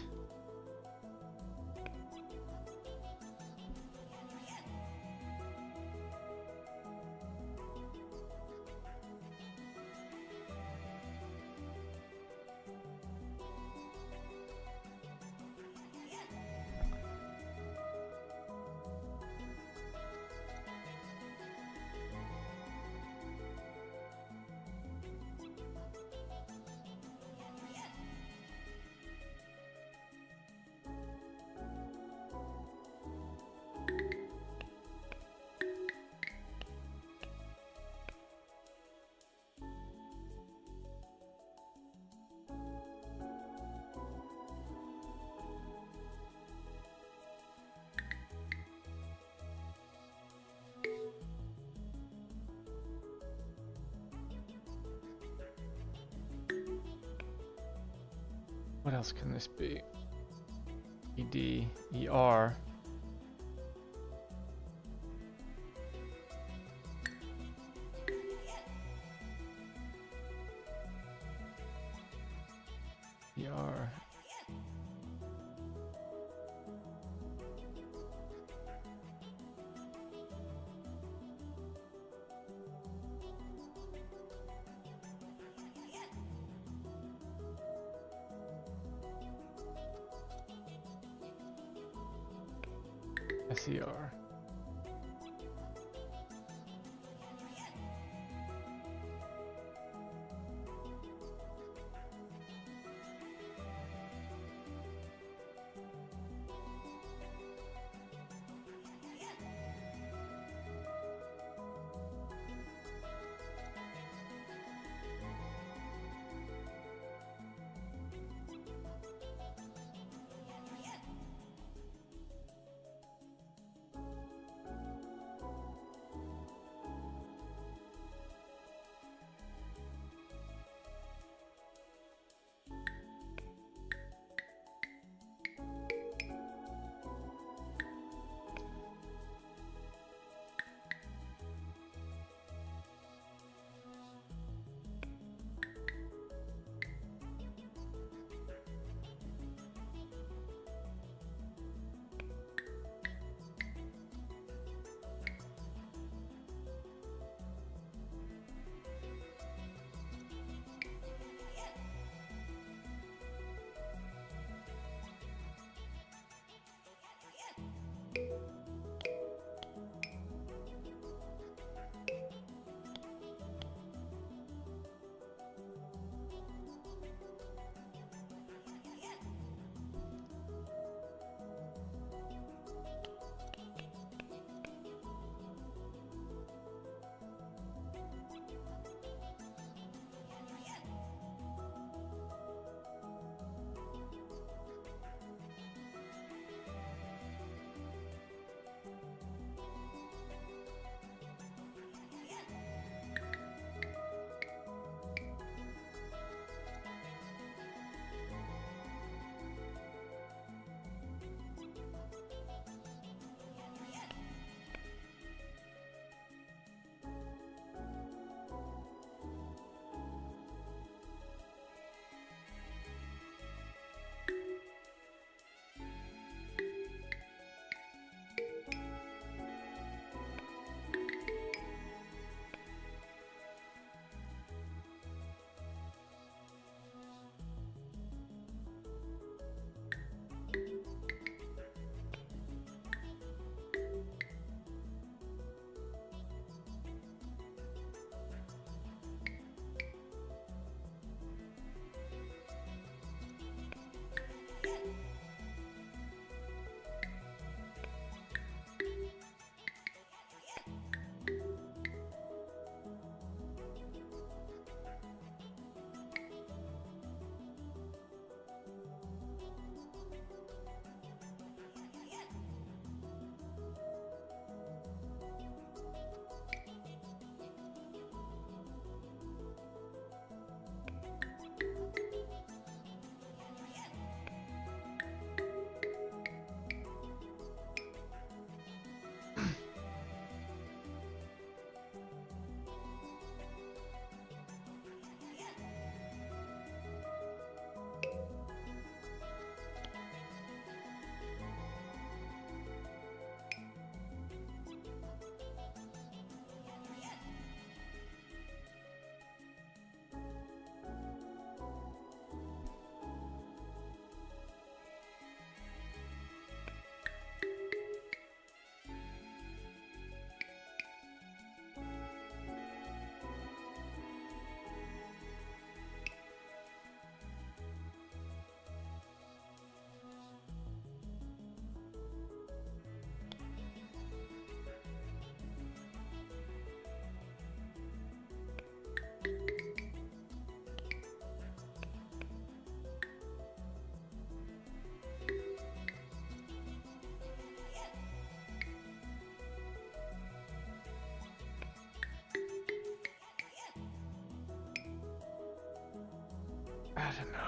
What else can this be? ED, ER. ER. SER. I don't know.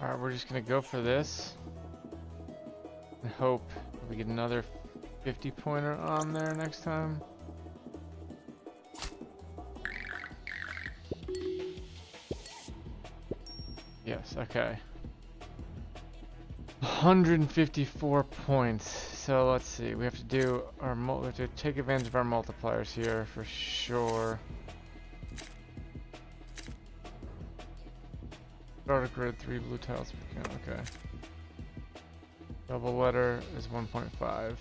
Alright, we're just gonna go for this. And hope we get another 50 pointer on there next time. Yes, okay. 154 points. So let's see, we have to do our we have to take advantage of our multipliers here for sure. Starter grid, 3 blue tiles per count, okay. Double letter is 1.5.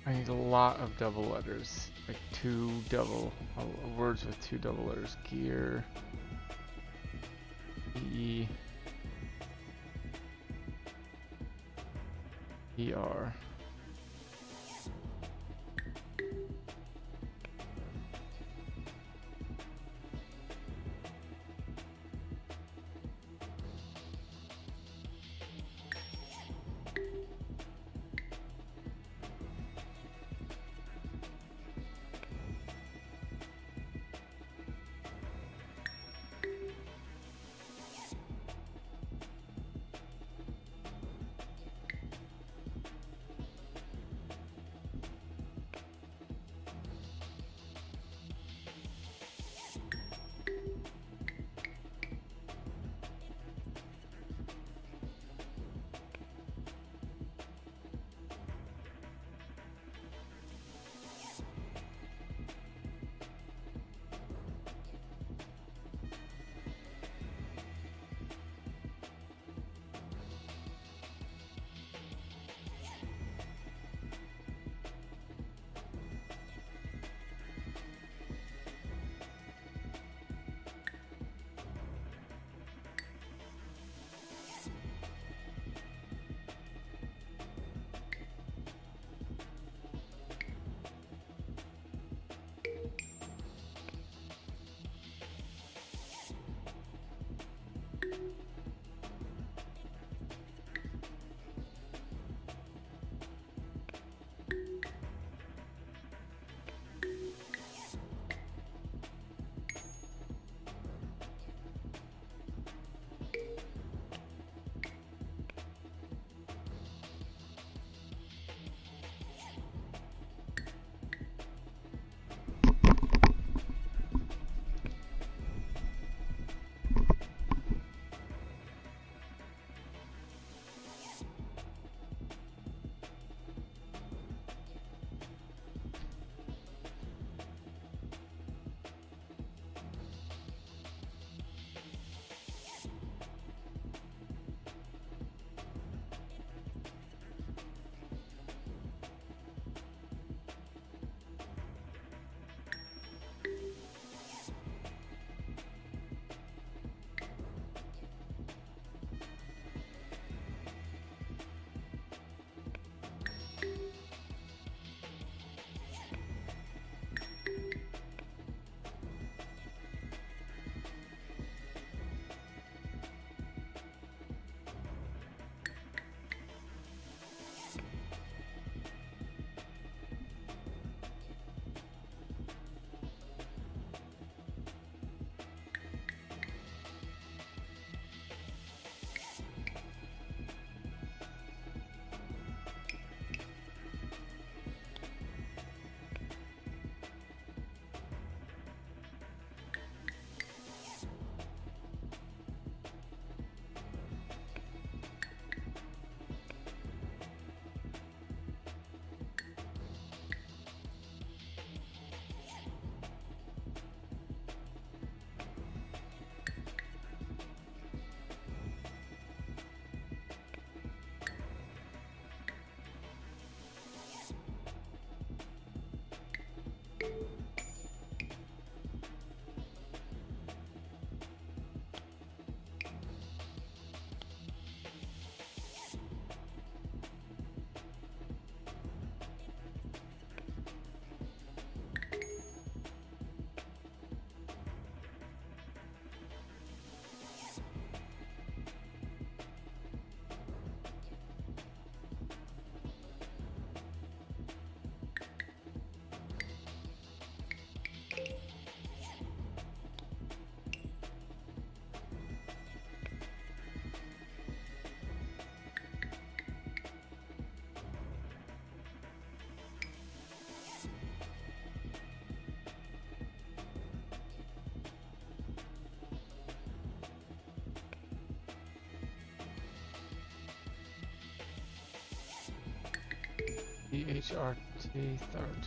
I need a lot of double letters, like 2 double words with 2 double letters. Gear, E, ER. BHRT third.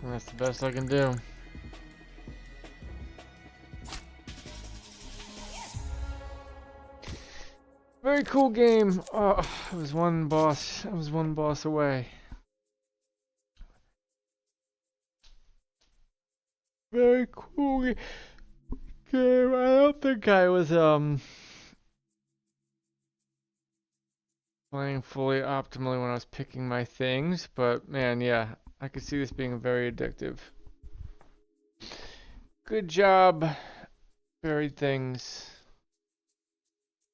That's the best I can do. Very cool game. Oh, I was one boss. I was one boss away. Very cool game. I don't think I was playing fully optimally when I was picking my things, but man, yeah, I could see this being very addictive. Good job, Buried Things.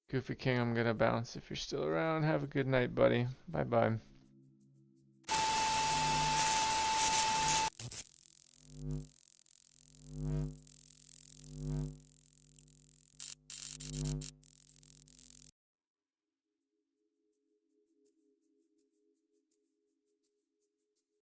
Goofy King, I'm gonna bounce if you're still around. Have a good night, buddy. Bye-bye.